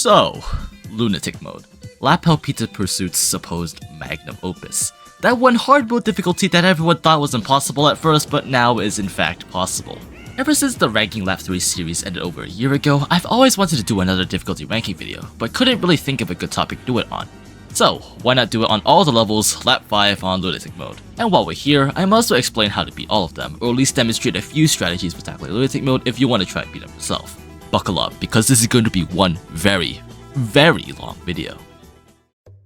So, Lunatic Mode. Lapel Pizza Pursuit's supposed magnum opus. That one hard mode difficulty that everyone thought was impossible at first, but now is in fact possible. Ever since the Ranking Lap 3 series ended over a year ago, I've always wanted to do another difficulty ranking video, but couldn't really think of a good topic to do it on. So, why not do it on all the levels, Lap 5 on Lunatic Mode. And while we're here, I might as well explain how to beat all of them, or at least demonstrate a few strategies for tackling Lunatic Mode if you want to try and beat them yourself. Buckle up, because this is going to be one very long video.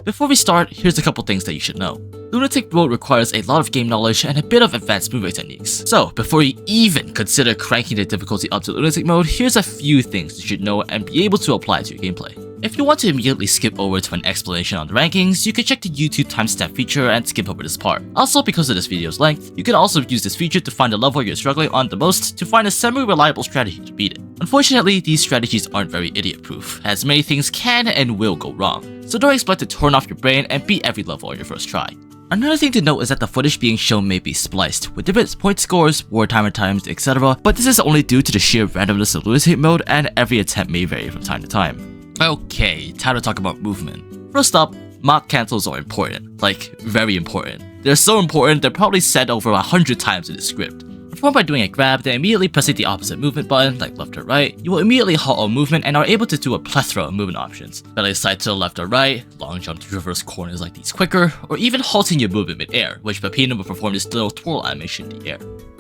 Before we start, here's a couple things that you should know. Lunatic Mode requires a lot of game knowledge and a bit of advanced movement techniques. So, before you even consider cranking the difficulty up to Lunatic Mode, here's a few things you should know and be able to apply to your gameplay. If you want to immediately skip over to an explanation on the rankings, you can check the YouTube timestamp feature and skip over this part. Also, because of this video's length, you can also use this feature to find the level you're struggling on the most to find a semi-reliable strategy to beat it. Unfortunately, these strategies aren't very idiot-proof, as many things can and will go wrong, so don't expect to turn off your brain and beat every level on your first try. Another thing to note is that the footage being shown may be spliced, with different point scores, war timer times, etc, but this is only due to the sheer randomness of Lunatic Mode and every attempt may vary from time to time. Okay, time to talk about movement. First up, Mach cancels are important, like very important. They're so important they're probably said over 100 times in the script. Performed by doing a grab, then immediately pressing the opposite movement button, like left or right, you will immediately halt all movement and are able to do a plethora of movement options. Belly slide to the left or right, long jump to traverse corners like these quicker, or even halting your movement mid-air, which Peppino will perform this little twirl animation in the air.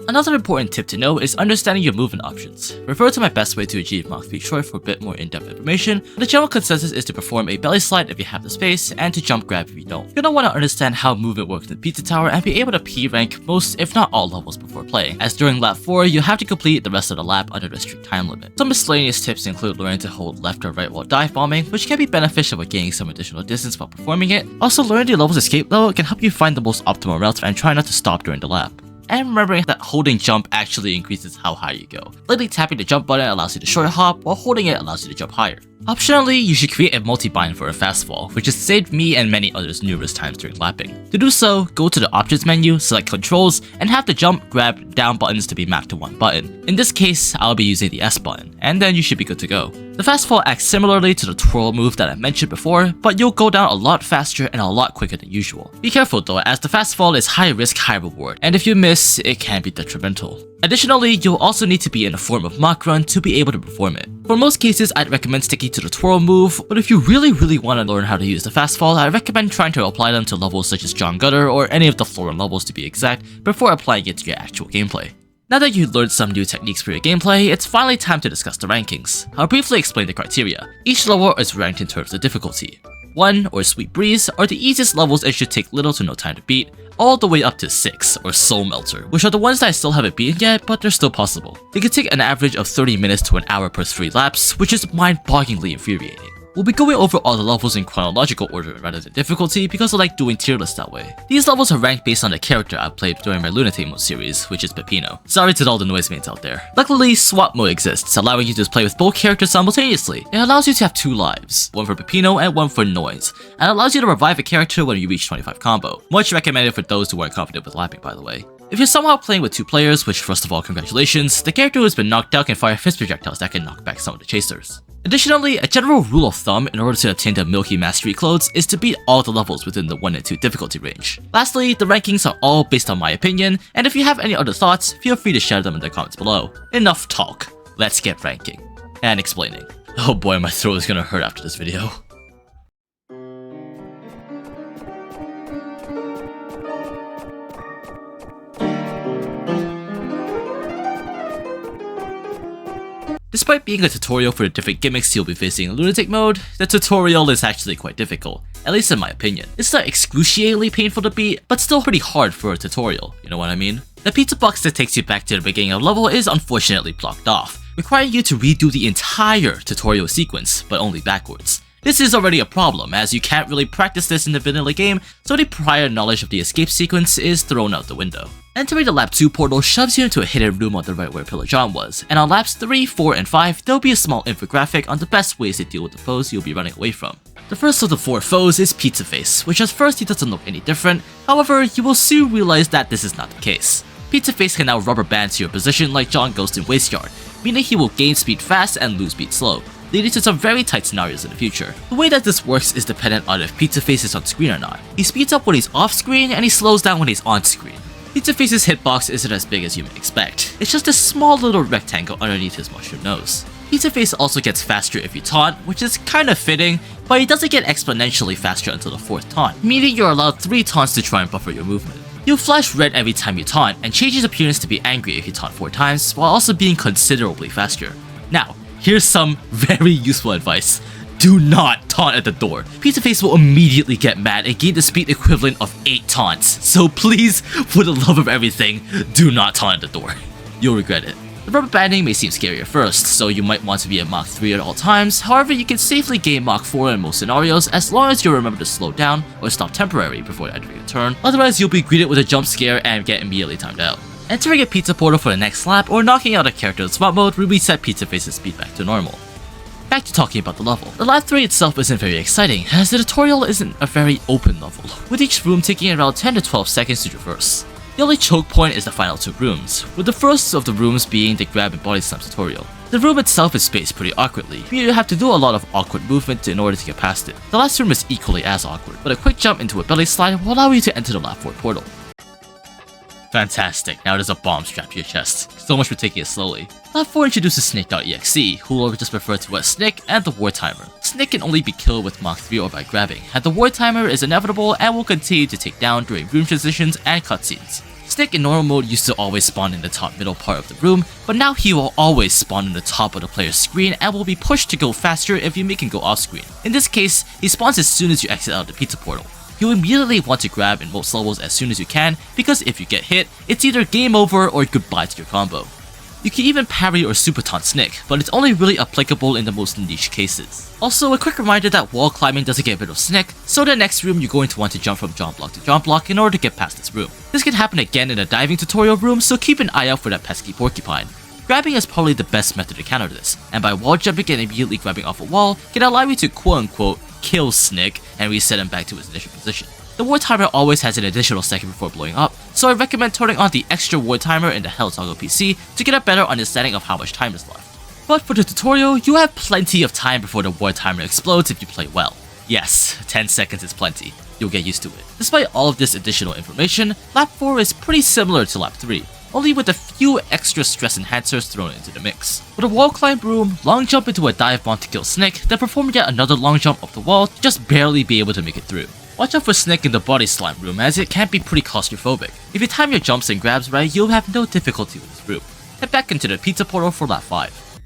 Another important tip to know is understanding your movement options. Refer to my best way to achieve Mach 3 short for a bit more in-depth information, but the general consensus is to perform a belly slide if you have the space, and to jump grab if you don't. You're gonna want to understand how movement works in Pizza Tower and be able to P-rank most if not all levels before playing, as during lap 4 you have to complete the rest of the lap under the strict time limit. Some miscellaneous tips include learning to hold left or right while dive bombing, which can be beneficial with gaining some additional distance while performing it. Also, learning the level's escape level can help you find the most optimal routes and try not to stop during the lap. And remembering that holding jump actually increases how high you go. Lightly tapping the jump button allows you to short hop, while holding it allows you to jump higher. Optionally, you should create a multi-bind for a fast fall, which has saved me and many others numerous times during lapping. To do so, go to the options menu, select controls, and have the jump, grab, down buttons to be mapped to one button. In this case, I'll be using the S button, and then you should be good to go. The fast fall acts similarly to the twirl move that I mentioned before, but you'll go down a lot faster and a lot quicker than usual. Be careful though, as the fast fall is high risk, high reward, and if you miss, it can be detrimental. Additionally, you'll also need to be in a form of Mach run to be able to perform it. For most cases, I'd recommend sticking to the twirl move, but if you really want to learn how to use the fast fall, I recommend trying to apply them to levels such as John Gutter or any of the floor levels to be exact, before applying it to your actual gameplay. Now that you've learned some new techniques for your gameplay, it's finally time to discuss the rankings. I'll briefly explain the criteria. Each level is ranked in terms of difficulty. 1 or Sweet Breeze are the easiest levels and should take little to no time to beat, all the way up to 6 or Soul Melter, which are the ones that I still haven't beaten yet, but they're still possible. They can take an average of 30 minutes to an hour per 3 laps, which is mind-bogglingly infuriating. We'll be going over all the levels in chronological order rather than difficulty because I like doing tier lists that way. These levels are ranked based on the character I've played during my Lunatic Mode series, which is Peppino. Sorry to all the noise mates out there. Luckily, swap mode exists, allowing you to play with both characters simultaneously. It allows you to have 2 lives, one for Peppino and one for Noise, and allows you to revive a character when you reach 25 combo. Much recommended for those who aren't confident with lapping, by the way. If you're somehow playing with 2 players, which first of all congratulations, the character who has been knocked out can fire fist projectiles that can knock back some of the chasers. Additionally, a general rule of thumb in order to attain the Milky Mastery clothes is to beat all the levels within the 1 and 2 difficulty range. Lastly, the rankings are all based on my opinion, and if you have any other thoughts, feel free to share them in the comments below. Enough talk, let's get ranking and explaining. Oh boy, my throat is gonna hurt after this video. Despite being a tutorial for the different gimmicks you'll be facing in Lunatic Mode, the tutorial is actually quite difficult, at least in my opinion. It's not excruciatingly painful to beat, but still pretty hard for a tutorial, you know what I mean? The pizza box that takes you back to the beginning of the level is unfortunately blocked off, requiring you to redo the entire tutorial sequence, but only backwards. This is already a problem, as you can't really practice this in the vanilla game, so the prior knowledge of the escape sequence is thrown out the window. Entering the lap 2 portal shoves you into a hidden room on the right where Pillar John was, and on laps 3, 4, and 5, there'll be a small infographic on the best ways to deal with the foes you'll be running away from. The first of the 4 foes is Pizza Face, which at first he doesn't look any different, however, you will soon realize that this is not the case. Pizza Face can now rubber band to your position like John Ghost in Wasteyard, meaning he will gain speed fast and lose speed slow. leading to some very tight scenarios in the future. The way that this works is dependent on if Pizzaface is on screen or not. He speeds up when he's off screen and he slows down when he's on screen. Pizzaface's hitbox isn't as big as you may expect. It's just a small little rectangle underneath his mushroom nose. Pizzaface also gets faster if you taunt, which is kinda fitting, but he doesn't get exponentially faster until the 4th taunt, meaning you're allowed 3 taunts to try and buffer your movement. You'll flash red every time you taunt, and change his appearance to be angry if you taunt 4 times, while also being considerably faster. Now, here's some very useful advice. Do not taunt at the door. Pizzaface will immediately get mad and gain the speed equivalent of 8 taunts, so please, for the love of everything, do not taunt at the door. You'll regret it. The rubber banding may seem scary at first, so you might want to be at Mach 3 at all times. However, you can safely gain Mach 4 in most scenarios as long as you remember to slow down or stop temporarily before entering a turn. Otherwise, you'll be greeted with a jump scare and get immediately timed out. Entering a pizza portal for the next lap or knocking out a character in swap mode will reset Pizzaface's speed back to normal. Back to talking about the level. The lap 3 itself isn't very exciting, as the tutorial isn't a very open level, with each room taking around 10 to 12 seconds to traverse. The only choke point is the final 2 rooms, with the first of the rooms being the grab and body slam tutorial. The room itself is spaced pretty awkwardly, you have to do a lot of awkward movement in order to get past it. The last room is equally as awkward, but a quick jump into a belly slide will allow you to enter the lap 4 portal. Fantastic, now there's a bomb strapped to your chest. So much for taking it slowly. Lap 4 introduces Snake.exe, who will just refer to as Snick, and the War Timer. Snick can only be killed with Mach 3 or by grabbing, and the War Timer is inevitable and will continue to take down during room transitions and cutscenes. Snick in normal mode used to always spawn in the top middle part of the room, but now he will always spawn in the top of the player's screen and will be pushed to go faster if you make him go off screen. In this case, he spawns as soon as you exit out of the pizza portal. You immediately want to grab in most levels as soon as you can, because if you get hit, it's either game over or goodbye to your combo. You can even parry or super taunt Snick, but it's only really applicable in the most niche cases. Also, a quick reminder that wall climbing doesn't get rid of Snick, so the next room you're going to want to jump from jump block to jump block in order to get past this room. This can happen again in the diving tutorial room, so keep an eye out for that pesky porcupine. Grabbing is probably the best method to counter this, and by wall jumping and immediately grabbing off a wall can allow you to quote-unquote kill Snick and reset him back to his initial position. The War Timer always has an additional second before blowing up, so I recommend turning on the extra War Timer in the Hell Toggle PC to get a better understanding of how much time is left. But for the tutorial, you have plenty of time before the War Timer explodes if you play well. Yes, 10 seconds is plenty. You'll get used to it. Despite all of this additional information, Lap 4 is pretty similar to Lap 3, only with a few extra stress enhancers thrown into the mix. With a wall climb room, long jump into a dive bomb to kill Snick, then perform yet another long jump up the wall to just barely be able to make it through. Watch out for Snick in the body slime room, as it can be pretty claustrophobic. If you time your jumps and grabs right, you'll have no difficulty with this room. Head back into the pizza portal for Lap 5.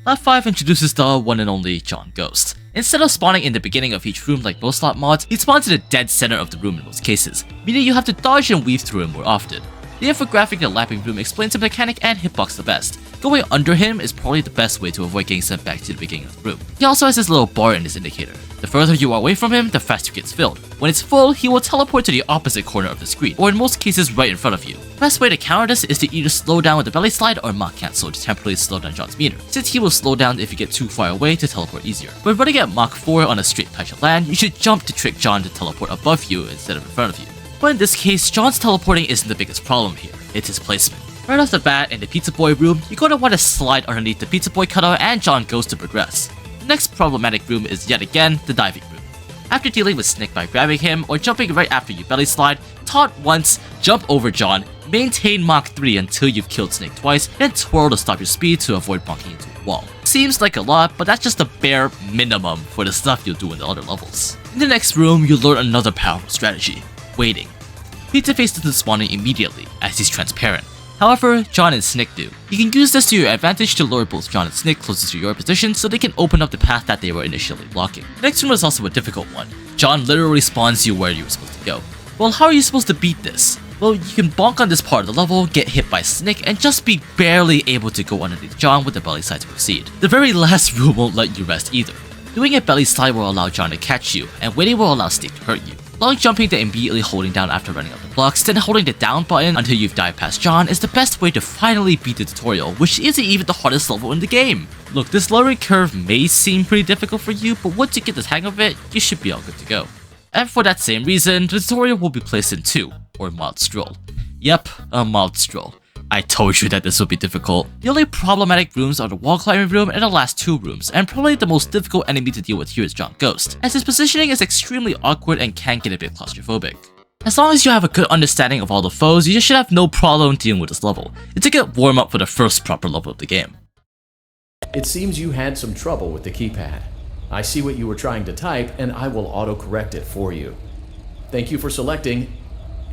Lap 5 introduces the one and only John Ghost. Instead of spawning in the beginning of each room like most lap mods, he spawns in the dead center of the room in most cases, meaning you have to dodge and weave through him more often. The infographic in the lapping room explains the mechanic and hitbox the best. Going under him is probably the best way to avoid getting sent back to the beginning of the room. He also has this little bar in his indicator. The further you are away from him, the faster it gets filled. When it's full, he will teleport to the opposite corner of the screen, or in most cases right in front of you. The best way to counter this is to either slow down with the belly slide or Mach cancel to temporarily slow down John's meter, since he will slow down if you get too far away to teleport easier. When running at Mach 4 on a straight patch of land, you should jump to trick John to teleport above you instead of in front of you. But in this case, John's teleporting isn't the biggest problem here, it's his placement. Right off the bat, in the Pizza Boy room, you're going to want to slide underneath the Pizza Boy cutout and John goes to progress. The next problematic room is yet again the diving room. After dealing with Snick by grabbing him or jumping right after you belly slide, taunt once, jump over John, maintain Mach 3 until you've killed Snick twice, then twirl to stop your speed to avoid bonking into a wall. Seems like a lot, but that's just the bare minimum for the stuff you'll do in the other levels. In the next room, you'll learn another powerful strategy: waiting. Pizzaface doesn't spawn in immediately, as he's transparent. However, John and Snick do. You can use this to your advantage to lure both John and Snick closer to your position so they can open up the path that they were initially blocking. The next room is also a difficult one. John literally spawns you where you were supposed to go. Well, how are you supposed to beat this? Well, you can bonk on this part of the level, get hit by Snick, and just be barely able to go underneath John with the belly slide to proceed. The very last room won't let you rest either. Doing a belly slide will allow John to catch you, and waiting will allow Snick to hurt you. Long jumping then immediately holding down after running up the blocks, then holding the down button until you've dived past John is the best way to finally beat the tutorial, which isn't even the hardest level in the game. Look, this learning curve may seem pretty difficult for you, but once you get the hang of it, you should be all good to go. And for that same reason, the tutorial will be placed in 2, or Mod Stroll. Yep, a Mod Stroll. I told you that this would be difficult. The only problematic rooms are the wall climbing room and the last 2 rooms, and probably the most difficult enemy to deal with here is John Ghost, as his positioning is extremely awkward and can get a bit claustrophobic. As long as you have a good understanding of all the foes, you should have no problem dealing with this level. It's a good warm up for the first proper level of the game. It seems you had some trouble with the keypad. I see what you were trying to type, and I will autocorrect it for you. Thank you for selecting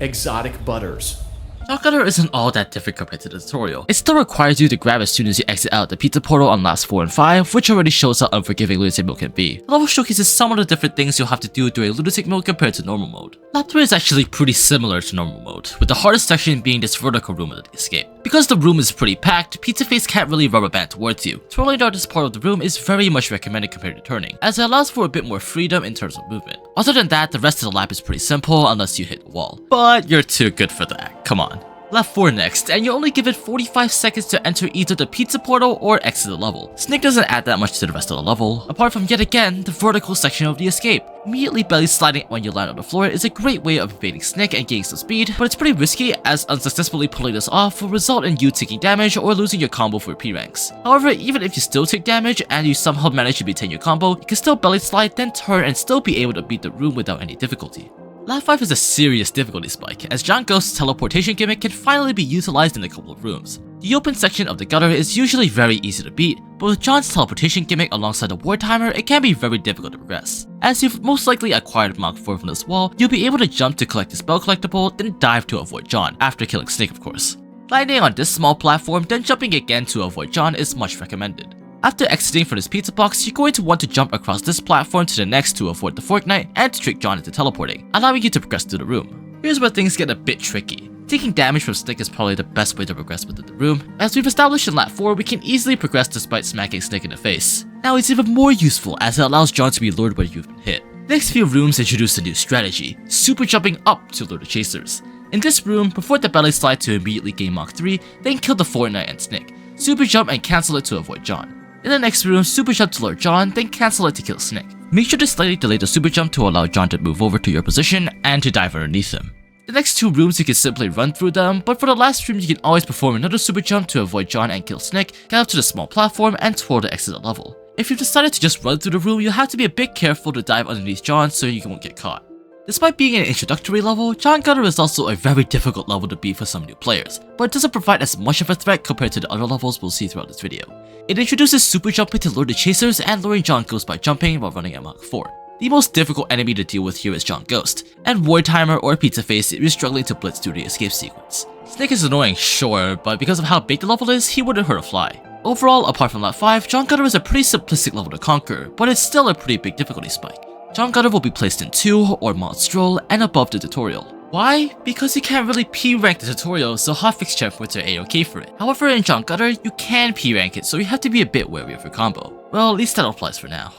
Exotic Butters. John Gutter isn't all that different compared to the tutorial. It still requires you to grab as soon as you exit out the pizza portal on laps 4 and 5, which already shows how unforgiving Lunatic Mode can be. The level showcases some of the different things you'll have to do during Lunatic Mode compared to normal mode. Lap 3 is actually pretty similar to normal mode, with the hardest section being this vertical room of the escape. Because the room is pretty packed, Pizza Face can't really rubber band towards you. Twirling down this part of the room is very much recommended compared to turning, as it allows for a bit more freedom in terms of movement. Other than that, the rest of the lap is pretty simple unless you hit the wall. But you're too good for that, come on. Lap 4 next, and you're only given 45 seconds to enter either the pizza portal or exit the level. Snick doesn't add that much to the rest of the level, apart from yet again, the vertical section of the escape. Immediately belly sliding when you land on the floor is a great way of evading Snick and gaining some speed, but it's pretty risky as unsuccessfully pulling this off will result in you taking damage or losing your combo for P-ranks. However, even if you still take damage and you somehow manage to maintain your combo, you can still belly slide, then turn and still be able to beat the room without any difficulty. Lap 5 is a serious difficulty spike, as John Ghost's teleportation gimmick can finally be utilized in a couple of rooms. The open section of the gutter is usually very easy to beat, but with John's teleportation gimmick alongside the war timer, it can be very difficult to progress. As you've most likely acquired Mach 4 from this wall, you'll be able to jump to collect the spell collectible, then dive to avoid John, after killing Snake of course. Landing on this small platform, then jumping again to avoid John is much recommended. After exiting from this pizza box, you're going to want to jump across this platform to the next to avoid the Fork Knight and to trick John into teleporting, allowing you to progress through the room. Here's where things get a bit tricky. Taking damage from Snick is probably the best way to progress within the room. As we've established in lap 4, we can easily progress despite smacking Snick in the face. Now it's even more useful as it allows John to be lured where you've been hit. The next few rooms introduce a new strategy, super jumping up to lure the chasers. In this room, before the belly slide to immediately gain Mach 3, then kill the Fork Knight and Snick. Super jump and cancel it to avoid John. In the next room, super jump to lure John, then cancel it to kill Snick. Make sure to slightly delay the super jump to allow John to move over to your position and to dive underneath him. The next 2 rooms you can simply run through them, but for the last room you can always perform another super jump to avoid John and kill Snick, get up to the small platform and twirl to exit the level. If you've decided to just run through the room, you'll have to be a bit careful to dive underneath John so you won't get caught. Despite being an introductory level, John Gutter is also a very difficult level to beat for some new players, but it doesn't provide as much of a threat compared to the other levels we'll see throughout this video. It introduces super jumping to lure the chasers and luring John Ghost by jumping while running at Mach 4. The most difficult enemy to deal with here is John Ghost, and War Timer or Pizza Face if you're struggling to blitz through the escape sequence. Snake is annoying, sure, but because of how big the level is, he wouldn't hurt a fly. Overall, apart from lap 5, John Gutter is a pretty simplistic level to conquer, but it's still a pretty big difficulty spike. John Gutter will be placed in 2 or Mod Stroll and above the tutorial. Why? Because you can't really P-rank the tutorial, so hotfix checkpoints are a-okay for it. However, in John Gutter, you can P-rank it, so you have to be a bit wary of your combo. Well, at least that applies for now.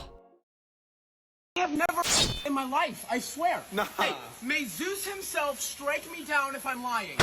I have never in my life, I swear. Nah. Hey, may Zeus himself strike me down if I'm lying.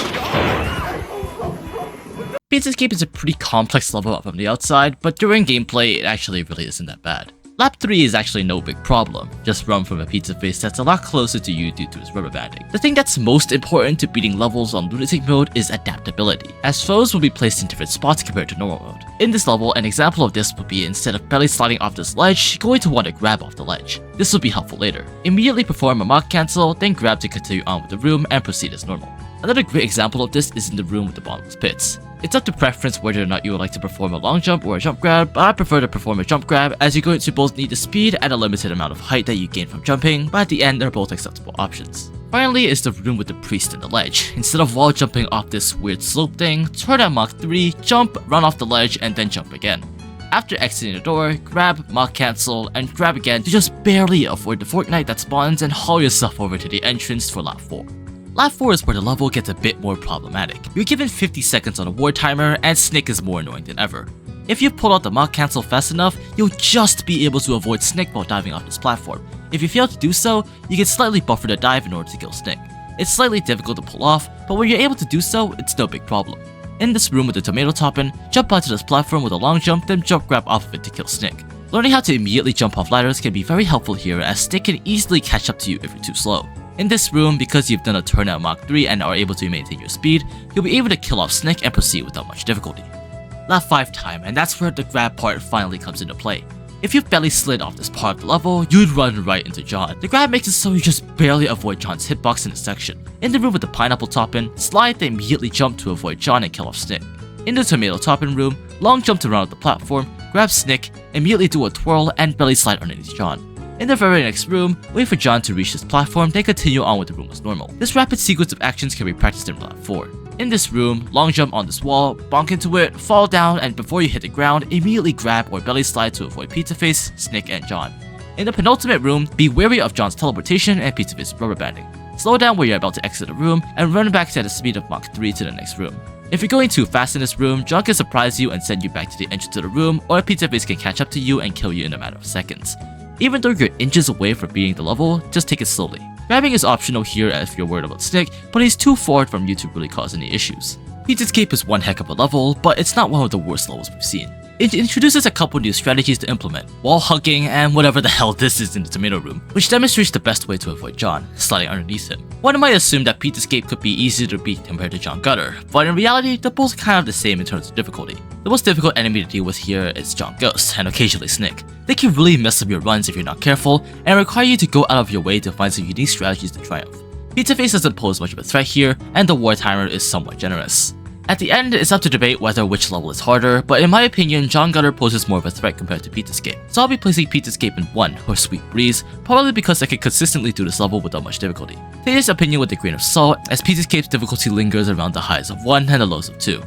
Pizzascape is a pretty complex level from the outside, but during gameplay, it actually really isn't that bad. Lap 3 is actually no big problem, just run from a pizza face that's a lot closer to you due to its rubber banding. The thing that's most important to beating levels on Lunatic Mode is adaptability, as foes will be placed in different spots compared to normal mode. In this level, an example of this would be instead of belly sliding off this ledge, you're going to want to grab off the ledge. This will be helpful later. Immediately perform a Mach cancel, then grab to continue on with the room and proceed as normal. Another great example of this is in the room with the bottomless pits. It's up to preference whether or not you would like to perform a long jump or a jump grab, but I prefer to perform a jump grab as you're going to both need the speed and a limited amount of height that you gain from jumping, but at the end they're both acceptable options. Finally is the room with the priest and the ledge. Instead of wall jumping off this weird slope thing, turn at Mach 3, jump, run off the ledge, and then jump again. After exiting the door, grab, Mach cancel, and grab again to just barely avoid the Fork Knight that spawns and haul yourself over to the entrance for lap 4. Lap 4 is where the level gets a bit more problematic. You're given 50 seconds on a war timer, and Snick is more annoying than ever. If you pull out the Mach cancel fast enough, you'll just be able to avoid Snick while diving off this platform. If you fail to do so, you can slightly buffer the dive in order to kill Snick. It's slightly difficult to pull off, but when you're able to do so, it's no big problem. In this room with the tomato topping, jump onto this platform with a long jump, then jump grab off of it to kill Snick. Learning how to immediately jump off ladders can be very helpful here as Snick can easily catch up to you if you're too slow. In this room, because you've done a turn at Mach 3 and are able to maintain your speed, you'll be able to kill off Snick and proceed without much difficulty. Lap 5 time, and that's where the grab part finally comes into play. If you belly slid off this part of the level, you'd run right into John. The grab makes it so you just barely avoid John's hitbox in this section. In the room with the pineapple topping, slide then immediately jump to avoid John and kill off Snick. In the tomato topping room, long jump to round the platform, grab Snick, immediately do a twirl and belly slide underneath John. In the very next room, wait for John to reach this platform, then continue on with the room as normal. This rapid sequence of actions can be practiced in lap 4. In this room, long jump on this wall, bonk into it, fall down, and before you hit the ground, immediately grab or belly slide to avoid Pizza Face, Snick, and John. In the penultimate room, be wary of John's teleportation and Pizza Face's rubber banding. Slow down where you're about to exit the room, and run back at the speed of Mach 3 to the next room. If you're going too fast in this room, John can surprise you and send you back to the entrance of the room, or Pizza Face can catch up to you and kill you in a matter of seconds. Even though you're inches away from beating the level, just take it slowly. Grabbing is optional here if you're worried about Snick, but he's too forward from you to really cause any issues. Pizzascape is one heck of a level, but it's not one of the worst levels we've seen. It introduces a couple new strategies to implement, wall hugging and whatever the hell this is in the tomato room, which demonstrates the best way to avoid John, sliding underneath him. One might assume that Pizzascape could be easier to beat compared to John Gutter, but in reality, they're both kind of the same in terms of difficulty. The most difficult enemy to deal with here is John Ghost, and occasionally Snick. They can really mess up your runs if you're not careful, and require you to go out of your way to find some unique strategies to triumph. Pizza Face doesn't pose much of a threat here, and the war timer is somewhat generous. At the end, it's up to debate whether which level is harder, but in my opinion, John Gutter poses more of a threat compared to Pizzascape. So I'll be placing Pizzascape in 1, or Sweet Breeze, probably because I can consistently do this level without much difficulty. Take this opinion with a grain of salt, as Pizzascape's difficulty lingers around the highs of 1 and the lows of 2.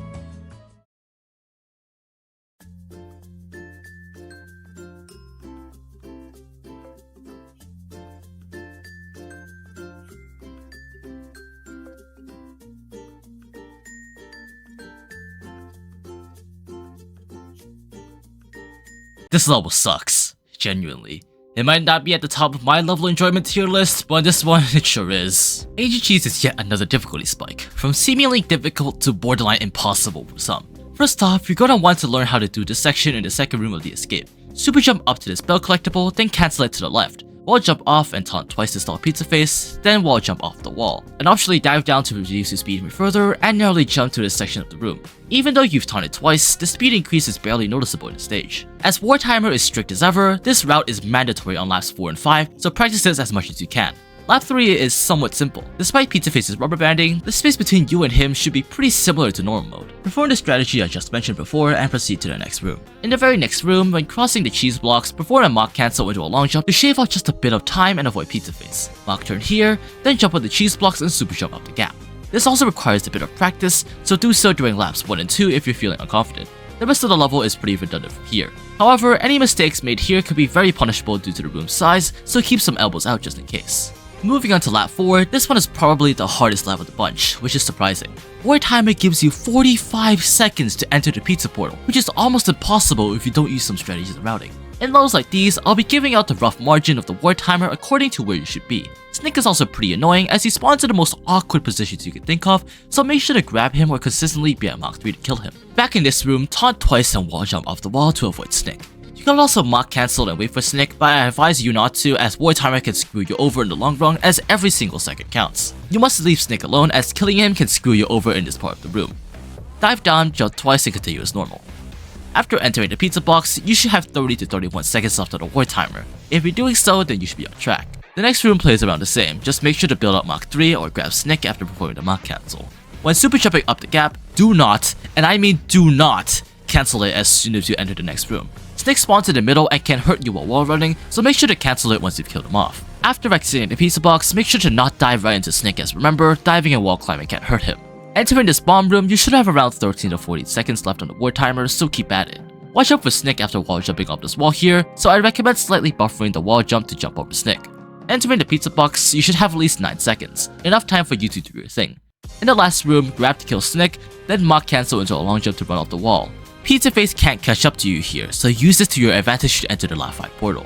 This level sucks, genuinely. It might not be at the top of my level enjoyment tier list, but this one, it sure is. Agent Cheese is yet another difficulty spike, from seemingly difficult to borderline impossible for some. First off, you're gonna want to learn how to do this section in the second room of the escape. Super jump up to this bell collectible, then cancel it to the left. Wall jump off and taunt twice to stall Pizza Face, then wall jump off the wall. And optionally dive down to reduce your speed even further and narrowly jump to this section of the room. Even though you've taunted twice, the speed increase is barely noticeable in the stage. As war timer is strict as ever, this route is mandatory on laps 4 and 5, so practice this as much as you can. Lap 3 is somewhat simple. Despite Pizza Face's rubber banding, the space between you and him should be pretty similar to normal mode. Perform the strategy I just mentioned before and proceed to the next room. In the very next room, when crossing the cheese blocks, perform a Mach cancel into a long jump to shave off just a bit of time and avoid Pizza Face. Mach turn here, then jump on the cheese blocks and super jump up the gap. This also requires a bit of practice, so do so during laps 1 and 2 if you're feeling unconfident. The rest of the level is pretty redundant from here. However, any mistakes made here could be very punishable due to the room's size, so keep some elbows out just in case. Moving on to lap 4, this one is probably the hardest lap of the bunch, which is surprising. War timer gives you 45 seconds to enter the pizza portal, which is almost impossible if you don't use some strategies and routing. In levels like these, I'll be giving out the rough margin of the war timer according to where you should be. Snick is also pretty annoying as he spawns in the most awkward positions you can think of, so make sure to grab him or consistently be at Mach 3 to kill him. Back in this room, taunt twice and wall jump off the wall to avoid Snick. You can also Mach cancel and wait for Snick, but I advise you not to as war timer can screw you over in the long run as every single second counts. You must leave Snick alone as killing him can screw you over in this part of the room. Dive down, jump twice and continue as normal. After entering the pizza box, you should have 30 to 31 seconds left on the war timer. If you're doing so, then you should be on track. The next room plays around the same, just make sure to build up Mach 3 or grab Snick after performing the Mach cancel. When super jumping up the gap, do not, and I mean do not, cancel it as soon as you enter the next room. Snick spawns in the middle and can hurt you while wall running, so make sure to cancel it once you've killed him off. After exiting the pizza box, make sure to not dive right into Snick as remember, diving and wall climbing can't hurt him. Entering this bomb room, you should have around 13 to 14 seconds left on the war timer, so keep at it. Watch out for Snick after wall jumping off this wall here, so I recommend slightly buffering the wall jump to jump over Snick. Entering the pizza box, you should have at least 9 seconds, enough time for you to do your thing. In the last room, grab to kill Snick, then Mach cancel into a long jump to run off the wall. Pizza Face can't catch up to you here, so use this to your advantage to enter the lap 5 portal.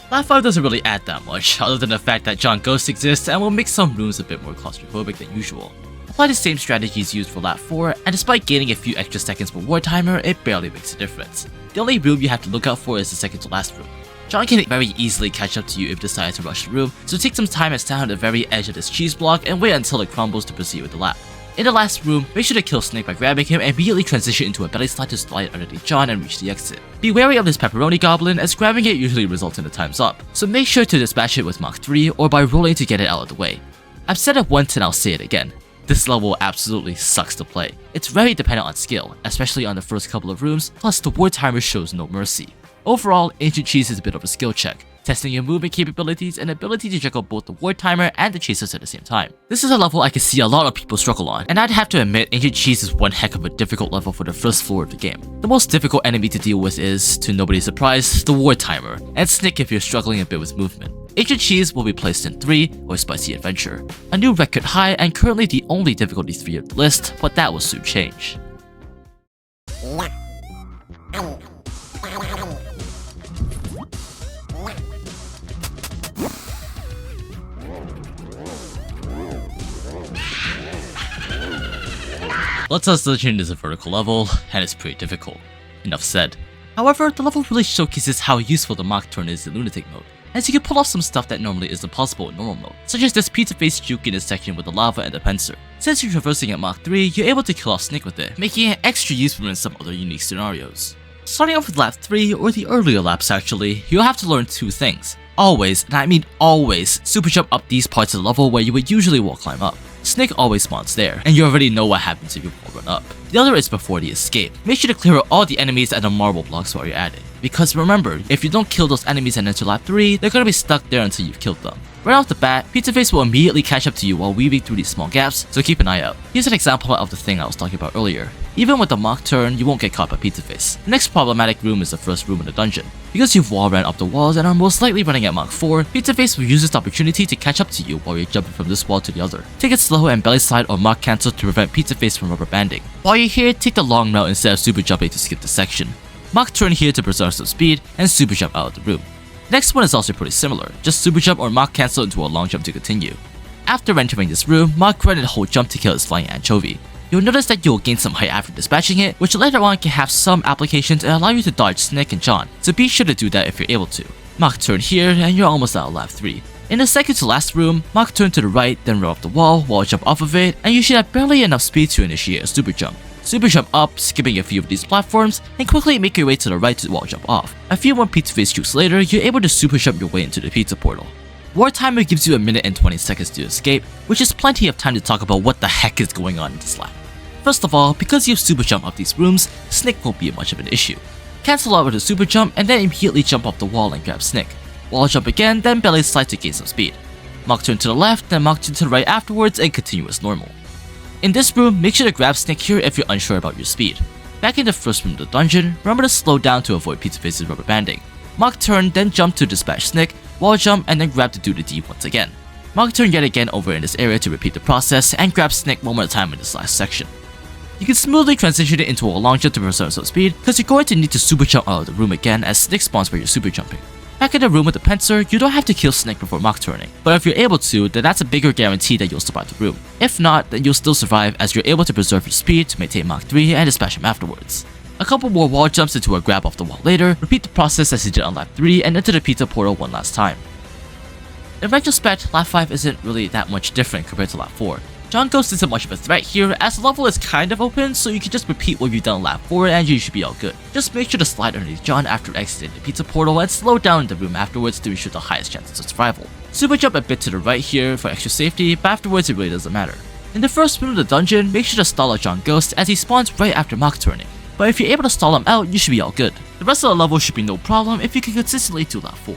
Lap 5 doesn't really add that much, other than the fact that John Ghost exists and will make some rooms a bit more claustrophobic than usual. Apply the same strategies used for lap 4, and despite gaining a few extra seconds per war timer, it barely makes a difference. The only room you have to look out for is the second to last room. John can very easily catch up to you if you decide to rush the room, so take some time and stand on the very edge of this cheese block and wait until it crumbles to proceed with the lap. In the last room, make sure to kill Snake by grabbing him and immediately transition into a belly slide to slide underneath John and reach the exit. Be wary of this pepperoni goblin, as grabbing it usually results in a time's up, so make sure to dispatch it with Mach 3 or by rolling to get it out of the way. I've said it once and I'll say it again. This level absolutely sucks to play. It's very dependent on skill, especially on the first couple of rooms, plus the ward timer shows no mercy. Overall, Ancient Cheese is a bit of a skill check, testing your movement capabilities and ability to juggle both the ward timer and the chasers at the same time. This is a level I can see a lot of people struggle on, and I'd have to admit Ancient Cheese is one heck of a difficult level for the first floor of the game. The most difficult enemy to deal with is, to nobody's surprise, the ward timer, and Snick if you're struggling a bit with movement. Ancient Cheese will be placed in 3, or Spicy Adventure. A new record high and currently the only difficulty 3 of the list, but that will soon change. Bloodsauce Dungeon is a vertical level, and it's pretty difficult. Enough said. However, the level really showcases how useful the Mach turn is in Lunatic Mode, as you can pull off some stuff that normally isn't possible in normal mode, such as this pizza face juke in this section with the lava and the pincer. Since you're traversing at Mach 3, you're able to kill off Snick with it, making it extra useful in some other unique scenarios. Starting off with lap 3, or the earlier laps actually, you'll have to learn 2 things. Always, and I mean always, super jump up these parts of the level where you would usually wall climb up. Snake always spawns there, and you already know what happens if you wall run up. The other is before the escape. Make sure to clear out all the enemies and the marble blocks while you're at it. Because remember, if you don't kill those enemies and enter lap 3, they're gonna be stuck there until you've killed them. Right off the bat, Pizza Face will immediately catch up to you while weaving through these small gaps, so keep an eye out. Here's an example of the thing I was talking about earlier. Even with the Mach turn, you won't get caught by Pizza Face. The next problematic room is the first room in the dungeon. Because you've wall ran up the walls and are most likely running at Mach 4, Pizza Face will use this opportunity to catch up to you while you're jumping from this wall to the other. Take it slow and belly slide or Mach cancel to prevent Pizza Face from rubber banding. While you're here, take the long route instead of super jumping to skip the section. Mach turn here to preserve some speed and super jump out of the room. The next one is also pretty similar, just super jump or Mach cancel into a long jump to continue. After entering this room, Mach run and hold jump to kill his flying anchovy. You'll notice that you'll gain some height after dispatching it, which later on can have some applications and allow you to dodge Snick and John, so be sure to do that if you're able to. Mach turn here and you're almost out of lap 3. In the second to last room, Mach turn to the right, then run up the wall, jump off of it, and you should have barely enough speed to initiate a super jump. Super jump up, skipping a few of these platforms, and quickly make your way to the right to wall jump off. A few more pizza face jukes later, you're able to super jump your way into the pizza portal. War timer gives you 1 minute and 20 seconds to escape, which is plenty of time to talk about what the heck is going on in this lap. First of all, because you super jump up these rooms, Snick won't be much of an issue. Cancel out with a super jump and then immediately jump off the wall and grab Snick. Wall jump again, then belly slide to gain some speed. Mach turn to the left, then Mach turn to the right afterwards and continue as normal. In this room, make sure to grab Snick here if you're unsure about your speed. Back in the first room of the dungeon, remember to slow down to avoid Pizza Face's rubber banding. Mach turn, then jump to dispatch Snick, wall jump, and then grab to do the D once again. Mach turn yet again over in this area to repeat the process, and grab Snick one more time in this last section. You can smoothly transition it into a long jump to preserve some speed, because you're going to need to super jump out of the room again as Snick spawns where you're super jumping. Back in the room with the pincer, you don't have to kill Snick before Mach turning, but if you're able to, then that's a bigger guarantee that you'll survive the room. If not, then you'll still survive as you're able to preserve your speed to maintain Mach 3 and dispatch him afterwards. A couple more wall jumps into a grab off the wall later, repeat the process as you did on lap 3 and enter the pizza portal one last time. In retrospect, lap 5 isn't really that much different compared to lap 4. John Ghost isn't much of a threat here as the level is kind of open, so you can just repeat what you've done lap 4 and you should be all good. Just make sure to slide underneath John after exiting the pizza portal and slow down in the room afterwards to ensure the highest chances of survival. Super jump a bit to the right here for extra safety, but afterwards it really doesn't matter. In the first room of the dungeon, make sure to stall out John Ghost as he spawns right after Mach turning, but if you're able to stall him out, you should be all good. The rest of the level should be no problem if you can consistently do lap 4.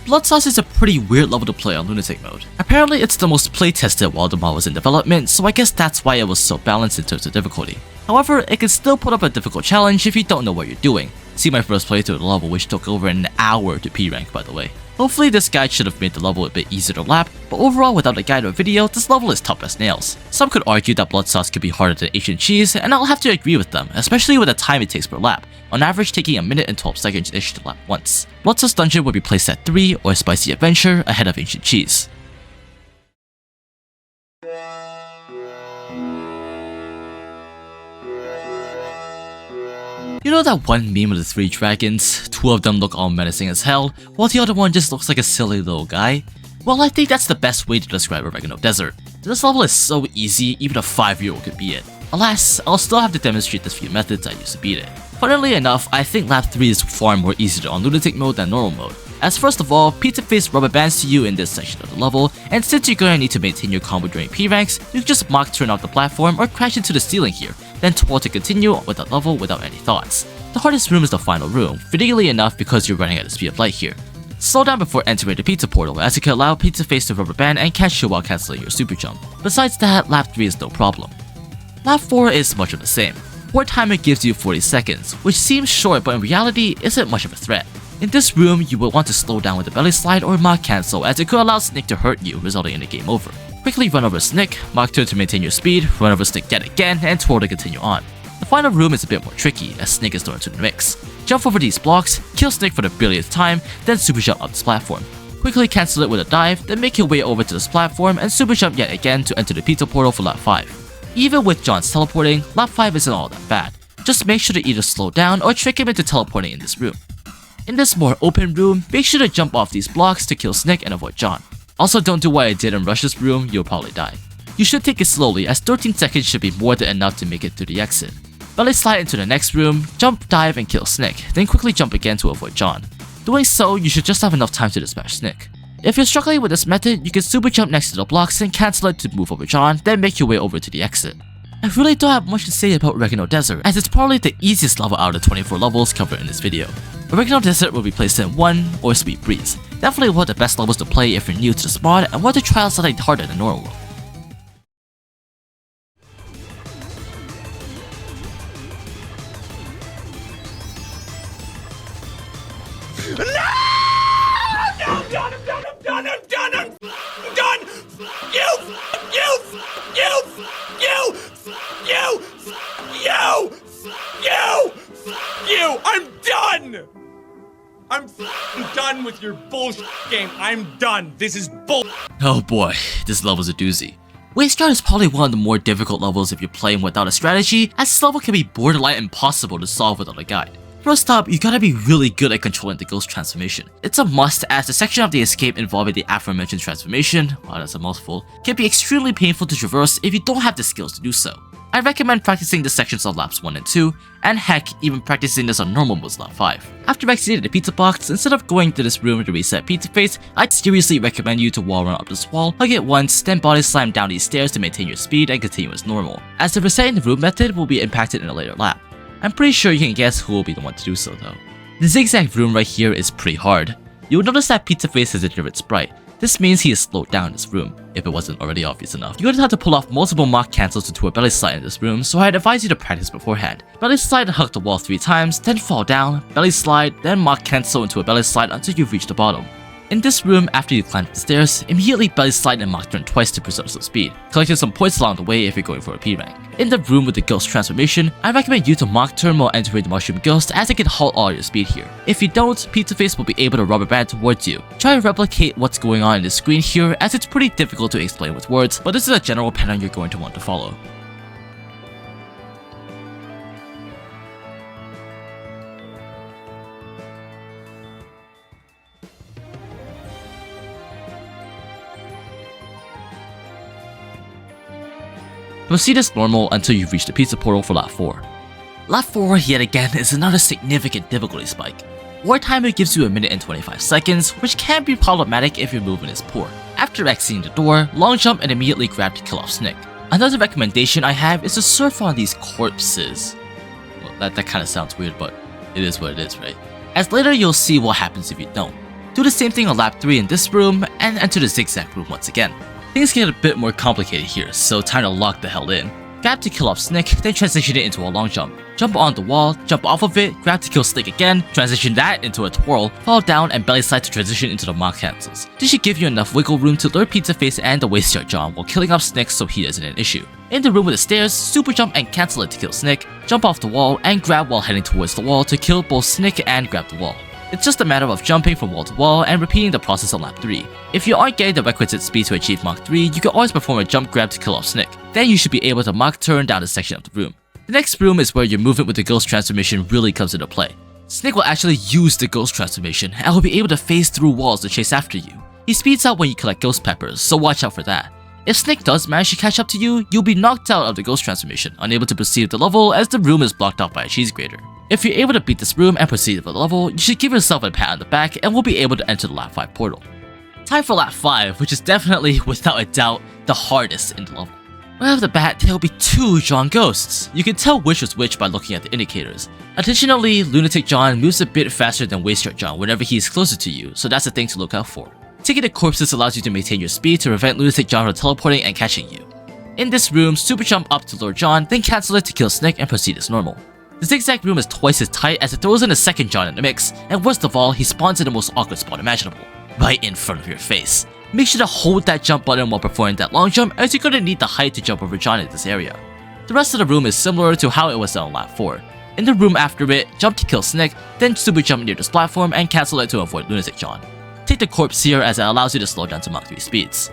Bloodsauce is a pretty weird level to play on Lunatic Mode. Apparently it's the most playtested while the mod was in development, so I guess that's why it was so balanced in terms of difficulty. However, it can still put up a difficult challenge if you don't know what you're doing. See my first playthrough of the level, which took over an hour to P-rank by the way. Hopefully this guide should have made the level a bit easier to lap, but overall without a guide or video, this level is tough as nails. Some could argue that Bloodsauce could be harder than Ancient Cheese, and I'll have to agree with them, especially with the time it takes per lap, on average taking 1 minute and 12 seconds-ish to lap once. Bloodsauce Dungeon would be placed at 3 or Spicy Adventure ahead of Ancient Cheese. You know that one meme of the 3 dragons? 2 of them look all menacing as hell, while the other one just looks like a silly little guy? Well, I think that's the best way to describe Oregano Desert. This level is so easy, even a 5-year-old could beat it. Alas, I'll still have to demonstrate the few methods I used to beat it. Funnily enough, I think lap 3 is far more easier on Lunatic Mode than normal mode. As first of all, Pizza Face rubber bands to you in this section of the level, and since you're gonna need to maintain your combo during P-ranks, you can just Mach turn off the platform or crash into the ceiling here, then twirl to continue with the level without any thoughts. The hardest room is the final room, fittingly enough because you're running at the speed of light here. Slow down before entering the pizza portal as it can allow Pizza Face to rubber band and catch you while cancelling your super jump. Besides that, lap 3 is no problem. Lap 4 is much of the same. War timer gives you 40 seconds, which seems short but in reality isn't much of a threat. In this room, you will want to slow down with the belly slide or Mach cancel as it could allow Snick to hurt you, resulting in a game over. Quickly run over Snick, Mach turn to maintain your speed, run over Snick yet again, and twirl to continue on. The final room is a bit more tricky as Snick is thrown into the mix. Jump over these blocks, kill Snick for the billionth time, then super jump up this platform. Quickly cancel it with a dive, then make your way over to this platform and super jump yet again to enter the pizza portal for lap 5. Even with John's teleporting, lap 5 isn't all that bad. Just make sure to either slow down or trick him into teleporting in this room. In this more open room, make sure to jump off these blocks to kill Snick and avoid John. Also, don't do what I did and rush this room, you'll probably die. You should take it slowly as 13 seconds should be more than enough to make it through the exit. Belly slide into the next room, jump, dive, and kill Snick, then quickly jump again to avoid John. Doing so, you should just have enough time to dispatch Snick. If you're struggling with this method, you can super jump next to the blocks and cancel it to move over John, then make your way over to the exit. I really don't have much to say about Oregano Desert, as it's probably the easiest level out of the 24 levels covered in this video. Oregano Desert will be placed in 1 or Sweet Breeze. Definitely one of the best levels to play if you're new to this mod and want to try out something harder than normal. I'm done! I'm done with your bullshit game. I'm done. This is bull. Oh boy, this level's a doozy. Wasteyard is probably one of the more difficult levels if you're playing without a strategy, as this level can be borderline impossible to solve without a guide. First up, you gotta be really good at controlling the ghost transformation. It's a must as the section of the escape involving the aforementioned transformation, wow that's a mouthful, can be extremely painful to traverse if you don't have the skills to do so. I recommend practicing the sections on laps 1 and 2, and heck, even practicing this on normal modes lap 5. After exiting the pizza box, instead of going to this room to reset Pizza Face, I'd seriously recommend you to wall run up this wall, hug it once, then body slam down these stairs to maintain your speed and continue as normal, as the resetting the room method will be impacted in a later lap. I'm pretty sure you can guess who will be the one to do so though. The zigzag room right here is pretty hard. You'll notice that Pizza Face has a different sprite. This means he is slowed down in this room, if it wasn't already obvious enough. You're gonna have to pull off multiple Mach cancels into a belly slide in this room, so I'd advise you to practice beforehand. Belly slide and hug the wall 3 times, then fall down, belly slide, then Mach cancel into a belly slide until you've reached the bottom. In this room, after you climb the stairs, immediately belly slide and Mach turn twice to preserve some speed, collecting some points along the way if you're going for a P rank. In the room with the ghost transformation, I recommend you to Mach turn while entering the mushroom ghost as it can halt all your speed here. If you don't, Pizza Face will be able to rubber band towards you. Try to replicate what's going on in the screen here as it's pretty difficult to explain with words, but this is a general pattern you're going to want to follow. Proceed as normal until you reach the pizza portal for lap 4. Lap 4 yet again is another significant difficulty spike. War timer gives you 1 minute and 25 seconds, which can be problematic if your movement is poor. After exiting the door, long jump and immediately grab to kill off Snick. Another recommendation I have is to surf on these corpses. Well, that kinda sounds weird, but it is what it is, right? As later you'll see what happens if you don't. Do the same thing on lap 3 in this room, and enter the zigzag room once again. Things get a bit more complicated here, so time to lock the hell in. Grab to kill off Snick, then transition it into a long jump. Jump on the wall, jump off of it, grab to kill Snick again, transition that into a twirl, fall down and belly slide to transition into the Mach cancels. This should give you enough wiggle room to lure Pizza Face and the Wasteyard John while killing off Snick so he isn't an issue. In the room with the stairs, super jump and cancel it to kill Snick, jump off the wall and grab while heading towards the wall to kill both Snick and grab the wall. It's just a matter of jumping from wall to wall and repeating the process on lap 3. If you aren't getting the requisite speed to achieve Mach 3, you can always perform a jump grab to kill off Snick. Then you should be able to Mach turn down this section of the room. The next room is where your movement with the ghost transformation really comes into play. Snick will actually use the ghost transformation and will be able to phase through walls to chase after you. He speeds up when you collect ghost peppers, so watch out for that. If Snick does manage to catch up to you, you'll be knocked out of the ghost transformation, unable to proceed with the level as the room is blocked off by a cheese grater. If you're able to beat this room and proceed with the level, you should give yourself a pat on the back and will be able to enter the lap 5 portal. Time for lap 5, which is definitely, without a doubt, the hardest in the level. Right off the bat, there will be 2 John ghosts. You can tell which was which by looking at the indicators. Additionally, Lunatic John moves a bit faster than Wasteyard John whenever he is closer to you, so that's a thing to look out for. Taking the corpses allows you to maintain your speed to prevent Lunatic John from teleporting and catching you. In this room, super jump up to Lord John, then cancel it to kill Snick and proceed as normal. The zigzag room is twice as tight as it throws in a second John in the mix, and worst of all, he spawns in the most awkward spot imaginable, right in front of your face. Make sure to hold that jump button while performing that long jump, as you're gonna need the height to jump over John in this area. The rest of the room is similar to how it was done on lap 4. In the room after it, jump to kill Snick, then super jump near this platform and cancel it to avoid Lunatic John. Take the corpse here as it allows you to slow down to Mach 3 speeds.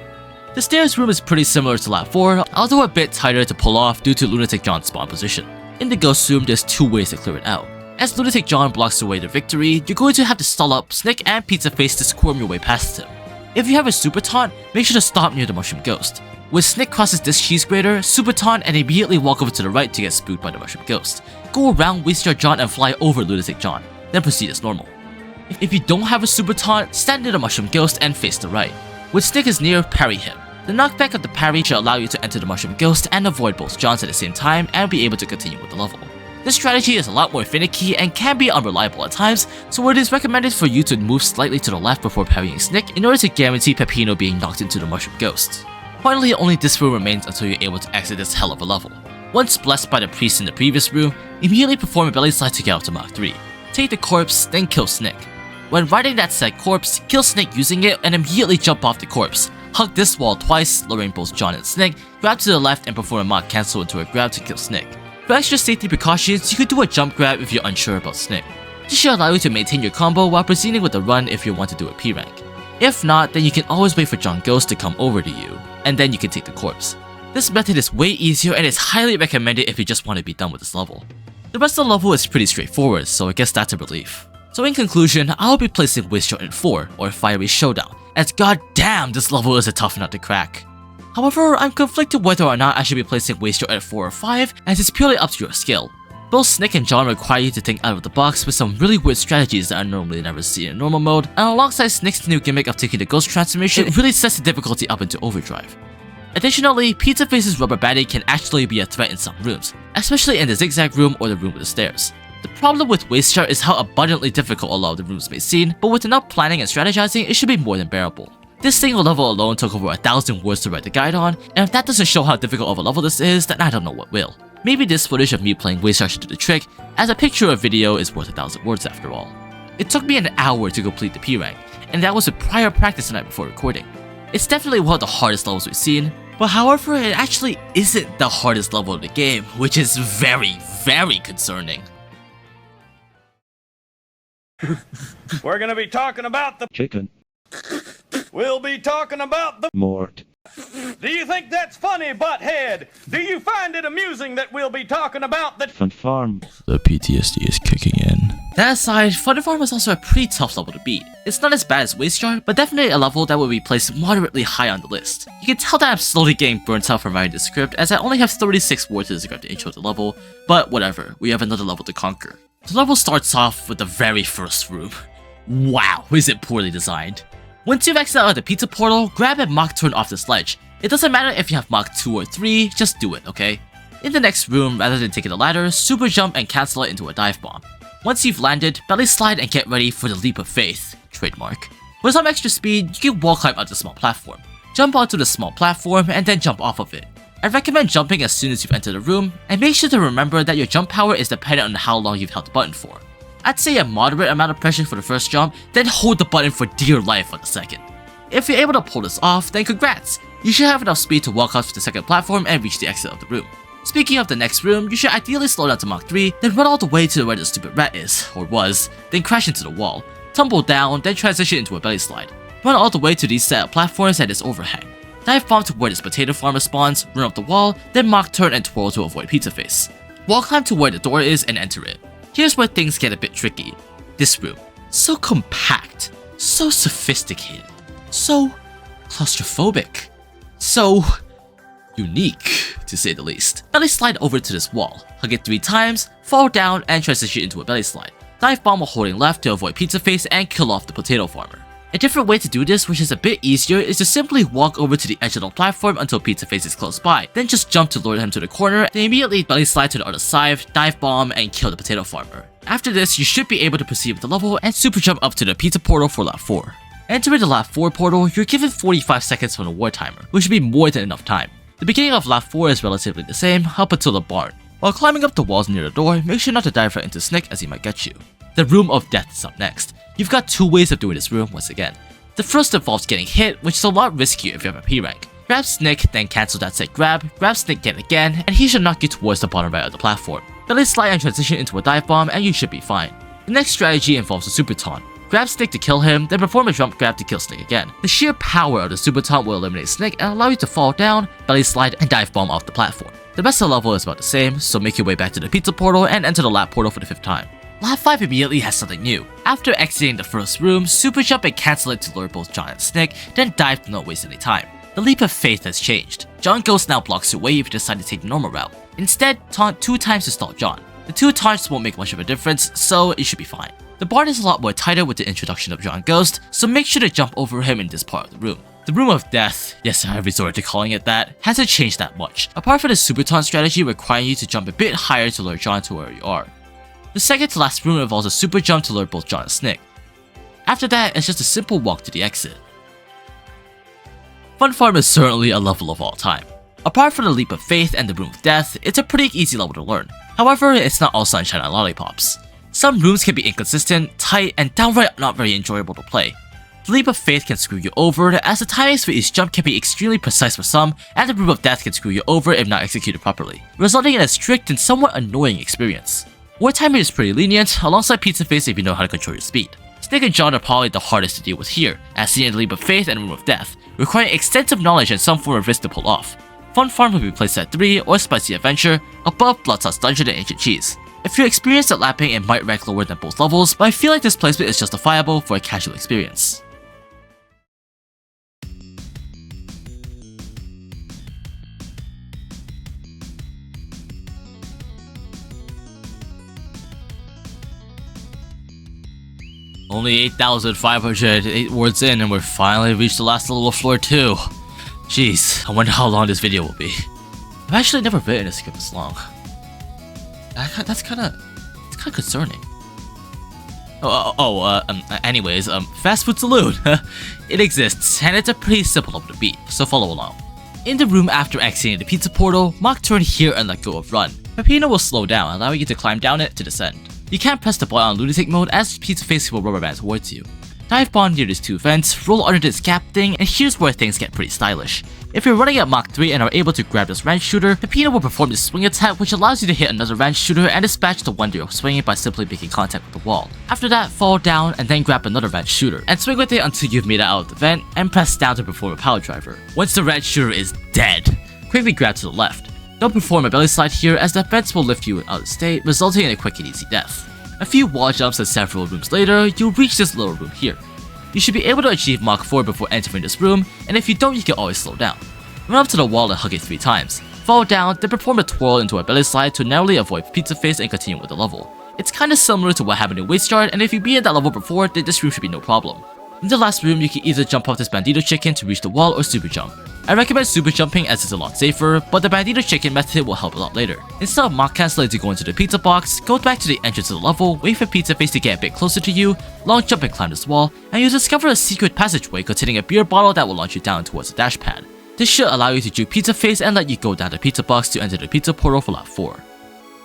The stairs room is pretty similar to lap 4, although a bit tighter to pull off due to Lunatic John's spawn position. In the ghost room, there's 2 ways to clear it out. As Lunatic John blocks away the victory, you're going to have to stall up Snick and Pizza Face to squirm your way past him. If you have a super taunt, make sure to stop near the mushroom ghost. When Snick crosses this cheese grater, super taunt and immediately walk over to the right to get spooked by the mushroom ghost. Go around Wasteyard John and fly over Lunatic John, then proceed as normal. If you don't have a super taunt, stand near the mushroom ghost and face the right. When Snick is near, parry him. The knockback of the parry should allow you to enter the mushroom ghost and avoid both Johns at the same time and be able to continue with the level. This strategy is a lot more finicky and can be unreliable at times, so it is recommended for you to move slightly to the left before parrying Snick in order to guarantee Peppino being knocked into the mushroom ghost. Finally, only this room remains until you're able to exit this hell of a level. Once blessed by the priest in the previous room, immediately perform a belly slide to get up to Mach 3. Take the corpse, then kill Snick. When riding that said corpse, kill Snick using it and immediately jump off the corpse. Hug this wall twice, lowering both John and Snick, grab to the left and perform a Mach cancel into a grab to kill Snick. For extra safety precautions, you could do a jump grab if you're unsure about Snick. This should allow you to maintain your combo while proceeding with the run if you want to do a P rank. If not, then you can always wait for John Ghost to come over to you, and then you can take the corpse. This method is way easier and is highly recommended if you just want to be done with this level. The rest of the level is pretty straightforward, so I guess that's a relief. So in conclusion, I'll be placing Wasteyard in 4, or Fiery Showdown, as goddamn this level is a tough nut to crack. However, I'm conflicted whether or not I should be placing Wasteyard at 4 or 5, as it's purely up to your skill. Both Snick and John require you to think out of the box with some really weird strategies that I normally never see in normal mode, and alongside Snick's new gimmick of taking the ghost transformation, it really sets the difficulty up into overdrive. Additionally, Pizza Face's rubber banding can actually be a threat in some rooms, especially in the zigzag room or the room with the stairs. The problem with Wasteyard is how abundantly difficult a lot of the rooms may seem, but with enough planning and strategizing, it should be more than bearable. This single level alone took over 1,000 words to write the guide on, and if that doesn't show how difficult of a level this is, then I don't know what will. Maybe this footage of me playing Wasteyard should do the trick, as a picture or video is worth 1,000 words after all. It took me an hour to complete the P rank, and that was with prior practice the night before recording. It's definitely one of the hardest levels we've seen, but however, it actually isn't the hardest level of the game, which is very, very concerning. We're gonna be talking about the chicken. We'll be talking about the Mort. Do you think that's funny, butthead? Do you find it amusing that we'll be talking about the Fun Farm? The PTSD is kicking in. That aside, Fun Farm is also a pretty tough level to beat. It's not as bad as Wasteyard, but definitely a level that will be placed moderately high on the list. You can tell that I'm slowly getting burnt out from writing the script, as I only have 36 words to describe the intro to the level, but whatever, we have another level to conquer. The level starts off with the very first room. Wow, is it poorly designed. Once you've exited out of the pizza portal, grab and Mach turn off this ledge. It doesn't matter if you have Mach 2 or 3, just do it, okay? In the next room, rather than taking the ladder, super jump and cancel it into a dive bomb. Once you've landed, belly slide and get ready for the leap of faith, trademark. With some extra speed, you can wall climb up the small platform. Jump onto the small platform and then jump off of it. I recommend jumping as soon as you've entered the room, and make sure to remember that your jump power is dependent on how long you've held the button for. I'd say a moderate amount of pressure for the first jump, then hold the button for dear life on the second. If you're able to pull this off, then congrats! You should have enough speed to walk off to the second platform and reach the exit of the room. Speaking of the next room, you should ideally slow down to Mach 3, then run all the way to where the stupid rat is, or was, then crash into the wall, tumble down, then transition into a belly slide. Run all the way to these set of platforms at this overhang. Dive bomb to where this potato farmer spawns, run up the wall, then Mach turn and twirl to avoid Pizza Face. Wall climb to where the door is and enter it. Here's where things get a bit tricky. This room, so compact, so sophisticated, so claustrophobic, so unique, to say the least. Belly slide over to this wall, hug it 3 times, fall down, and transition into a belly slide. Dive bomb while holding left to avoid pizza face and kill off the potato farmer. A different way to do this, which is a bit easier, is to simply walk over to the edge of the platform until pizza face is close by, then just jump to lure him to the corner, then immediately belly slide to the other side, dive bomb, and kill the potato farmer. After this, you should be able to proceed with the level and super jump up to the pizza portal for lap 4. Entering the lap 4 portal, you're given 45 seconds from the war timer, which should be more than enough time. The beginning of lap 4 is relatively the same, up until the barn. While climbing up the walls near the door, make sure not to dive right into Snick as he might get you. The Room of Death is up next. You've got 2 ways of doing this room once again. The first involves getting hit, which is a lot riskier if you have a P rank. Grab Snick, then cancel that set grab Snick yet again, and he should knock you towards the bottom right of the platform. Belly slide and transition into a dive bomb and you should be fine. The next strategy involves a super taunt. Grab Snick to kill him, then perform a jump grab to kill Snick again. The sheer power of the super taunt will eliminate Snick and allow you to fall down, belly slide, and dive bomb off the platform. The rest of the level is about the same, so make your way back to the pizza portal and enter the lap portal for the 5th time. Lap 5 immediately has something new. After exiting the first room, super jump and cancel it to lure both John and Snick, then dive to not waste any time. The leap of faith has changed. John Ghost now blocks your way if you decide to take the normal route. Instead, taunt 2 times to stall John. The 2 taunts won't make much of a difference, so it should be fine. The barn is a lot more tighter with the introduction of John Ghost, so make sure to jump over him in this part of the room. The Room of Death, yes I resorted to calling it that, hasn't changed that much, apart from the super taunt strategy requiring you to jump a bit higher to lure John to where you are. The second to last room involves a super jump to lure both John and Snick. After that, it's just a simple walk to the exit. Fun Farm is certainly a level of all time. Apart from the Leap of Faith and the Room of Death, it's a pretty easy level to learn. However, it's not all sunshine and lollipops. Some rooms can be inconsistent, tight, and downright not very enjoyable to play. The Leap of Faith can screw you over, as the timings for each jump can be extremely precise for some, and the Room of Death can screw you over if not executed properly, resulting in a strict and somewhat annoying experience. War timer is pretty lenient, alongside Pizza Face if you know how to control your speed. Snick and John are probably the hardest to deal with here, as seen in the Leap of Faith and Room of Death, requiring extensive knowledge and some form of risk to pull off. Fun Farm will be placed at 3 or Spicy Adventure, above Bloodsauce Dungeon and Ancient Cheese. If you're experienced at lapping, it might rank lower than both levels, but I feel like this placement is justifiable for a casual experience. Only 8,508 words in and we're finally reached the last level of floor 2. Jeez, I wonder how long this video will be. I've actually never written a script this long. That's kinda concerning. Anyways, Fast Food Saloon. It exists, and it's a pretty simple level to beat, so follow along. In the room after exiting the pizza portal, Mach turn here and let go of run. Peppino will slow down, allowing you to climb down it to descend. You can't press the button on Lunatic Mode as Pizza Face will rubber band towards you. Dive bomb near these 2 vents, roll under this gap thing, and here's where things get pretty stylish. If you're running at Mach 3 and are able to grab this range shooter, Peppino will perform this swing attack which allows you to hit another range shooter and dispatch the one you're swinging by simply making contact with the wall. After that, fall down and then grab another range shooter, and swing with it until you've made it out of the vent, and press down to perform a power driver. Once the range shooter is dead, quickly grab to the left. Don't perform a belly slide here as the vents will lift you out of state, resulting in a quick and easy death. A few wall jumps and several rooms later, you'll reach this little room here. You should be able to achieve Mach 4 before entering this room, and if you don't, you can always slow down. Run up to the wall and hug it 3 times. Fall down, then perform a twirl into a belly slide to narrowly avoid Pizza Face and continue with the level. It's kinda similar to what happened in Wasteyard, and if you beat that level before, then this room should be no problem. In the last room, you can either jump off this Bandito Chicken to reach the wall or super jump. I recommend super jumping as it's a lot safer, but the Bandito Chicken method will help a lot later. Instead of Mach canceling to go into the pizza box, go back to the entrance of the level, wait for Pizza Face to get a bit closer to you, long jump and climb this wall, and you'll discover a secret passageway containing a beer bottle that will launch you down towards the dash pad. This should allow you to juke Pizza Face and let you go down the pizza box to enter the pizza portal for lap 4.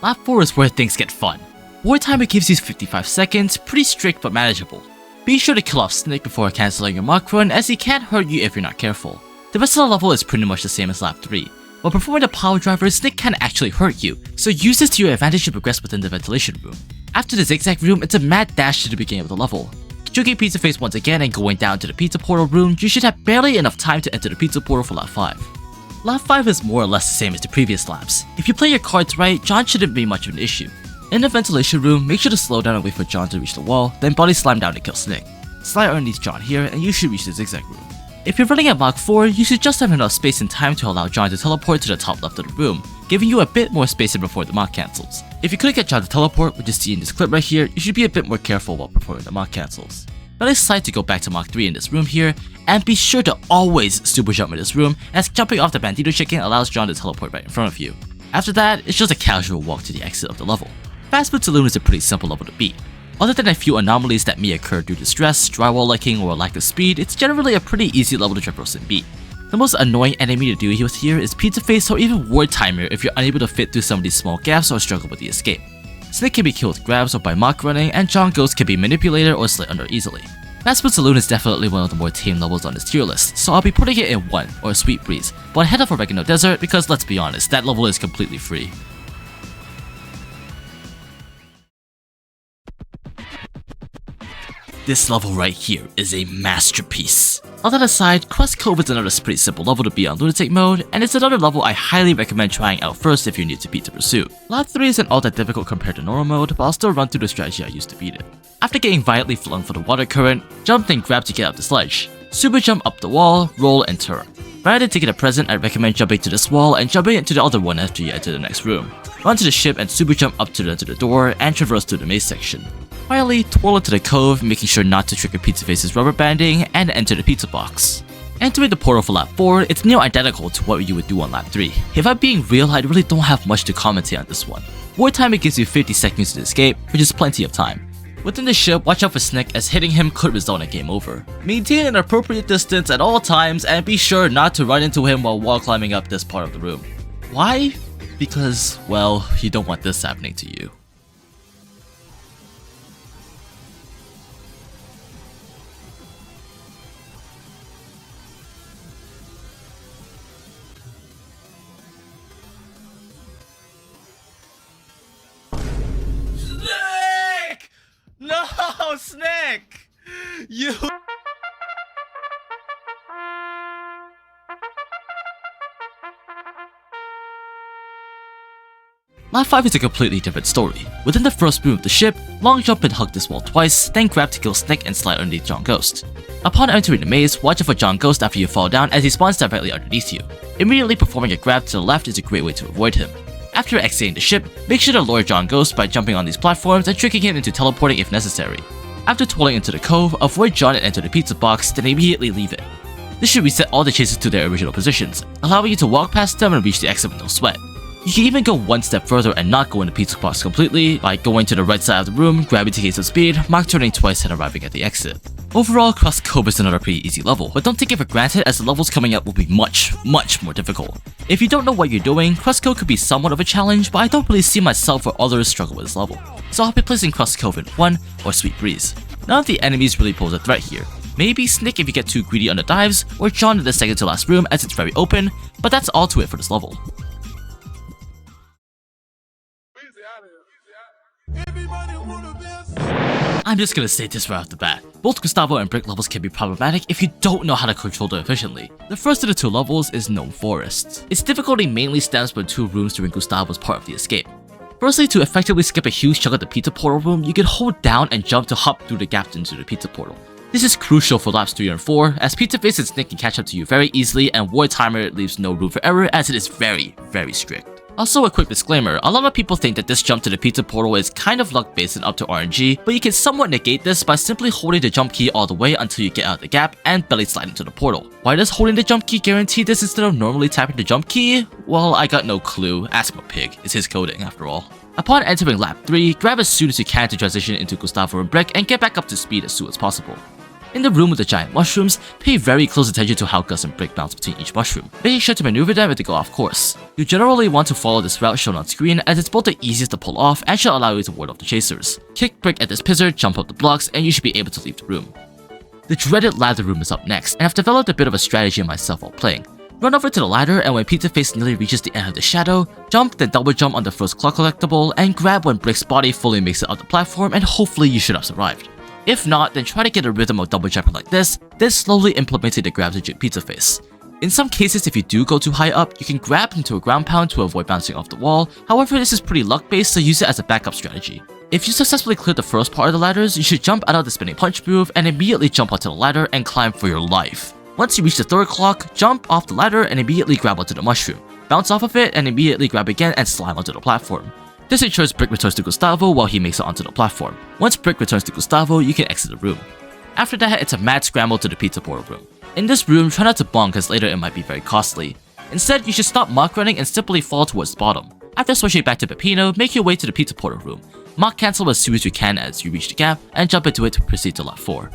Lap 4 is where things get fun. War timer gives you 55 seconds, pretty strict but manageable. Be sure to kill off Snick before cancelling your Mach run as he can't hurt you if you're not careful. The rest of the level is pretty much the same as lap 3. While performing the power driver, Snick can actually hurt you, so use this to your advantage to progress within the ventilation room. After the zigzag room, it's a mad dash to the beginning of the level. Juking Pizza Face once again and going down to the pizza portal room, you should have barely enough time to enter the pizza portal for lap 5. Lap 5 is more or less the same as the previous laps. If you play your cards right, John shouldn't be much of an issue. In the ventilation room, make sure to slow down and wait for John to reach the wall, then body slam down to kill Snick. Slide underneath John here and you should reach the zigzag room. If you're running at Mach 4, you should just have enough space and time to allow John to teleport to the top left of the room, giving you a bit more spacing before the Mach cancels. If you couldn't get John to teleport, which is seen in this clip right here, you should be a bit more careful while performing the Mach cancels. Now decide to go back to Mach 3 in this room here, and be sure to always super jump in this room, as jumping off the Bandito chicken allows John to teleport right in front of you. After that, it's just a casual walk to the exit of the level. Fast Food Saloon is a pretty simple level to beat. Other than a few anomalies that may occur due to stress, drywall liking, or lack of speed, it's generally a pretty easy level to traverse and beat. The most annoying enemy to deal with here is Pizza Face or even Ward Timer if you're unable to fit through some of these small gaps or struggle with the escape. Snake can be killed with grabs or by Mach running, and John Ghost can be manipulated or slid under easily. Fast Food Saloon is definitely one of the more tame levels on this tier list, so I'll be putting it in 1, or Sweet Breeze, but head off Oregano Desert because let's be honest, that level is completely free. This level right here is a masterpiece. All that aside, Crust Cove is another pretty simple level to beat on Lunatic Mode, and it's another level I highly recommend trying out first if you're new to Pizza Pursuit. Lap 3 isn't all that difficult compared to normal mode, but I'll still run through the strategy I used to beat it. After getting violently flung for the water current, jump and grab to get out the sledge. Super jump up the wall, roll and turn. Rather than taking a present, I'd recommend jumping to this wall and jumping into the other one after you enter the next room. Run to the ship and super jump up to the door and traverse through the maze section. Finally, twirl into the cove, making sure not to trigger Pizza Face's rubber banding, and enter the pizza box. Entering the portal for lap 4, it's near identical to what you would do on lap 3. If I'm being real, I really don't have much to commentate on this one. War timer gives you 50 seconds to escape, which is plenty of time. Within the ship, watch out for Snick as hitting him could result in a game over. Maintain an appropriate distance at all times and be sure not to run into him while wall climbing up this part of the room. Why? Because, well, you don't want this happening to you. Snick! No, Snick! You... Lap 5 is a completely different story. Within the first room of the ship, long jump and hug this wall twice, then grab to kill Snick and slide underneath John Ghost. Upon entering the maze, watch out for John Ghost after you fall down as he spawns directly underneath you. Immediately performing a grab to the left is a great way to avoid him. After exiting the ship, make sure to lure John Ghost by jumping on these platforms and tricking him into teleporting if necessary. After twirling into the cove, avoid John and enter the pizza box, then immediately leave it. This should reset all the chases to their original positions, allowing you to walk past them and reach the exit with no sweat. You can even go one step further and not go in the pizza box completely by going to the right side of the room, grabbing to gain some speed, Mach turning twice and arriving at the exit. Overall, Crust Cove is another pretty easy level, but don't take it for granted as the levels coming up will be much more difficult. If you don't know what you're doing, Crust Cove could be somewhat of a challenge, but I don't really see myself or others struggle with this level. So I'll be placing Crust Cove in 1 or Sweet Breeze. None of the enemies really pose a threat here. Maybe Snick if you get too greedy on the dives, or John in the second to last room as it's very open, but that's all to it for this level. I'm just gonna say this right off the bat. Both Gustavo and Brick levels can be problematic if you don't know how to control them efficiently. The first of the two levels is Gnome Forest. Its difficulty mainly stems from 2 rooms during Gustavo's part of the escape. Firstly, to effectively skip a huge chunk of the pizza portal room, you can hold down and jump to hop through the gap into the pizza portal. This is crucial for laps 3 and 4, as Pizza Face and Snick can catch up to you very easily and War Timer leaves no room for error as it is very strict. Also, a quick disclaimer, a lot of people think that this jump to the pizza portal is kind of luck based and up to RNG, but you can somewhat negate this by simply holding the jump key all the way until you get out of the gap and belly slide into the portal. Why does holding the jump key guarantee this instead of normally tapping the jump key? Well, I got no clue, ask my pig, it's his coding after all. Upon entering lap 3, grab as soon as you can to transition into Gustavo and Brick and get back up to speed as soon as possible. In the room with the giant mushrooms, pay very close attention to how Gus and Brick bounce between each mushroom, making sure to maneuver them if they go off course. You generally want to follow this route shown on screen as it's both the easiest to pull off and should allow you to ward off the chasers. Kick Brick at this pizzer, jump up the blocks, and you should be able to leave the room. The dreaded ladder room is up next, and I've developed a bit of a strategy myself while playing. Run over to the ladder, and when Pizza Face nearly reaches the end of the shadow, jump, then double jump on the first clock collectible, and grab when Brick's body fully makes it up the platform, and hopefully you should have survived. If not, then try to get a rhythm of double jumping like this, then slowly implementing the grab to jig Pizza Face. In some cases, if you do go too high up, you can grab into a ground pound to avoid bouncing off the wall. However, this is pretty luck based, so use it as a backup strategy. If you successfully clear the first part of the ladders, you should jump out of the spinning punch move and immediately jump onto the ladder and climb for your life. Once you reach the third clock, jump off the ladder and immediately grab onto the mushroom. Bounce off of it and immediately grab again and slide onto the platform. This ensures Brick returns to Gustavo while he makes it onto the platform. Once Brick returns to Gustavo, you can exit the room. After that, it's a mad scramble to the pizza portal room. In this room, try not to bonk as later it might be very costly. Instead, you should stop Mach running and simply fall towards the bottom. After switching back to Peppino, make your way to the pizza portal room. Mach cancel as soon as you can as you reach the gap, and jump into it to proceed to lap 4.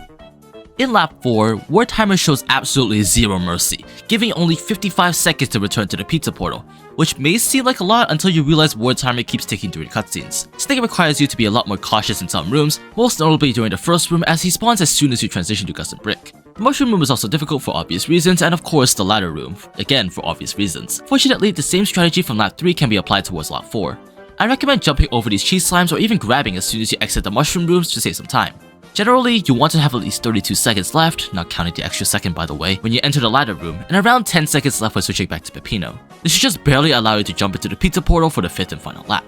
In lap 4, War Timer shows absolutely zero mercy, giving only 55 seconds to return to the pizza portal, which may seem like a lot until you realize War Timer keeps ticking during cutscenes. This thing requires you to be a lot more cautious in some rooms, most notably during the first room as he spawns as soon as you transition to Gus and Brick. The mushroom room is also difficult for obvious reasons, and of course the ladder room, again for obvious reasons. Fortunately, the same strategy from lap 3 can be applied towards lap 4. I recommend jumping over these cheese slimes or even grabbing as soon as you exit the mushroom rooms to save some time. Generally, you want to have at least 32 seconds left, not counting the extra second by the way, when you enter the ladder room, and around 10 seconds left when switching back to Peppino. This should just barely allow you to jump into the pizza portal for the 5th and final lap.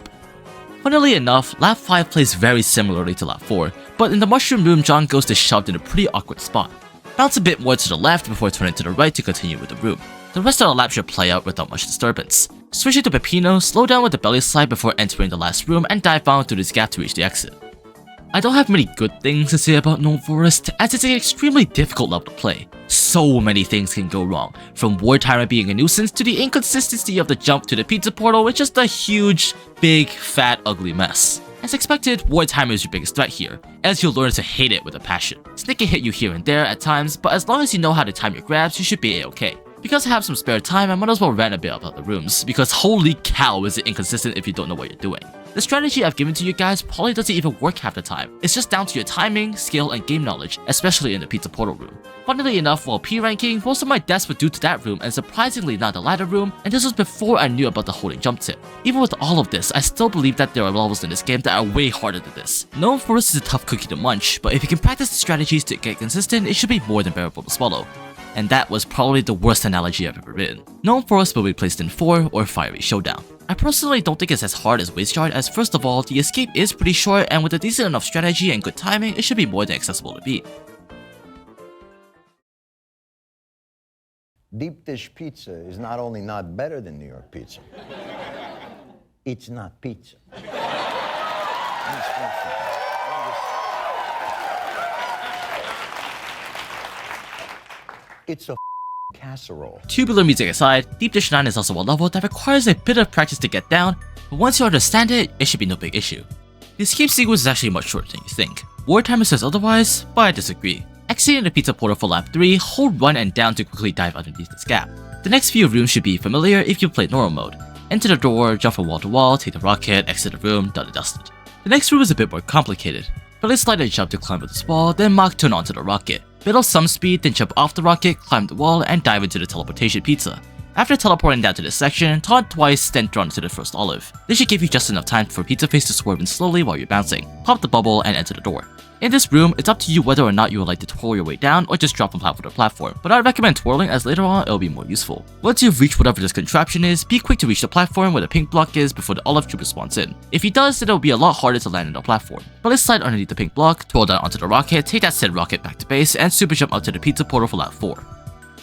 Funnily enough, lap 5 plays very similarly to lap 4, but in the mushroom room, John Ghost is shoved in a pretty awkward spot. Bounce a bit more to the left before turning to the right to continue with the room. The rest of the lap should play out without much disturbance. Switching to Peppino, slow down with the belly slide before entering the last room and dive down through this gap to reach the exit. I don't have many good things to say about Gnome Forest, as it's an extremely difficult level to play. So many things can go wrong, from War Timer being a nuisance to the inconsistency of the jump to the pizza portal with just a huge, big, fat, ugly mess. As expected, War Timer is your biggest threat here, as you'll learn to hate it with a passion. Snake can hit you here and there at times, but as long as you know how to time your grabs, you should be a-okay. Because I have some spare time, I might as well rant a bit about the rooms, because holy cow is it inconsistent if you don't know what you're doing. The strategy I've given to you guys probably doesn't even work half the time. It's just down to your timing, skill, and game knowledge, especially in the pizza portal room. Funnily enough, while P ranking, most of my deaths were due to that room and surprisingly not the ladder room, and this was before I knew about the holding jump tip. Even with all of this, I still believe that there are levels in this game that are way harder than this. Gnome Forest is a tough cookie to munch, but if you can practice the strategies to get consistent, it should be more than bearable to swallow. And that was probably the worst analogy I've ever written. Gnome Forest will be placed in 4 or Fiery Showdown. I personally don't think it's as hard as Wasteyard, as first of all, the escape is pretty short, and with a decent enough strategy and good timing, it should be more than accessible to beat. Deep dish pizza is not only not better than New York pizza, it's not pizza. It's a casserole. Tubular music aside, Deep Dish 9 is also a level that requires a bit of practice to get down, but once you understand it, it should be no big issue. The escape sequence is actually much shorter than you think. War Timer says otherwise, but I disagree. Exiting the pizza portal for lap 3, hold run and down to quickly dive underneath this gap. The next few rooms should be familiar if you played normal mode. Enter the door, jump from wall to wall, take the rocket, exit the room, done and dusted. The next room is a bit more complicated. Belly slide and jump to climb up this wall, then Mach turn onto the rocket. Build up some speed, then jump off the rocket, climb the wall, and dive into the teleportation pizza. After teleporting down to this section, taunt twice, then drawn to the first olive. This should give you just enough time for Pizza Face to swerve in slowly while you're bouncing. Pop the bubble and enter the door. In this room, it's up to you whether or not you would like to twirl your way down or just drop from platform to platform, but I recommend twirling as later on it'll be more useful. Once you've reached whatever this contraption is, be quick to reach the platform where the pink block is before the olive trooper spawns in. If he does, then it'll be a lot harder to land on the platform. But let's slide underneath the pink block, twirl down onto the rocket, take that said rocket back to base, and super jump up to the pizza portal for lap 4.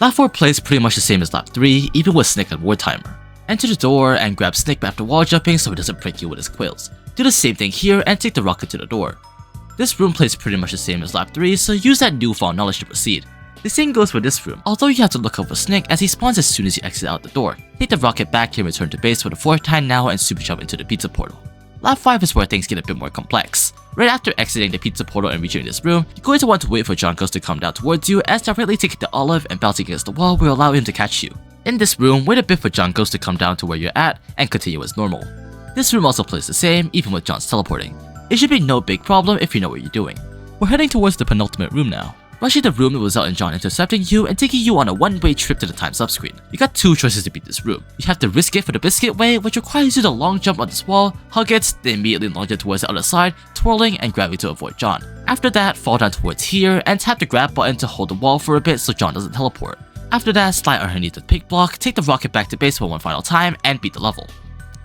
Lap 4 plays pretty much the same as lap 3, even with Snick and War Timer. Enter the door and grab Snick after wall jumping so he doesn't prick you with his quills. Do the same thing here and take the rocket to the door. This room plays pretty much the same as lap 3, so use that newfound knowledge to proceed. The same goes for this room, although you have to look out for Snick as he spawns as soon as you exit out the door. Take the rocket back and return to base for the 4th time now and super jump into the pizza portal. Lap 5 is where things get a bit more complex. Right after exiting the pizza portal and reaching this room, you're going to want to wait for John Ghost to come down towards you, as directly taking the olive and bouncing against the wall will allow him to catch you. In this room, wait a bit for John Ghost to come down to where you're at and continue as normal. This room also plays the same, even with John's teleporting. It should be no big problem if you know what you're doing. We're heading towards the penultimate room now. Rushing the room will result in John intercepting you and taking you on a one-way trip to the time's up screen. You got 2 choices to beat this room. You have to risk it for the biscuit way, which requires you to long jump on this wall, hug it, then immediately long jump towards the other side, twirling and grabbing to avoid John. After that, fall down towards here and tap the grab button to hold the wall for a bit so John doesn't teleport. After that, slide underneath the pig block, take the rocket back to base for one final time, and beat the level.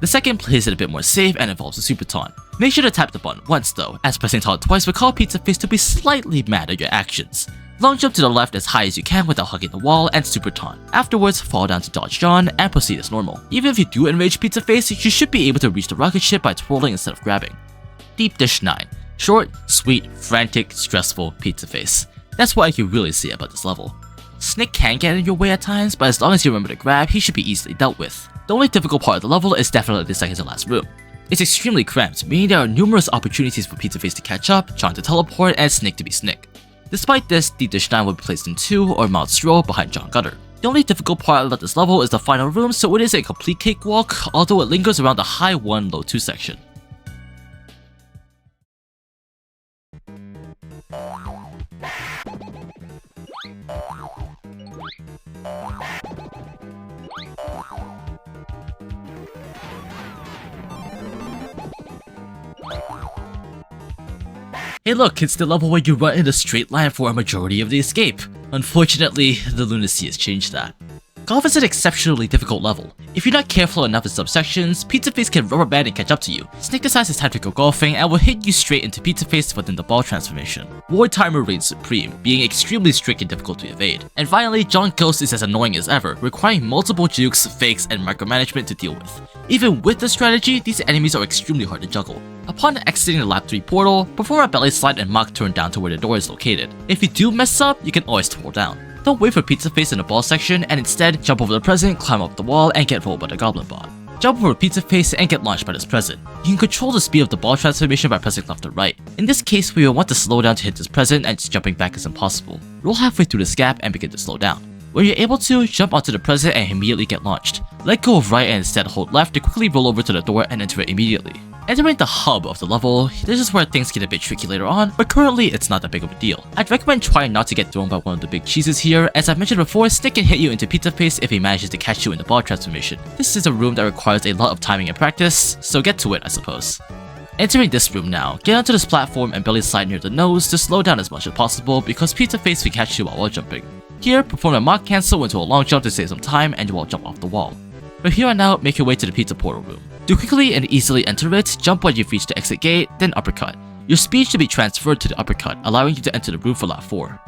The second plays it a bit more safe and involves a super taunt. Make sure to tap the button once though, as pressing taunt twice will cause Pizzaface to be slightly mad at your actions. Long jump to the left as high as you can without hugging the wall and super taunt. Afterwards, fall down to dodge John and proceed as normal. Even if you do enrage Pizzaface, you should be able to reach the rocket ship by twirling instead of grabbing. Deep Dish 9. Short, sweet, frantic, stressful Pizzaface. That's what I can really say about this level. Snick can get in your way at times, but as long as you remember to grab, he should be easily dealt with. The only difficult part of the level is definitely the second to last room. It's extremely cramped, meaning there are numerous opportunities for Pizzaface to catch up, John to teleport, and Snick to be Snick. Despite this, Deep Dish 9 will be placed in 2 or Mount Stroll behind John Gutter. The only difficult part about this level is the final room, so it is a complete cakewalk, although it lingers around the high 1, low 2 section. Hey look, it's the level where you run in a straight line for a majority of the escape. Unfortunately, the Lunacy has changed that. Golf is an exceptionally difficult level. If you're not careful enough in subsections, Pizzaface can rubber band and catch up to you. Snick decides it's time to go golfing and will hit you straight into Pizzaface within the ball transformation. War Timer reigns supreme, being extremely strict and difficult to evade. And finally, John Ghost is as annoying as ever, requiring multiple jukes, fakes, and micromanagement to deal with. Even with this strategy, these enemies are extremely hard to juggle. Upon exiting the lap 3 portal, perform a belly slide and Mach turn down to where the door is located. If you do mess up, you can always twirl down. Don't wait for Pizzaface in the ball section and instead jump over the present, climb up the wall, and get rolled by the goblin bot. Jump over Pizzaface and get launched by this present. You can control the speed of the ball transformation by pressing left or right. In this case, we will want to slow down to hit this present and just jumping back is impossible. Roll halfway through this gap and begin to slow down. When you're able to, jump onto the present and immediately get launched. Let go of right and instead hold left to quickly roll over to the door and enter it immediately. Entering the hub of the level, this is where things get a bit tricky later on, but currently it's not that big of a deal. I'd recommend trying not to get thrown by one of the big cheeses here, as I've mentioned before, Snick can hit you into Pizzaface if he manages to catch you in the ball transformation. This is a room that requires a lot of timing and practice, so get to it I suppose. Entering this room now, get onto this platform and belly slide near the nose to slow down as much as possible because Pizzaface will catch you while wall jumping. Here, perform a Mach cancel into a long jump to save some time and you will jump off the wall. From here on out, make your way to the pizza portal room. To quickly and easily enter it, jump when you've reached the exit gate, then uppercut. Your speed should be transferred to the uppercut, allowing you to enter the room for lap 4.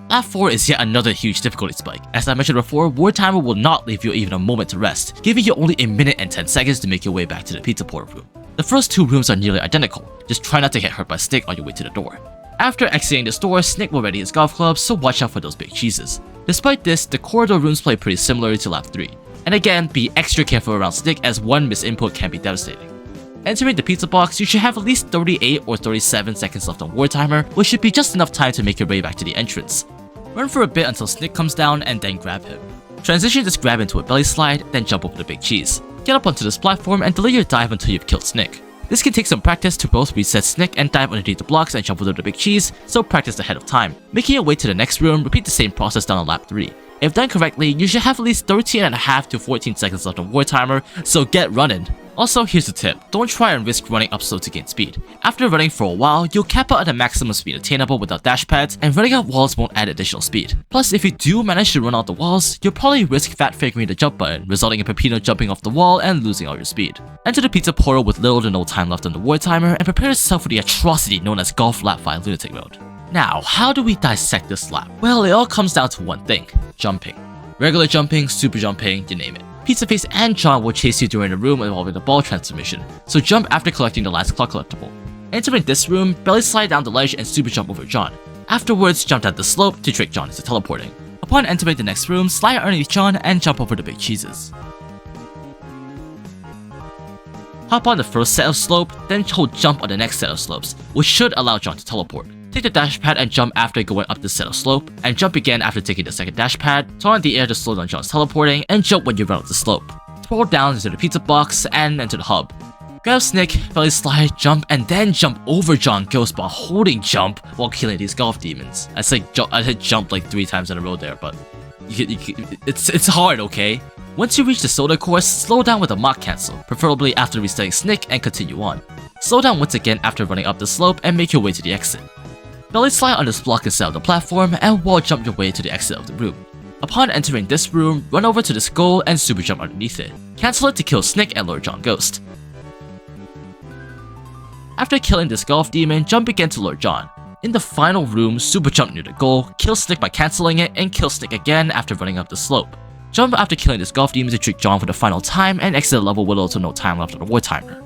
Lap 4 is yet another huge difficulty spike. As I mentioned before, War Timer will not leave you even a moment to rest, giving you only 1 minute and 10 seconds to make your way back to the pizza portal room. The first 2 rooms are nearly identical, just try not to get hurt by Snick on your way to the door. After exiting this door, Snick will ready his golf clubs, so watch out for those big cheeses. Despite this, the corridor rooms play pretty similarly to lap 3. And again, be extra careful around Snick as one misinput can be devastating. Entering the pizza box, you should have at least 38 or 37 seconds left on War Timer, which should be just enough time to make your way back to the entrance. Run for a bit until Snick comes down and then grab him. Transition this grab into a belly slide, then jump over the big cheese. Get up onto this platform and delay your dive until you've killed Snick. This can take some practice to both reset Snick and dive underneath the blocks and jump over the big cheese, so practice ahead of time. Making your way to the next room, repeat the same process down on lap 3. If done correctly, you should have at least 13.5 to 14 seconds left on War Timer, so get running. Also, here's a tip, don't try and risk running up slow to gain speed. After running for a while, you'll cap out at the maximum speed attainable without dash pads, and running up walls won't add additional speed. Plus, if you do manage to run out the walls, you'll probably risk fat figuring the jump button, resulting in Peppino jumping off the wall and losing all your speed. Enter the pizza portal with little to no time left on the War Timer, and prepare yourself for the atrocity known as Golf Lap 5 Lunatic Mode. Now, how do we dissect this lap? Well, it all comes down to one thing, jumping. Regular jumping, super jumping, you name it. Pizzaface and John will chase you during the room involving the ball transformation, so jump after collecting the last clock collectible. Entering this room, belly slide down the ledge and super jump over John. Afterwards, jump down the slope to trick John into teleporting. Upon entering the next room, slide underneath John and jump over the big cheeses. Hop on the first set of slope, then hold jump on the next set of slopes, which should allow John to teleport. Take the dash pad and jump after going up this set of slope, and jump again after taking the second dash pad, turn in the air to slow down John's teleporting, and jump when you run up the slope. Twirl down into the pizza box and enter the hub. Grab Snick, belly slide, jump, and then jump over John Ghost while holding jump while killing these golf demons. I said jump like 3 times in a row there, but it's hard, okay? Once you reach the soda course, slow down with a Mach cancel, preferably after resetting Snick and continue on. Slow down once again after running up the slope and make your way to the exit. Belly slide on this block instead of the platform and wall jump your way to the exit of the room. Upon entering this room, run over to the skull and super jump underneath it. Cancel it to kill Snick and lure John Ghost. After killing this golf demon, jump again to lure John. In the final room, super jump near the goal, kill Snick by cancelling it, and kill Snick again after running up the slope. Jump after killing this golf demon to trick John for the final time and exit the level with little to no time left on the war timer.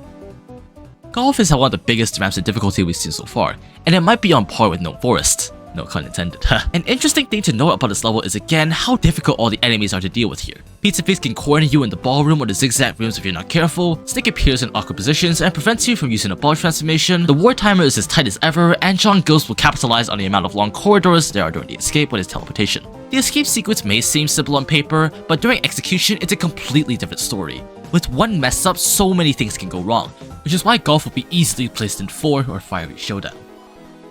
Golf is one of the biggest ramps in difficulty we've seen so far, and it might be on par with Gnome Forest. No pun intended. An interesting thing to note about this level is again how difficult all the enemies are to deal with here. Pizzaface can corner you in the ballroom or the zigzag rooms if you're not careful, Snick appears in awkward positions and prevents you from using a ball transformation, the war timer is as tight as ever, and John Ghost will capitalize on the amount of long corridors there are during the escape with his teleportation. The escape sequence may seem simple on paper, but during execution it's a completely different story. With one mess up, so many things can go wrong, which is why Golf will be easily placed in 4 or Fiery Showdown.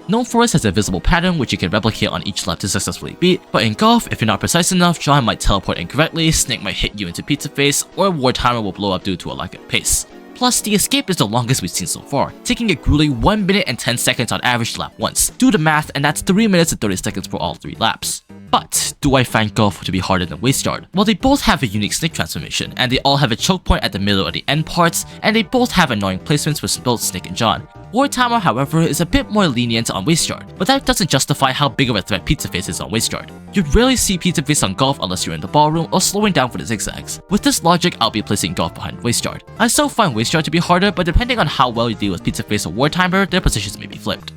Gnome Forest has a visible pattern which you can replicate on each lap to successfully beat, but in Golf, if you're not precise enough, John might teleport incorrectly, Snick might hit you into Pizzaface, or a war timer will blow up due to a lack of pace. Plus, the escape is the longest we've seen so far, taking a grueling 1 minute and 10 seconds on average to lap once. Do the math, and that's 3 minutes and 30 seconds for all 3 laps. But, do I find Golf to be harder than Wasteyard? Well, they both have a unique Snick transformation, and they all have a choke point at the middle of the end parts, and they both have annoying placements for both Snick and John. War Timer, however, is a bit more lenient on Wasteyard, but that doesn't justify how big of a threat Pizzaface is on Wasteyard. You'd rarely see Pizzaface on Golf unless you're in the ballroom or slowing down for the zigzags. With this logic, I'll be placing Golf behind Wasteyard. I still find Wasteyard to be harder, but depending on how well you deal with Pizzaface or War Timer, their positions may be flipped.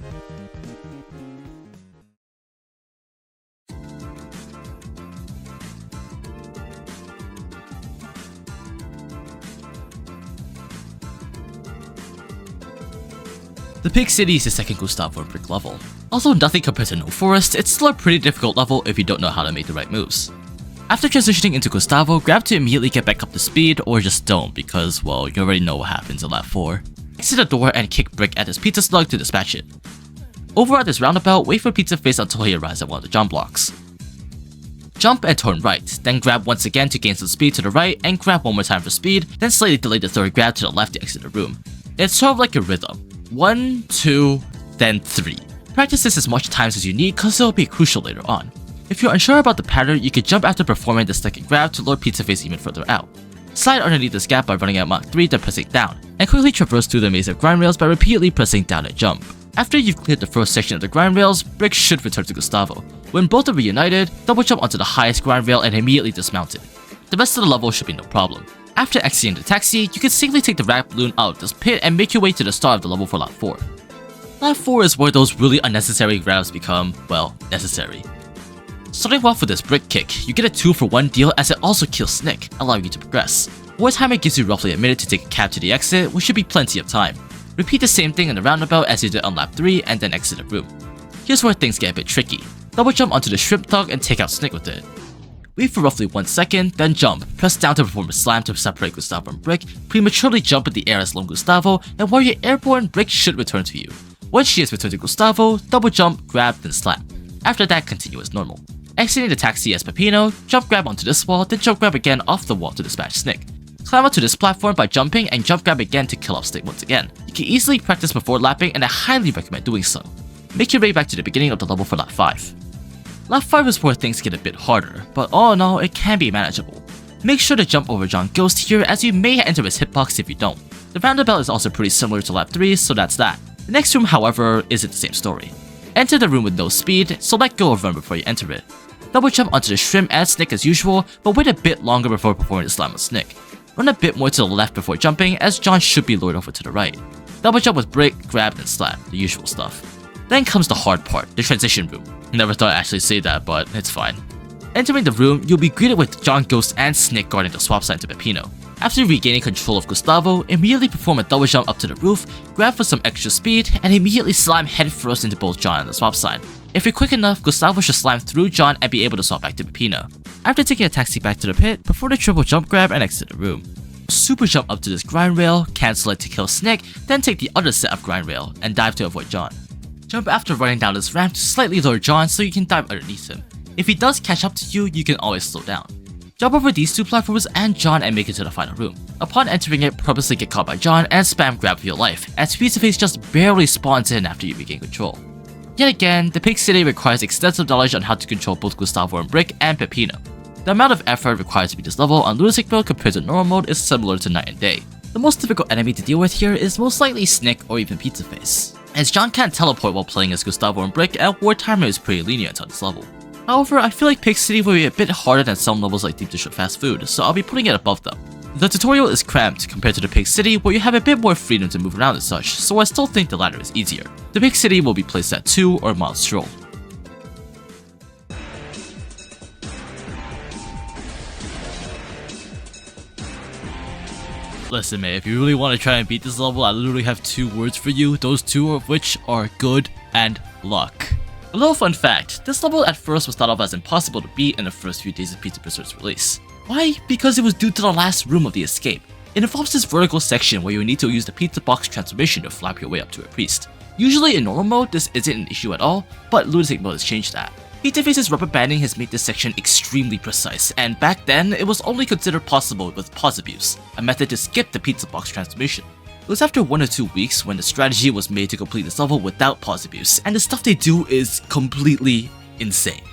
The Pig City is the second Gustavo and Brick level. Although nothing compared to Gnome Forest, it's still a pretty difficult level if you don't know how to make the right moves. After transitioning into Gustavo, grab to immediately get back up to speed, or just don't because, well, you already know what happens in lap 4. Exit the door and kick Brick at his pizza slug to dispatch it. Over at this roundabout, wait for Pizzaface until he arrives at one of the jump blocks. Jump and turn right, then grab once again to gain some speed to the right, and grab one more time for speed, then slightly delay the third grab to the left to exit the room. It's sort of like a rhythm. 1, 2, then 3. Practice this as much times as you need cause it'll be crucial later on. If you're unsure about the pattern, you can jump after performing the second grab to lure Pizzaface even further out. Slide underneath this gap by running at Mach 3 then pressing down, and quickly traverse through the maze of grind rails by repeatedly pressing down and jump. After you've cleared the first section of the grind rails, Brick should return to Gustavo. When both are reunited, double jump onto the highest grind rail and immediately dismount it. The rest of the level should be no problem. After exiting the taxi, you can safely take the rat balloon out of this pit and make your way to the start of the level for lap 4. Lap 4 is where those really unnecessary grabs become, well, necessary. Starting off with this brick kick, you get a 2-for-1 deal as it also kills Snick, allowing you to progress. War Timer gives you roughly a minute to take a cab to the exit, which should be plenty of time. Repeat the same thing in the roundabout as you did on lap 3 and then exit the room. Here's where things get a bit tricky. Double jump onto the shrimp dog and take out Snick with it. Wait for roughly 1 second, then jump, press down to perform a slam to separate Gustavo from Brick, prematurely jump in the air as lone Gustavo, and while you're airborne, Brick should return to you. Once she has returned to Gustavo, double jump, grab, then slam. After that, continue as normal. Exiting the taxi as Peppino, jump grab onto this wall, then jump grab again off the wall to dispatch Snick. Climb onto this platform by jumping and jump grab again to kill off Snick once again. You can easily practice before lapping and I highly recommend doing so. Make your way back to the beginning of the level for lap 5. Lap 5 is where things get a bit harder, but all in all, it can be manageable. Make sure to jump over John Ghost here as you may enter his hitbox if you don't. The roundabout is also pretty similar to lap 3, so that's that. The next room, however, isn't the same story. Enter the room with no speed, so let go of run before you enter it. Double jump onto the shrimp and Snick as usual, but wait a bit longer before performing the slam with Snick. Run a bit more to the left before jumping as John should be lured over to the right. Double jump with Brick, grab, and slam, the usual stuff. Then comes the hard part, the transition room. Never thought I'd actually say that, but it's fine. Entering the room, you'll be greeted with John Ghost and Snick guarding the swap sign to Peppino. After regaining control of Gustavo, immediately perform a double jump up to the roof, grab for some extra speed, and immediately slam headfirst into both John and the swap sign. If you're quick enough, Gustavo should slam through John and be able to swap back to Peppino. After taking a taxi back to the pit, perform the triple jump grab and exit the room. Super jump up to this grind rail, cancel it to kill Snick, then take the other set of grind rail, and dive to avoid John. Jump after running down this ramp to slightly lure John so you can dive underneath him. If he does catch up to you, you can always slow down. Jump over these 2 platforms and John and make it to the final room. Upon entering it, purposely get caught by John and spam grab for your life, as Pizzaface just barely spawns in after you regain control. Yet again, the Pig City requires extensive knowledge on how to control both Gustavo and Brick and Peppino. The amount of effort required to beat this level on Lunatic Mode compared to normal mode is similar to night and day. The most difficult enemy to deal with here is most likely Snick or even Pizza Face, as John can't teleport while playing as Gustavo and Brick, and War Timer is pretty lenient on this level. However, I feel like Pig City will be a bit harder than some levels like Deep Dish or Fast Food, so I'll be putting it above them. The tutorial is cramped compared to the Pig City, where you have a bit more freedom to move around and such, so I still think the latter is easier. The Pig City will be placed at 2 or Mild Stroll. Listen man, if you really want to try and beat this level, I literally have 2 words for you, those 2 of which are good and luck. A little fun fact, this level at first was thought of as impossible to beat in the first few days of Pizza Pursuit's release. Why? Because it was due to the last room of the escape. It involves this vertical section where you need to use the pizza box transformation to flap your way up to a priest. Usually in normal mode, this isn't an issue at all, but Lunatic Mode has changed that. Pizza Face's rubber banding has made this section extremely precise, and back then, it was only considered possible with pause abuse, a method to skip the pizza box transformation. It was after 1 or 2 weeks when the strategy was made to complete this level without pause abuse, and the stuff they do is completely insane.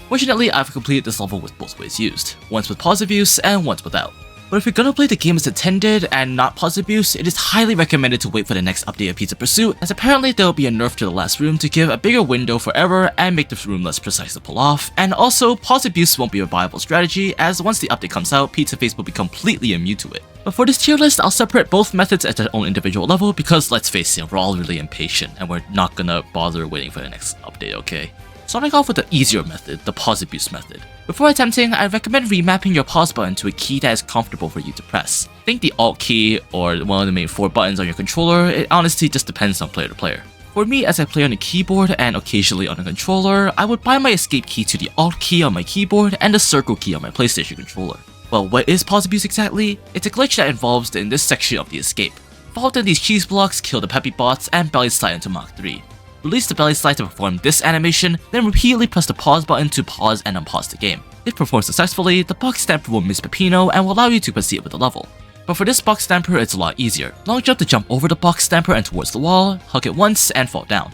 Fortunately, I've completed this level with both ways used, once with pause abuse and once without. But if you're gonna play the game as intended and not pause abuse, it is highly recommended to wait for the next update of Pizza Pursuit, as apparently there will be a nerf to the last room to give a bigger window for error and make the room less precise to pull off, and also pause abuse won't be a viable strategy, as once the update comes out, Pizza Face will be completely immune to it. But for this tier list, I'll separate both methods at their own individual level because let's face it, we're all really impatient and we're not gonna bother waiting for the next update, okay? Starting off with the easier method, the pause abuse method. Before attempting, I recommend remapping your pause button to a key that is comfortable for you to press. Think the Alt key or one of the main 4 buttons on your controller, it honestly just depends on player to player. For me, as I play on a keyboard and occasionally on a controller, I would bind my escape key to the Alt key on my keyboard and the circle key on my PlayStation controller. Well, what is pause abuse exactly? It's a glitch that involves in this section of the escape. Fall within these cheese blocks, kill the Peppibots, and belly slide into Mach 3. Release the belly slide to perform this animation, then repeatedly press the pause button to pause and unpause the game. If performed successfully, the box stamper will miss Peppino and will allow you to proceed with the level. But for this box stamper, it's a lot easier. Long jump to jump over the box stamper and towards the wall, hug it once, and fall down.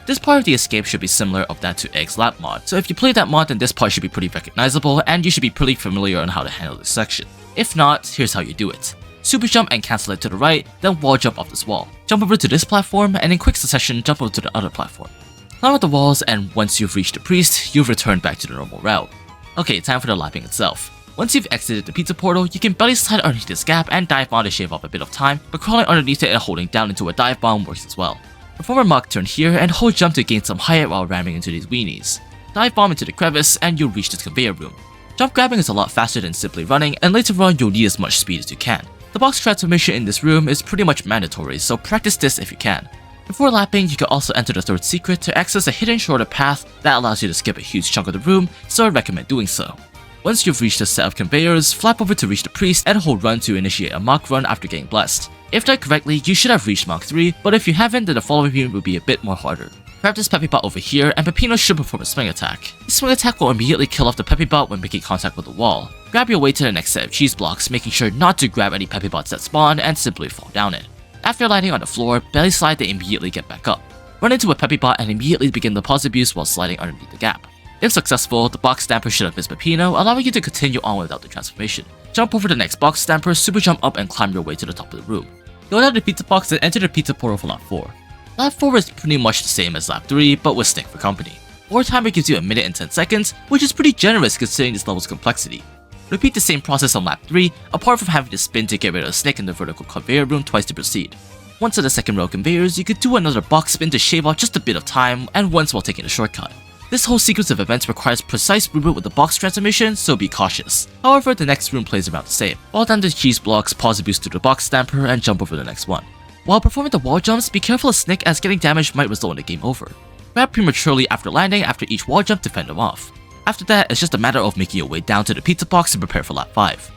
This part of the escape should be similar of that to Egg's lap mod, so if you play that mod then this part should be pretty recognizable and you should be pretty familiar on how to handle this section. If not, here's how you do it. Super jump and cancel it to the right, then wall jump off this wall. Jump over to this platform, and in quick succession jump over to the other platform. Climb up the walls, and once you've reached the priest, you've returned back to the normal route. Okay, time for the lapping itself. Once you've exited the pizza portal, you can belly slide underneath this gap and dive bomb to shave off a bit of time, but crawling underneath it and holding down into a dive bomb works as well. Perform a Mach turn here and hold jump to gain some height while ramming into these weenies. Dive bomb into the crevice and you'll reach this conveyor room. Jump grabbing is a lot faster than simply running, and later on you'll need as much speed as you can. The box transformation in this room is pretty much mandatory, so practice this if you can. Before lapping, you can also enter the third secret to access a hidden shorter path that allows you to skip a huge chunk of the room, so I recommend doing so. Once you've reached a set of conveyors, flap over to reach the priest and hold run to initiate a Mach run after getting blessed. If done correctly, you should have reached Mach 3, but if you haven't, then the following room will be a bit more harder. Grab this Peppibot over here, and Peppino should perform a swing attack. This swing attack will immediately kill off the Peppibot when making contact with the wall. Grab your way to the next set of cheese blocks, making sure not to grab any Peppibots that spawn and simply fall down it. After landing on the floor, belly slide to immediately get back up. Run into a Peppibot and immediately begin the pause abuse while sliding underneath the gap. If successful, the box stamper should have missed Peppino, allowing you to continue on without the transformation. Jump over the next box stamper, super jump up and climb your way to the top of the room. Go down to the pizza box and enter the pizza portal for lap 4. Lap 4 is pretty much the same as lap 3, but with Snick for company. War timer gives you 1 minute and 10 seconds, which is pretty generous considering this level's complexity. Repeat the same process on lap 3, apart from having to spin to get rid of the Snick in the vertical conveyor room twice to proceed. Once at the second row of conveyors, you could do another box spin to shave off just a bit of time, and once while taking a shortcut. This whole sequence of events requires precise movement with the box transformation, so be cautious. However, the next room plays around the same. Fall down the cheese blocks, pause abuse to the box stamper, and jump over the next one. While performing the wall jumps, be careful of Snick as getting damaged might result in a game over. Grab prematurely after landing after each wall jump to fend them off. After that, it's just a matter of making your way down to the pizza box and prepare for lap 5.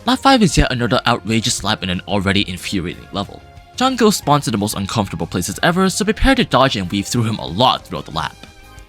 Lap 5 is yet another outrageous lap in an already infuriating level. John Ghost spawns in the most uncomfortable places ever, so prepare to dodge and weave through him a lot throughout the lap.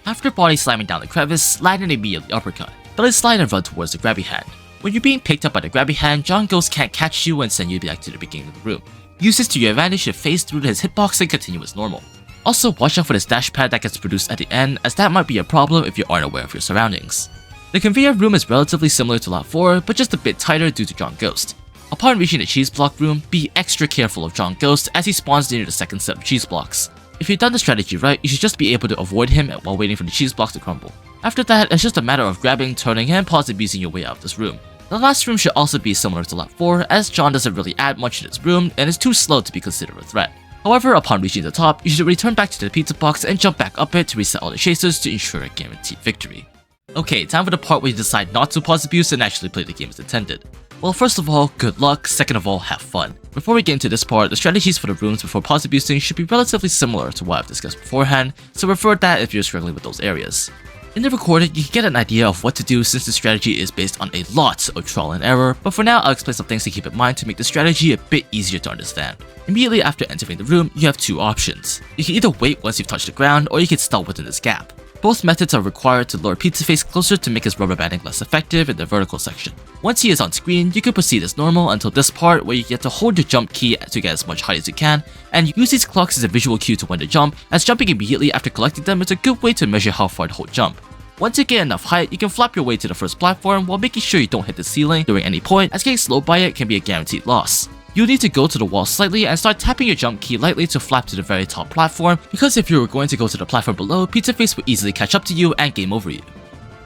After body slamming down the crevice, slide and immediately uppercut. Belly slide and run towards the grabby hand. When you're being picked up by the grabby hand, John Ghost can't catch you and send you back to the beginning of the room. Use this to your advantage to phase through his hitbox and continue as normal. Also, watch out for this dash pad that gets produced at the end, as that might be a problem if you aren't aware of your surroundings. The conveyor room is relatively similar to Lap 4, but just a bit tighter due to John Ghost. Upon reaching the cheese block room, be extra careful of John Ghost as he spawns near the second set of cheese blocks. If you've done the strategy right, you should just be able to avoid him while waiting for the cheese blocks to crumble. After that, it's just a matter of grabbing, turning, and possibly using your way out of this room. The last room should also be similar to Lap 4, as John doesn't really add much to this room and is too slow to be considered a threat. However, upon reaching the top, you should return back to the pizza box and jump back up it to reset all the chasers to ensure a guaranteed victory. Okay, time for the part where you decide not to pause abuse and actually play the game as intended. Well, first of all, good luck, second of all, have fun. Before we get into this part, the strategies for the rooms before pause abusing should be relatively similar to what I've discussed beforehand, so refer to that if you're struggling with those areas. In the recording, you can get an idea of what to do since the strategy is based on a lot of trial and error, but for now I'll explain some things to keep in mind to make the strategy a bit easier to understand. Immediately after entering the room, you have two options. You can either wait once you've touched the ground, or you can start within this gap. Both methods are required to lure Pizzaface closer to make his rubber banding less effective in the vertical section. Once he is on screen, you can proceed as normal until this part where you get to hold your jump key to get as much height as you can, and use these clocks as a visual cue to when to jump, as jumping immediately after collecting them is a good way to measure how far to hold jump. Once you get enough height, you can flap your way to the first platform while making sure you don't hit the ceiling during any point, as getting slowed by it can be a guaranteed loss. You'll need to go to the wall slightly and start tapping your jump key lightly to flap to the very top platform, because if you were going to go to the platform below, Pizzaface will easily catch up to you and game over you.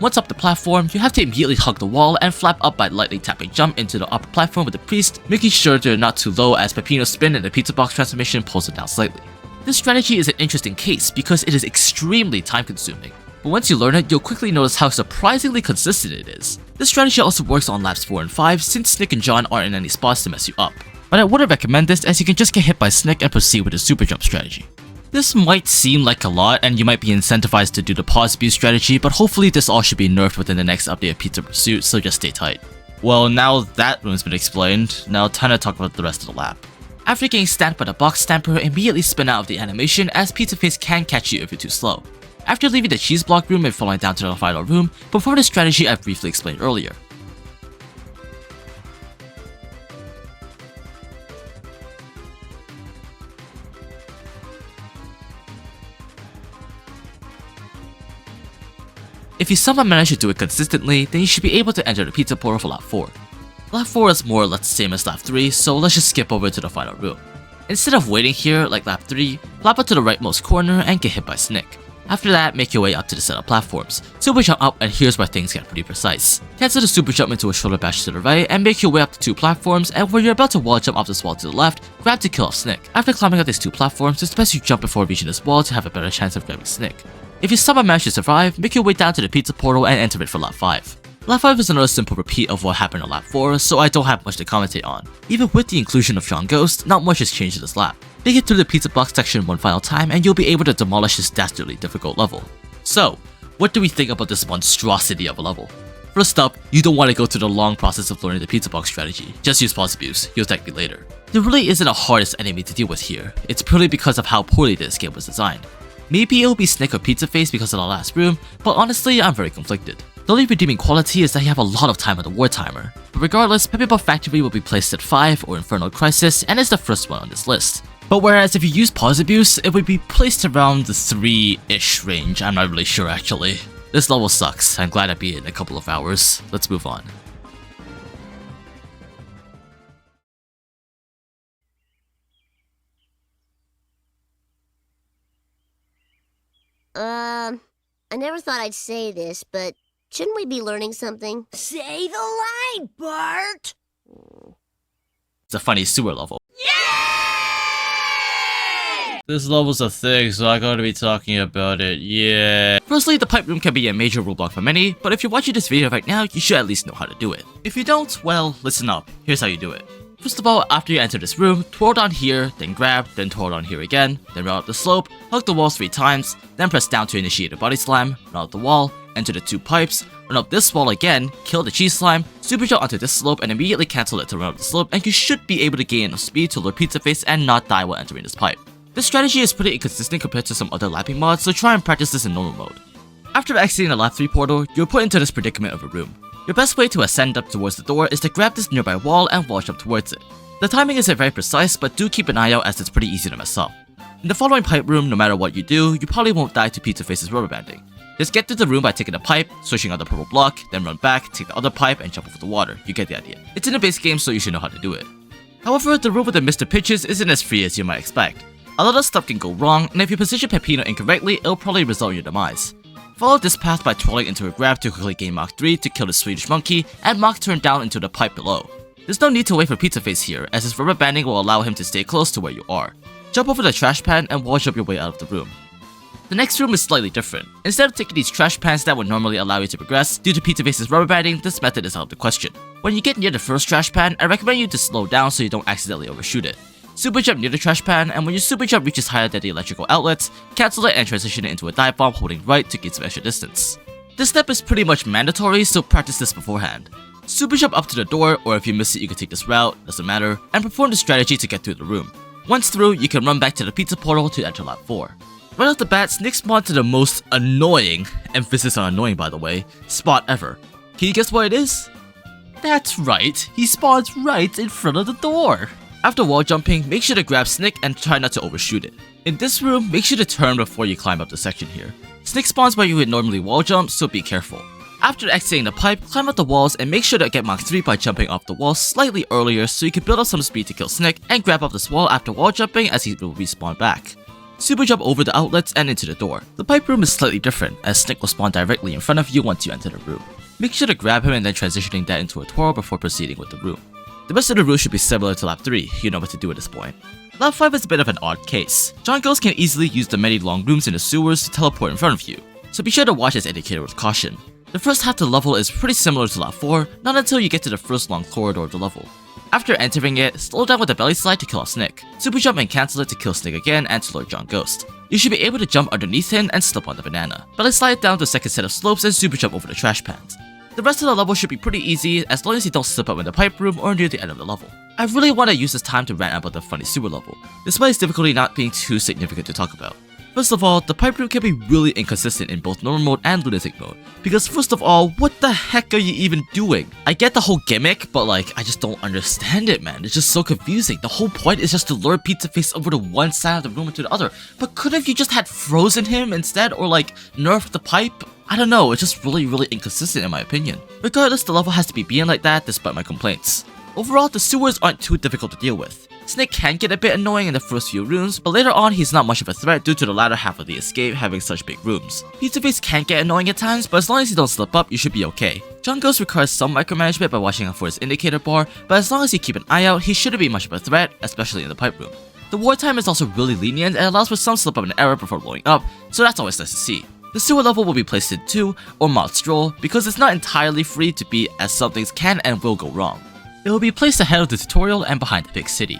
Once up the platform, you have to immediately hug the wall and flap up by lightly tapping jump into the upper platform with the priest, making sure they're not too low as Peppino's spin and the pizza box transformation pulls it down slightly. This strategy is an interesting case because it is extremely time consuming, but once you learn it, you'll quickly notice how surprisingly consistent it is. This strategy also works on laps 4 and 5 since Snick and John aren't in any spots to mess you up. But I wouldn't recommend this as you can just get hit by Snick and proceed with the super jump strategy. This might seem like a lot and you might be incentivized to do the pause abuse strategy, but hopefully this all should be nerfed within the next update of Pizza Pursuit, so just stay tight. Well, now that room's been explained, now time to talk about the rest of the lap. After getting stamped by the box stamper, immediately spin out of the animation as Pizzaface can catch you if you're too slow. After leaving the cheese block room and falling down to the final room, perform the strategy I briefly explained earlier. If you somehow manage to do it consistently, then you should be able to enter the pizza portal for lap 4. Lap 4 is more or less the same as lap 3, so let's just skip over to the final room. Instead of waiting here like lap 3, flap up to the rightmost corner and get hit by Snick. After that, make your way up to the set of platforms. Super jump up, and here's where things get pretty precise. Cancel the super jump into a shoulder bash to the right and make your way up to 2 platforms, and when you're about to wall jump off this wall to the left, grab to kill off Snick. After climbing up these 2 platforms, it's best you jump before reaching this wall to have a better chance of grabbing Snick. If you somehow manage to survive, make your way down to the pizza portal and enter it for lap 5. Lap 5 is another simple repeat of what happened on lap 4, so I don't have much to commentate on. Even with the inclusion of John Ghost, not much has changed in this lap. Make it through the pizza box section one final time and you'll be able to demolish this dastardly difficult level. So, what do we think about this monstrosity of a level? First up, you don't want to go through the long process of learning the pizza box strategy. Just use pause abuse, you'll thank me later. There really isn't a hardest enemy to deal with here. It's purely because of how poorly the escape was designed. Maybe it'll be Snick or Pizzaface because of the last room, but honestly, I'm very conflicted. The only redeeming quality is that you have a lot of time on the war timer. But regardless, Peppibot Factory will be placed at 5 or Infernal Crisis and is the first one on this list. But whereas if you use pause abuse, it would be placed around the 3-ish range, I'm not really sure actually. This level sucks, I'm glad I beat it in a couple of hours. Let's move on. I never thought I'd say this, but shouldn't we be learning something? Say the line, Bart! It's a funny sewer level. Yay! This level's a thing, so I gotta be talking about it, yeah. Firstly, the pipe room can be a major roadblock for many, but if you're watching this video right now, you should at least know how to do it. If you don't, well, listen up. Here's how you do it. First of all, after you enter this room, twirl down here, then grab, then twirl down here again, then run up the slope, hug the walls 3 times, then press down to initiate a body slam, run up the wall, enter the 2 pipes, run up this wall again, kill the cheese slime, super jump onto this slope and immediately cancel it to run up the slope, and you should be able to gain enough speed to lure Pizzaface and not die while entering this pipe. This strategy is pretty inconsistent compared to some other lapping mods, so try and practice this in normal mode. After exiting the lap 3 portal, you're put into this predicament of a room. Your best way to ascend up towards the door is to grab this nearby wall and wall jump towards it. The timing isn't very precise, but do keep an eye out as it's pretty easy to mess up. In the following pipe room, no matter what you do, you probably won't die to Pizzaface's rubber banding. Just get to the room by taking the pipe, switching on the purple block, then run back, take the other pipe, and jump over the water. You get the idea. It's in a base game, so you should know how to do it. However, the room with the Mr. Pitches isn't as free as you might expect. A lot of stuff can go wrong, and if you position Peppino incorrectly, it'll probably result in your demise. Follow this path by twirling into a grab to quickly gain Mach 3 to kill the Swedish monkey, and Mach turn down into the pipe below. There's no need to wait for Pizza Face here, as his rubber banding will allow him to stay close to where you are. Jump over the trash pan and wall jump your way out of the room. The next room is slightly different. Instead of taking these trash pans that would normally allow you to progress, due to Pizza Face's rubber banding, this method is out of the question. When you get near the first trash pan, I recommend you to slow down so you don't accidentally overshoot it. Super jump near the trash pan, and when your super jump reaches higher than the electrical outlets, cancel it and transition it into a dive bomb holding right to gain some extra distance. This step is pretty much mandatory, so practice this beforehand. Super jump up to the door, or if you miss it you can take this route, doesn't matter, and perform the strategy to get through the room. Once through, you can run back to the pizza portal to enter lap 4. Right off the bat, Snick spawned to the most annoying, emphasis on annoying by the way, spot ever. Can you guess what it is? That's right, he spawns right in front of the door. After wall jumping, make sure to grab Snick and try not to overshoot it. In this room, make sure to turn before you climb up the section here. Snick spawns where you would normally wall jump, so be careful. After exiting the pipe, climb up the walls and make sure to get Mach 3 by jumping off the wall slightly earlier so you can build up some speed to kill Snick and grab up this wall after wall jumping as he will respawn back. Super jump over the outlets and into the door. The pipe room is slightly different as Snick will spawn directly in front of you once you enter the room. Make sure to grab him and then transitioning that into a twirl before proceeding with the room. The rest of the room should be similar to lap 3, you know what to do at this point. Lap 5 is a bit of an odd case. John Ghost can easily use the many long rooms in the sewers to teleport in front of you, so be sure to watch this indicator with caution. The first half of the level is pretty similar to lap 4, not until you get to the first long corridor of the level. After entering it, slow down with the belly slide to kill off Snick, super jump and cancel it to kill Snick again and to lure John Ghost. You should be able to jump underneath him and slip on the banana. Belly slide down to the second set of slopes and super jump over the trash pans. The rest of the level should be pretty easy as long as you don't slip up in the pipe room or near the end of the level. I really want to use this time to rant about the funny sewer level, despite its difficulty not being too significant to talk about. First of all, the pipe room can be really inconsistent in both normal mode and lunatic mode, because first of all, what the heck are you even doing? I get the whole gimmick, but like, I just don't understand it, man. It's just so confusing. The whole point is just to lure Pizza Face over to one side of the room and to the other, but couldn't you just had frozen him instead, or like, nerfed the pipe? I don't know, it's just really inconsistent in my opinion. Regardless, the level has to be being like that despite my complaints. Overall, the sewers aren't too difficult to deal with. Snake can get a bit annoying in the first few rooms, but later on he's not much of a threat due to the latter half of the escape having such big rooms. Pizza Face can get annoying at times, but as long as you don't slip up, you should be okay. John Ghost requires some micromanagement by watching out for his indicator bar, but as long as you keep an eye out, he shouldn't be much of a threat, especially in the pipe room. The wartime is also really lenient and allows for some slip up and error before blowing up, so that's always nice to see. The sewer level will be placed in 2, or Mod Stroll, because it's not entirely free to beat as some things can and will go wrong. It will be placed ahead of the tutorial and behind the big city.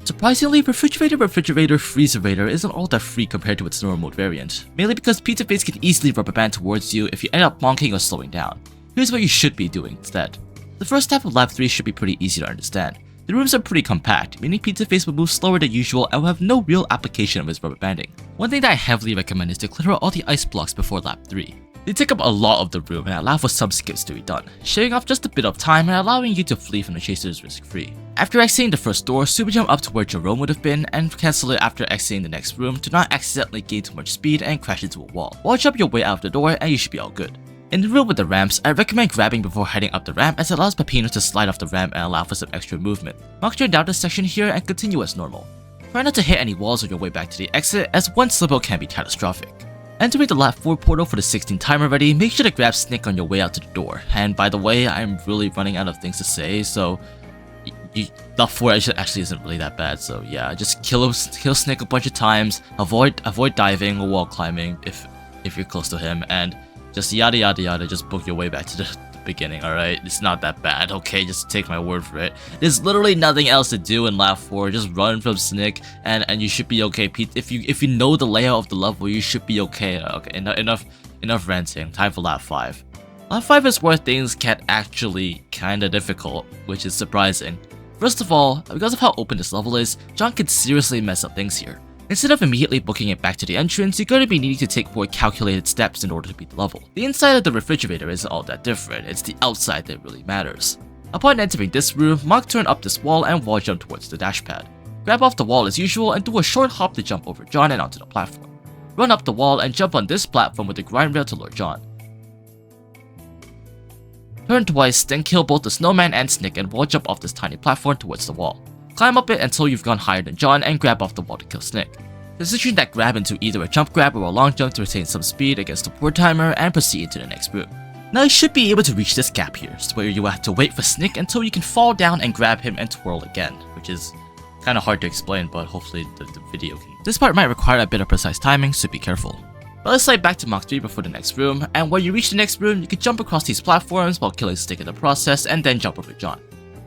Surprisingly, Refrigerator Freezerator isn't all that free compared to its normal mode variant, mainly because Pizza Face can easily rubber band towards you if you end up bonking or slowing down. Here's what you should be doing instead. The first half of Lab 3 should be pretty easy to understand. The rooms are pretty compact, meaning Pizza Face will move slower than usual and will have no real application of his rubber banding. One thing that I heavily recommend is to clear out all the ice blocks before lap 3. They take up a lot of the room and allow for some skips to be done, shaving off just a bit of time and allowing you to flee from the chasers risk-free. After exiting the first door, super jump up to where Jerome would have been and cancel it after exiting the next room to not accidentally gain too much speed and crash into a wall. Wall jump your way out of the door and you should be all good. In the room with the ramps, I recommend grabbing before heading up the ramp as it allows Peppino to slide off the ramp and allow for some extra movement. Mach turn down this section here and continue as normal. Try not to hit any walls on your way back to the exit as one slip out can be catastrophic. Entering the lap 4 portal for the 16 time already, make sure to grab Snick on your way out to the door. And by the way, I'm really running out of things to say, so lap 4 actually isn't really that bad, so yeah, just kill Snick a bunch of times, avoid diving or wall climbing if you're close to him, and just yada yada yada, just book your way back to the beginning, alright? It's not that bad, okay? Just take my word for it. There's literally nothing else to do in lap 4, just run from Snick and you should be okay. If you know the layout of the level, you should be okay. Okay, enough ranting. Time for lap 5. Lap 5 is where things get actually kinda difficult, which is surprising. First of all, because of how open this level is, John could seriously mess up things here. Instead of immediately booking it back to the entrance, you're going to be needing to take more calculated steps in order to beat the level. The inside of the refrigerator isn't all that different, it's the outside that really matters. Upon entering this room, Mach turn up this wall and wall jump towards the dash pad. Grab off the wall as usual and do a short hop to jump over John and onto the platform. Run up the wall and jump on this platform with the grind rail to lure John. Turn twice, then kill both the snowman and Snick and wall jump off this tiny platform towards the wall. Climb up it until you've gone higher than John and grab off the wall to kill Snick. Position that grab into either a jump grab or a long jump to retain some speed against the poor timer and proceed into the next room. Now you should be able to reach this gap here, where you have to wait for Snick until you can fall down and grab him and twirl again, which is kinda hard to explain, but hopefully the video can. This part might require a bit of precise timing, so be careful. But let's slide back to Mach 3 before the next room, and when you reach the next room, you can jump across these platforms while killing Snick in the process and then jump over John.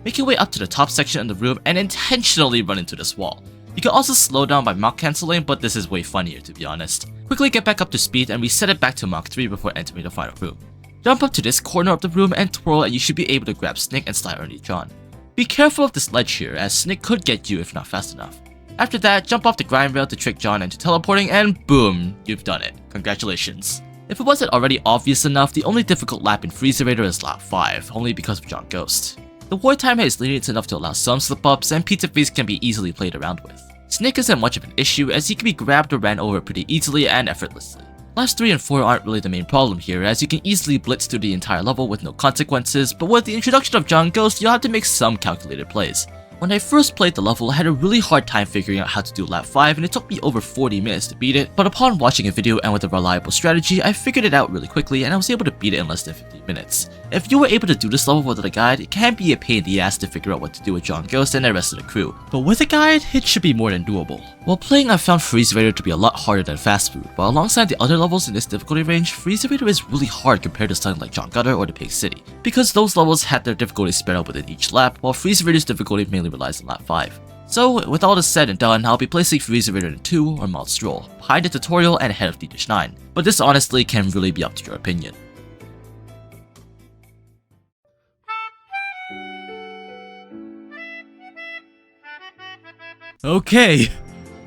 Make your way up to the top section of the room and intentionally run into this wall. You can also slow down by Mach cancelling, but this is way funnier to be honest. Quickly get back up to speed and reset it back to Mach 3 before entering the final room. Jump up to this corner of the room and twirl and you should be able to grab Snick and slide underneath John. Be careful of this ledge here as Snick could get you if not fast enough. After that, jump off the grind rail to trick John into teleporting and boom, you've done it. Congratulations. If it wasn't already obvious enough, the only difficult lap in Freezerator is lap 5, only because of John Ghost. The war timer is lenient enough to allow some slip-ups and Pizza Face can be easily played around with. Snick isn't much of an issue as he can be grabbed or ran over pretty easily and effortlessly. Laps 3 and 4 aren't really the main problem here as you can easily blitz through the entire level with no consequences, but with the introduction of John Ghost, you'll have to make some calculated plays. When I first played the level, I had a really hard time figuring out how to do lap 5 and it took me over 40 minutes to beat it, but upon watching a video and with a reliable strategy, I figured it out really quickly and I was able to beat it in less than 15 minutes. If you were able to do this level without a guide, it can be a pain in the ass to figure out what to do with John Ghost and the rest of the crew, but with a guide, it should be more than doable. While playing, I found Freezerator to be a lot harder than Fast Food, but alongside the other levels in this difficulty range, Freezerator is really hard compared to something like John Gutter or the Pig City, because those levels had their difficulty spread out within each lap, while Freezerator's difficulty mainly relies on lap 5. So, with all this said and done, I'll be placing Freezerator in 2 or Mod Stroll, behind the tutorial and ahead of D-9, but this honestly can really be up to your opinion. Okay,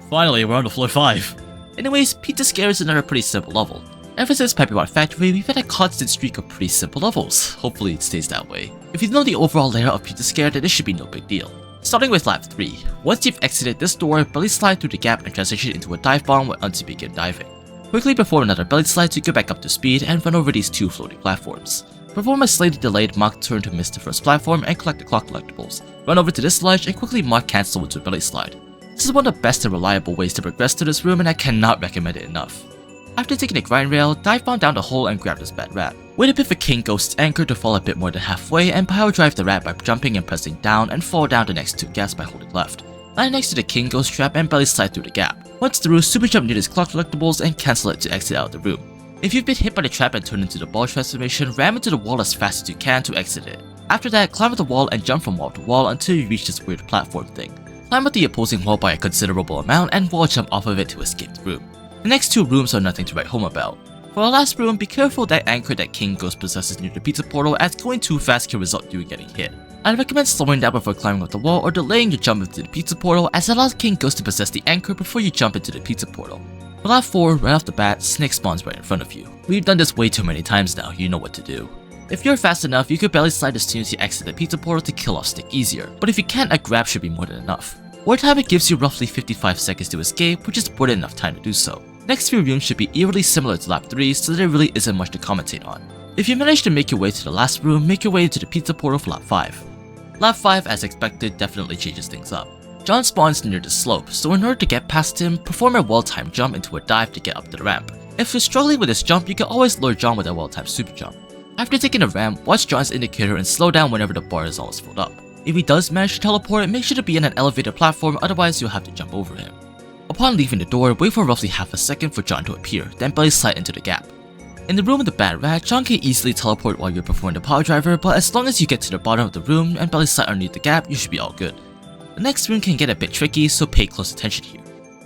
finally we're on to floor 5. Anyways, Pizzascare is another pretty simple level. Ever since Peppibot Factory, we've had a constant streak of pretty simple levels. Hopefully it stays that way. If you know the overall layout of Pizzascare, then this should be no big deal. Starting with lap 3, once you've exited this door, belly slide through the gap and transition into a dive bomb once you begin diving. Quickly perform another belly slide to get back up to speed and run over these 2 floating platforms. Perform a slightly delayed Mach turn to miss the first platform and collect the clock collectibles. Run over to this ledge and quickly Mach cancel into a belly slide. This is one of the best and reliable ways to progress to this room and I cannot recommend it enough. After taking the grind rail, dive bomb down the hole and grab this bad rat. Wait a bit for King Ghost's anchor to fall a bit more than halfway and power drive the rat by jumping and pressing down and fall down the next 2 gaps by holding left. Land next to the King Ghost trap and belly slide through the gap. Once through, super jump near this clock collectibles and cancel it to exit out of the room. If you've been hit by the trap and turned into the ball transformation, ram into the wall as fast as you can to exit it. After that, climb up the wall and jump from wall to wall until you reach this weird platform thing. Climb up the opposing wall by a considerable amount and wall jump off of it to escape the room. The next 2 rooms are nothing to write home about. For our last room, be careful that anchor that King Ghost possesses near the pizza portal as going too fast can result in you getting hit. I'd recommend slowing down before climbing up the wall or delaying your jump into the pizza portal as it allows King Ghost to possess the anchor before you jump into the pizza portal. For lap 4, right off the bat, Snick spawns right in front of you. We've done this way too many times now, you know what to do. If you're fast enough, you could belly slide as soon as you exit the pizza portal to kill off Snick easier, but if you can't, a grab should be more than enough. War timer gives you roughly 55 seconds to escape, which is more than enough time to do so. Next few rooms should be eerily similar to lap 3, so there really isn't much to commentate on. If you manage to make your way to the last room, make your way into the pizza portal for lap 5. Lap 5, as expected, definitely changes things up. John spawns near the slope, so in order to get past him, perform a well-timed jump into a dive to get up to the ramp. If you're struggling with this jump, you can always lure John with a well-timed super jump. After taking a ramp, watch John's indicator and slow down whenever the bar is almost filled up. If he does manage to teleport, make sure to be in an elevated platform, otherwise you'll have to jump over him. Upon leaving the door, wait for roughly half a second for John to appear, then belly slide into the gap. In the room with the bad rat, John can easily teleport while you're performing the power driver, but as long as you get to the bottom of the room and belly slide underneath the gap, you should be all good. The next room can get a bit tricky, so pay close attention here.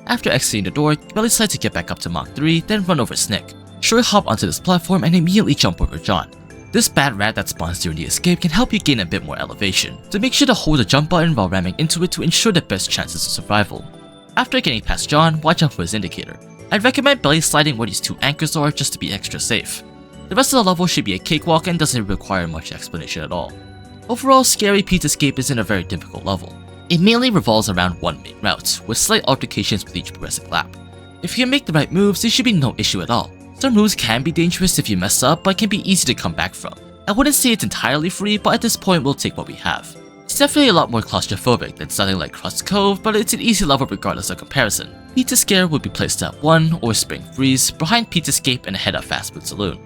After exiting the door, belly slide to get back up to Mach 3, then run over Snick. Short hop onto this platform and immediately jump over John. This bad rat that spawns during the escape can help you gain a bit more elevation, so make sure to hold the jump button while ramming into it to ensure the best chances of survival. After getting past John, watch out for his indicator. I'd recommend belly sliding where these 2 anchors are just to be extra safe. The rest of the level should be a cakewalk and doesn't require much explanation at all. Overall, Scary Pizzascape isn't a very difficult level. It mainly revolves around one main route, with slight altercations with each progressive lap. If you can make the right moves, there should be no issue at all. Some moves can be dangerous if you mess up, but can be easy to come back from. I wouldn't say it's entirely free, but at this point we'll take what we have. It's definitely a lot more claustrophobic than something like Crust Cove, but it's an easy level regardless of comparison. Pizzascare would be placed at 1 or Spring Freeze, behind Pizzascape and ahead of Fast Food Saloon.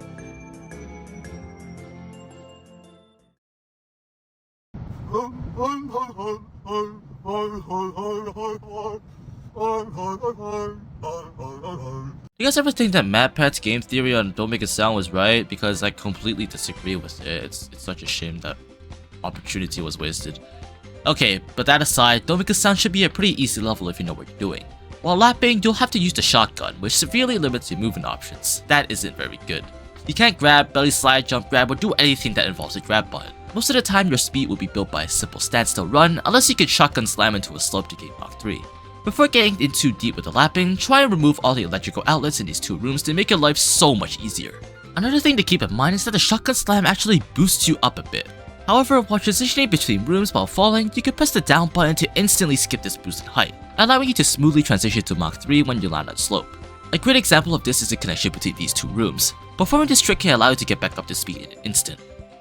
You guys ever think that MadPat's game theory on Don't Make a Sound was right? Because I completely disagree with it. It's such a shame that opportunity was wasted. Okay, but that aside, Don't Make a Sound should be a pretty easy level if you know what you're doing. While lapping, you'll have to use the shotgun, which severely limits your movement options. That isn't very good. You can't grab, belly slide, jump grab, or do anything that involves a grab button. Most of the time, your speed will be built by a simple standstill run, unless you can shotgun slam into a slope to gain Mach 3. Before getting in too deep with the lapping, try and remove all the electrical outlets in these two rooms to make your life so much easier. Another thing to keep in mind is that the shotgun slam actually boosts you up a bit. However, while transitioning between rooms while falling, you can press the down button to instantly skip this boost in height, allowing you to smoothly transition to Mach 3 when you land on slope. A great example of this is the connection between these two rooms. Performing this trick can allow you to get back up to speed in an instant.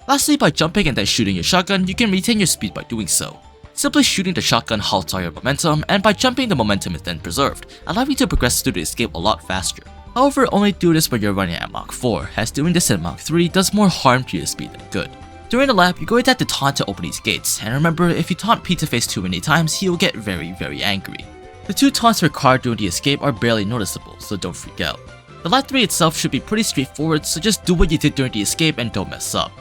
Lastly, by jumping and then shooting your shotgun, you can retain your speed by doing so. Simply shooting the shotgun halts all your momentum, and by jumping the momentum is then preserved, allowing you to progress through the escape a lot faster. However, only do this when you're running at Mach 4, as doing this at Mach 3 does more harm to your speed than good. During the lap, you're going to have to taunt to open these gates, and remember, if you taunt Pizza Face too many times, he will get very angry. The two taunts required during the escape are barely noticeable, so don't freak out. The lap 3 itself should be pretty straightforward, so just do what you did during the escape and don't mess up.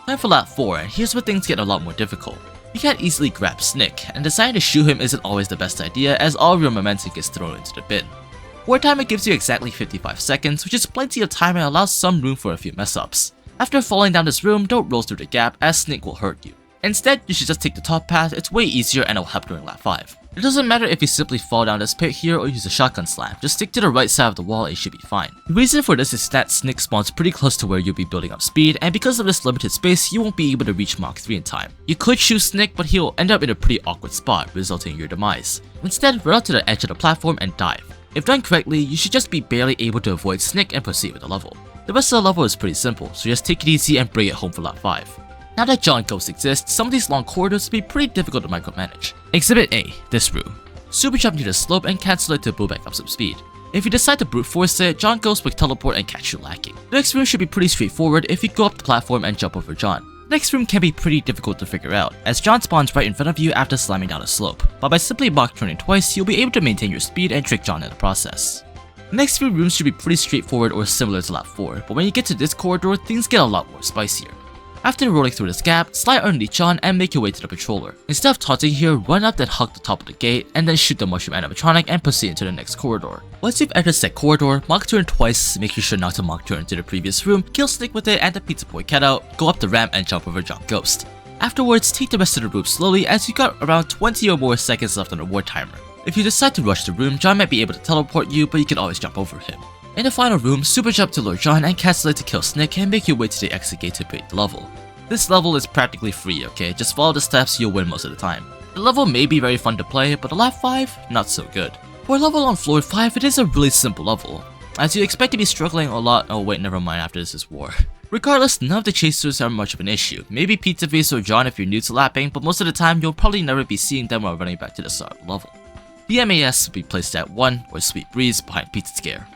Time for lap 4, and here's where things get a lot more difficult. You can't easily grab Snick, and deciding to shoot him isn't always the best idea as all of your momentum gets thrown into the bin. War timer gives you exactly 55 seconds, which is plenty of time and allows some room for a few mess ups. After falling down this room, don't roll through the gap as Snick will hurt you. Instead, you should just take the top path, it's way easier and it'll help during lap 5. It doesn't matter if you simply fall down this pit here or use a shotgun slam, just stick to the right side of the wall and you should be fine. The reason for this is that Snick spawns pretty close to where you'll be building up speed, and because of this limited space, you won't be able to reach Mach 3 in time. You could shoot Snick, but he'll end up in a pretty awkward spot, resulting in your demise. Instead, run out to the edge of the platform and dive. If done correctly, you should just be barely able to avoid Snick and proceed with the level. The rest of the level is pretty simple, so just take it easy and bring it home for lap 5. Now that Giant Ghost exists, some of these long corridors will be pretty difficult to micromanage. Exhibit A, this room. Super jump near the slope and cancel it to build back up some speed. If you decide to brute force it, John Ghost will teleport and catch you lacking. The next room should be pretty straightforward if you go up the platform and jump over John. The next room can be pretty difficult to figure out, as John spawns right in front of you after slamming down a slope, but by simply Mach turning twice, you'll be able to maintain your speed and trick John in the process. The next few rooms should be pretty straightforward or similar to lap 4, but when you get to this corridor, things get a lot more spicier. After rolling through this gap, slide underneath John and make your way to the patroller. Instead of taunting here, run up and hug the top of the gate, and then shoot the mushroom animatronic and proceed into the next corridor. Once you've entered said corridor, Mach turn twice, make sure not to Mach turn into the previous room, kill Snick with it and the Pizza Boy cat out, go up the ramp and jump over John Ghost. Afterwards, take the rest of the room slowly as you got around 20 or more seconds left on the war timer. If you decide to rush the room, John might be able to teleport you, but you can always jump over him. In the final room, super jump to Lord John and cancel it to kill Snick and make your way to the exit gate to break the level. This level is practically free, okay? Just follow the steps, you'll win most of the time. The level may be very fun to play, but the lap 5, not so good. For a level on floor 5, it is a really simple level, as you expect to be struggling a lot. Oh wait, never mind, after this is war. Regardless, none of the chasers are much of an issue. Maybe Pizza Face or John if you're new to lapping, but most of the time you'll probably never be seeing them while running back to the start of the level. The MAS will be placed at 1 or Sweet Breeze behind Pizzascare.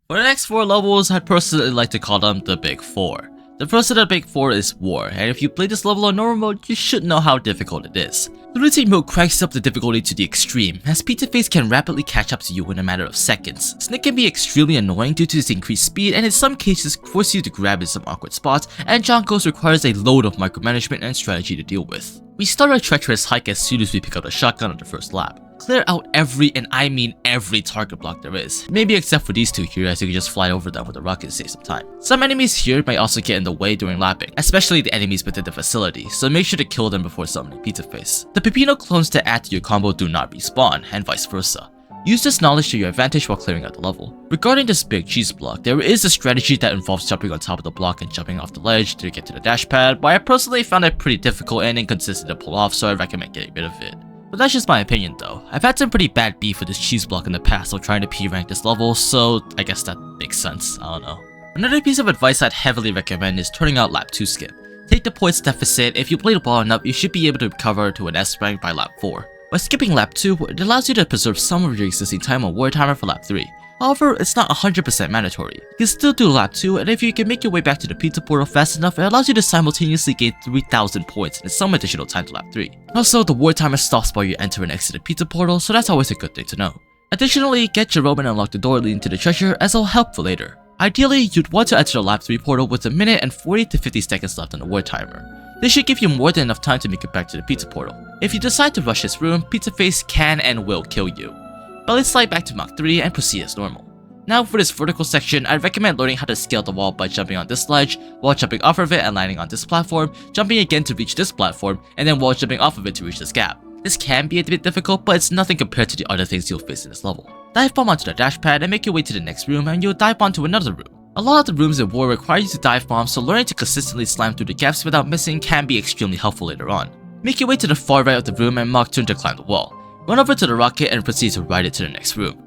For the next 4 levels, I'd personally like to call them the Big 4. The first of the big four is War, and if you play this level on normal mode, you should know how difficult it is. Lunatic Mode cranks up the difficulty to the extreme, as Pizza Face can rapidly catch up to you in a matter of seconds. Snick can be extremely annoying due to his increased speed, and in some cases force you to grab in some awkward spots, and Jonkos requires a load of micromanagement and strategy to deal with. We start our treacherous hike as soon as we pick up the shotgun on the first lap. Clear out every, and I mean every, target block there is. Maybe except for these two here, as you can just fly over them with a rocket to save some time. Some enemies here might also get in the way during lapping, especially the enemies within the facility, so make sure to kill them before summoning Pizza Face. The Peppino clones that add to your combo do not respawn, and vice versa. Use this knowledge to your advantage while clearing out the level. Regarding this big cheese block, there is a strategy that involves jumping on top of the block and jumping off the ledge to get to the dash pad, but I personally found it pretty difficult and inconsistent to pull off, so I recommend getting rid of it. But that's just my opinion though. I've had some pretty bad beef with this cheese block in the past while trying to P-rank this level, so I guess that makes sense, I don't know. Another piece of advice I'd heavily recommend is turning out lap 2 skip. Take the points deficit. If you play the ball enough, you should be able to recover to an S rank by lap 4. By skipping lap 2, it allows you to preserve some of your existing time on war timer for lap 3. However, it's not 100% mandatory. You can still do lap 2, and if you can make your way back to the pizza portal fast enough, it allows you to simultaneously gain 3,000 points and some additional time to lap 3. Also, the war timer stops while you enter and exit the pizza portal, so that's always a good thing to know. Additionally, get Jerome and unlock the door leading to the treasure, as it'll help for later. Ideally, you'd want to enter the lap 3 portal with a minute and 40 to 50 seconds left on the war timer. This should give you more than enough time to make it back to the pizza portal. If you decide to rush this room, Pizza Face can and will kill you. But let's slide back to Mach 3 and proceed as normal. Now for this vertical section, I'd recommend learning how to scale the wall by jumping on this ledge, while jumping off of it and landing on this platform, jumping again to reach this platform, and then while jumping off of it to reach this gap. This can be a bit difficult, but it's nothing compared to the other things you'll face in this level. Dive bomb onto the dash pad and make your way to the next room, and you'll dive bomb to another room. A lot of the rooms in War require you to dive bomb, so learning to consistently slam through the gaps without missing can be extremely helpful later on. Make your way to the far right of the room and Mach turn to climb the wall. Run over to the rocket and proceed to ride it to the next room.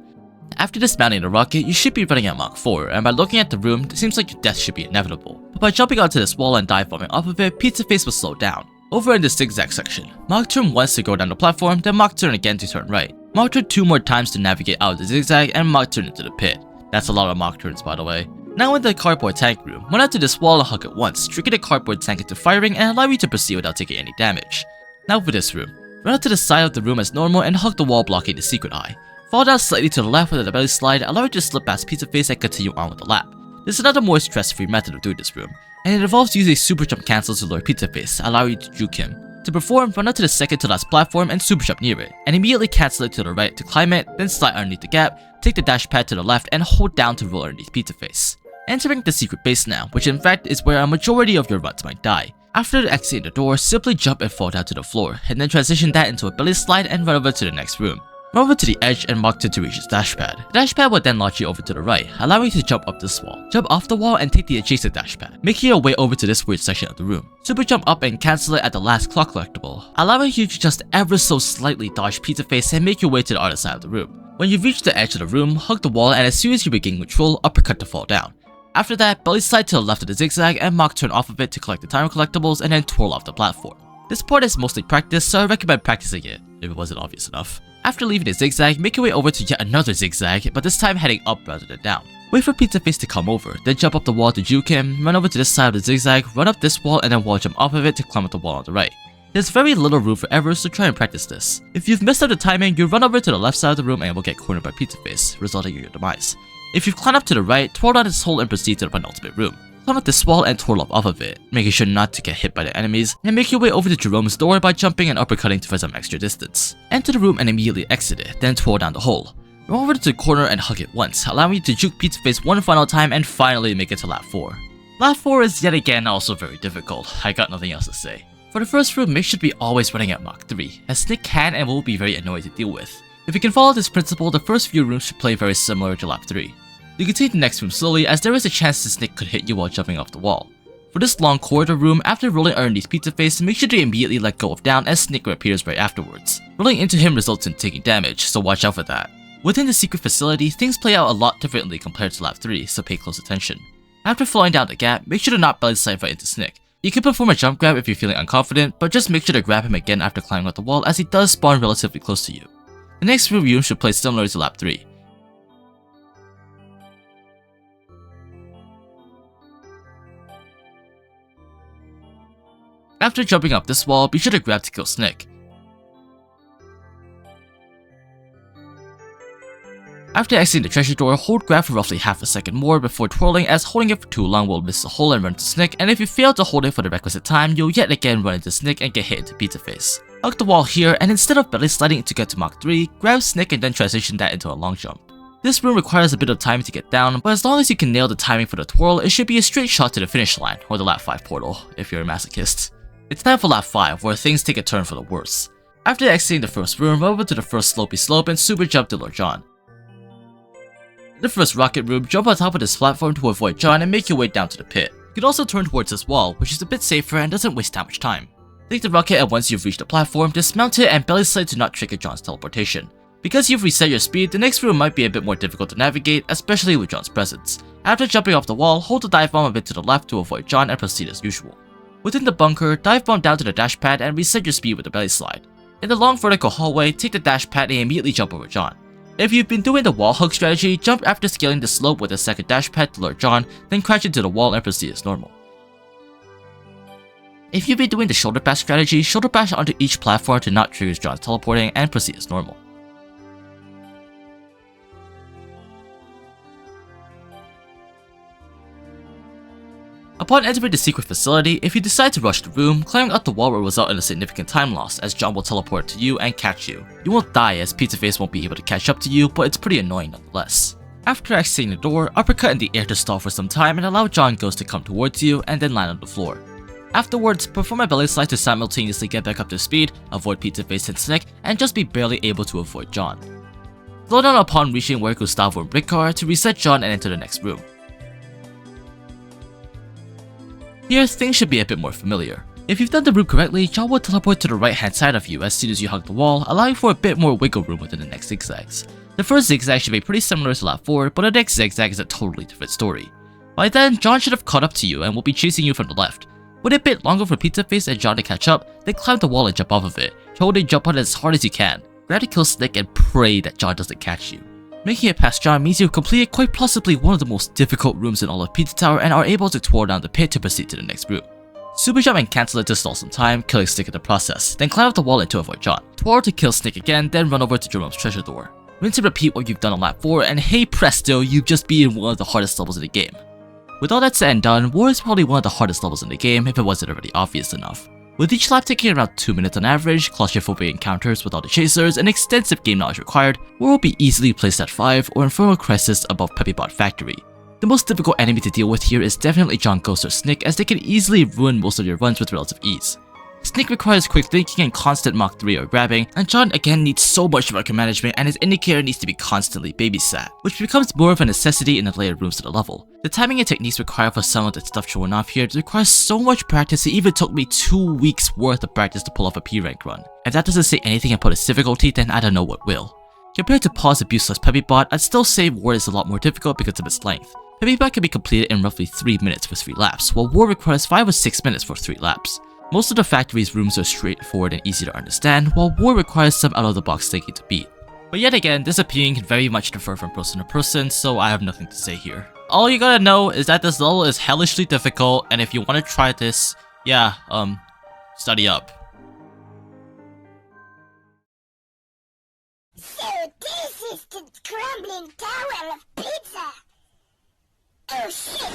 After dismounting the rocket, you should be running at Mach 4, and by looking at the room, it seems like your death should be inevitable. But by jumping onto this wall and dive bombing off of it, Pizza Face will slow down. Over in the zigzag section, Mach turn once to go down the platform, then Mach turn again to turn right. Mach turn 2 more times to navigate out of the zigzag, and Mach turn into the pit. That's a lot of Mach turns, by the way. Now in the cardboard tank room, run out to this wall and hug it once, tricking the cardboard tank into firing and allow you to proceed without taking any damage. Now for this room, run out to the side of the room as normal and hug the wall blocking the secret eye. Fall down slightly to the left with a belly slide, allow you to slip past Pizza Face and continue on with the lap. This is another more stress-free method of doing this room, and it involves using super jump cancels to lure Pizza Face, allowing you to juke him. To perform, run out to the second to last platform and super jump near it, and immediately cancel it to the right to climb it, then slide underneath the gap, take the dash pad to the left and hold down to roll underneath Pizza Face. Entering the secret base now, which in fact is where a majority of your runs might die. After exiting the door, simply jump and fall down to the floor, and then transition that into a belly slide and run over to the next room. Run over to the edge and Mach to reach its dash pad. The dash pad will then launch you over to the right, allowing you to jump up this wall. Jump off the wall and take the adjacent dash pad, making your way over to this weird section of the room. Super jump up and cancel it at the last clock collectible, allowing you to just ever so slightly dodge Pizza Face and make your way to the other side of the room. When you reach the edge of the room, hug the wall, and as soon as you regain control, uppercut to fall down. After that, belly slide to the left of the zigzag and Mach turn off of it to collect the timer collectibles and then twirl off the platform. This part is mostly practice, so I recommend practicing it, if it wasn't obvious enough. After leaving the zigzag, make your way over to yet another zigzag, but this time heading up rather than down. Wait for Pizza Face to come over, then jump up the wall to juke him, run over to this side of the zigzag, run up this wall, and then wall jump off of it to climb up the wall on the right. There's very little room for errors, so try and practice this. If you've messed up the timing, you run over to the left side of the room and will get cornered by Pizza Face, resulting in your demise. If you've climbed up to the right, twirl down this hole and proceed to the penultimate room. Climb up this wall and twirl up off of it, making sure not to get hit by the enemies, and make your way over to Jerome's door by jumping and uppercutting for some extra distance. Enter the room and immediately exit it, then twirl down the hole. Run over to the corner and hug it once, allowing you to juke Pizza Face one final time and finally make it to lap 4. Lap 4 is yet again also very difficult, I got nothing else to say. For the first room, make sure to be always running at Mach 3, as Snick can and will be very annoying to deal with. If you can follow this principle, the first few rooms should play very similar to lap 3. You can take the next room slowly, as there is a chance the Snick could hit you while jumping off the wall. For this long corridor room, after rolling underneath Pizza Face, make sure to immediately let go of down as Snick appears right afterwards. Rolling into him results in taking damage, so watch out for that. Within the secret facility, things play out a lot differently compared to lap 3, so pay close attention. After falling down the gap, make sure to not belly slide right into Snick. You can perform a jump grab if you're feeling unconfident, but just make sure to grab him again after climbing up the wall, as he does spawn relatively close to you. The next room should play similar to lap 3. After jumping up this wall, be sure to grab to kill Snick. After exiting the treasure door, hold grab for roughly half a second more before twirling, as holding it for too long will miss the hole and run into Snick, and if you fail to hold it for the requisite time, you'll yet again run into Snick and get hit into Pizza Face. Hug the wall here, and instead of belly sliding to get to Mach 3, grab Snick and then transition that into a long jump. This room requires a bit of time to get down, but as long as you can nail the timing for the twirl, it should be a straight shot to the finish line, or the lap 5 portal, if you're a masochist. It's time for lap 5, where things take a turn for the worse. After exiting the first room, run over to the first slopey slope and super jump to Lord John. In the first rocket room, jump on top of this platform to avoid John and make your way down to the pit. You can also turn towards this wall, which is a bit safer and doesn't waste that much time. Take the rocket, and once you've reached the platform, dismount it and belly slide to not trigger John's teleportation. Because you've reset your speed, the next room might be a bit more difficult to navigate, especially with John's presence. After jumping off the wall, hold the dive bomb a bit to the left to avoid John and proceed as usual. Within the bunker, dive bomb down to the dash pad and reset your speed with the belly slide. In the long vertical hallway, take the dash pad and immediately jump over John. If you've been doing the wall hug strategy, jump after scaling the slope with a second dash pad to Lord John, then crash into the wall and proceed as normal. If you've been doing the shoulder bash strategy, shoulder bash onto each platform to not trigger John's teleporting and proceed as normal. Upon entering the secret facility, if you decide to rush the room, climbing up the wall will result in a significant time loss, as John will teleport to you and catch you. You won't die, as Pizza Face won't be able to catch up to you, but it's pretty annoying nonetheless. After exiting the door, uppercut in the air to stall for some time and allow John Ghost to come towards you and then land on the floor. Afterwards, perform a belly slide to simultaneously get back up to speed, avoid Pizza Face and Snick, and just be barely able to avoid John. Slow down upon reaching where Gustavo and Brick are to reset John and enter the next room. Here, things should be a bit more familiar. If you've done the room correctly, John will teleport to the right hand side of you as soon as you hug the wall, allowing for a bit more wiggle room within the next zigzags. The first zigzag should be pretty similar to lap 4, but the next zigzag is a totally different story. By then, John should have caught up to you and will be chasing you from the left. Wait a bit longer for Pizza Face and John to catch up, then climb the wall and jump off of it, holding jump on it as hard as you can. Grab to kill Snick and pray that John doesn't catch you. Making it past John means you've completed quite possibly one of the most difficult rooms in all of Pizza Tower and are able to twirl down the pit to proceed to the next room. Super jump and cancel it to stall some time, killing Snick in the process, then climb up the wall and to avoid John. Twirl to kill Snick again, then run over to Jerome's treasure door. Rinse and repeat what you've done on lap 4, and hey presto, you've just beaten one of the hardest levels in the game. With all that said and done, War is probably one of the hardest levels in the game if it wasn't already obvious enough. With each lap taking around 2 minutes on average, claustrophobic encounters with all the chasers, and extensive game knowledge required, War will be easily placed at 5 or Infernal Crisis above Peppibot Factory. The most difficult enemy to deal with here is definitely John Ghost or Snick, as they can easily ruin most of your runs with relative ease. Snick requires quick thinking and constant Mach 3 or grabbing, and John again needs so much marker management and his indicator needs to be constantly babysat, which becomes more of a necessity in the later rooms of the level. The timing and techniques required for some of the stuff showing off here requires so much practice it even took me 2 weeks worth of practice to pull off a P rank run. If that doesn't say anything about its difficulty, then I don't know what will. Compared to Pause Abuse / Peppibot, I'd still say War is a lot more difficult because of its length. Peppibot can be completed in roughly 3 minutes for 3 laps, while War requires 5 or 6 minutes for 3 laps. Most of the factory's rooms are straightforward and easy to understand, while War requires some out-of-the-box thinking to beat. But yet again, this opinion can very much differ from person to person, so I have nothing to say here. All you gotta know is that this level is hellishly difficult, and if you want to try this, yeah, study up. So this is the crumbling tower of pizza! Oh shit!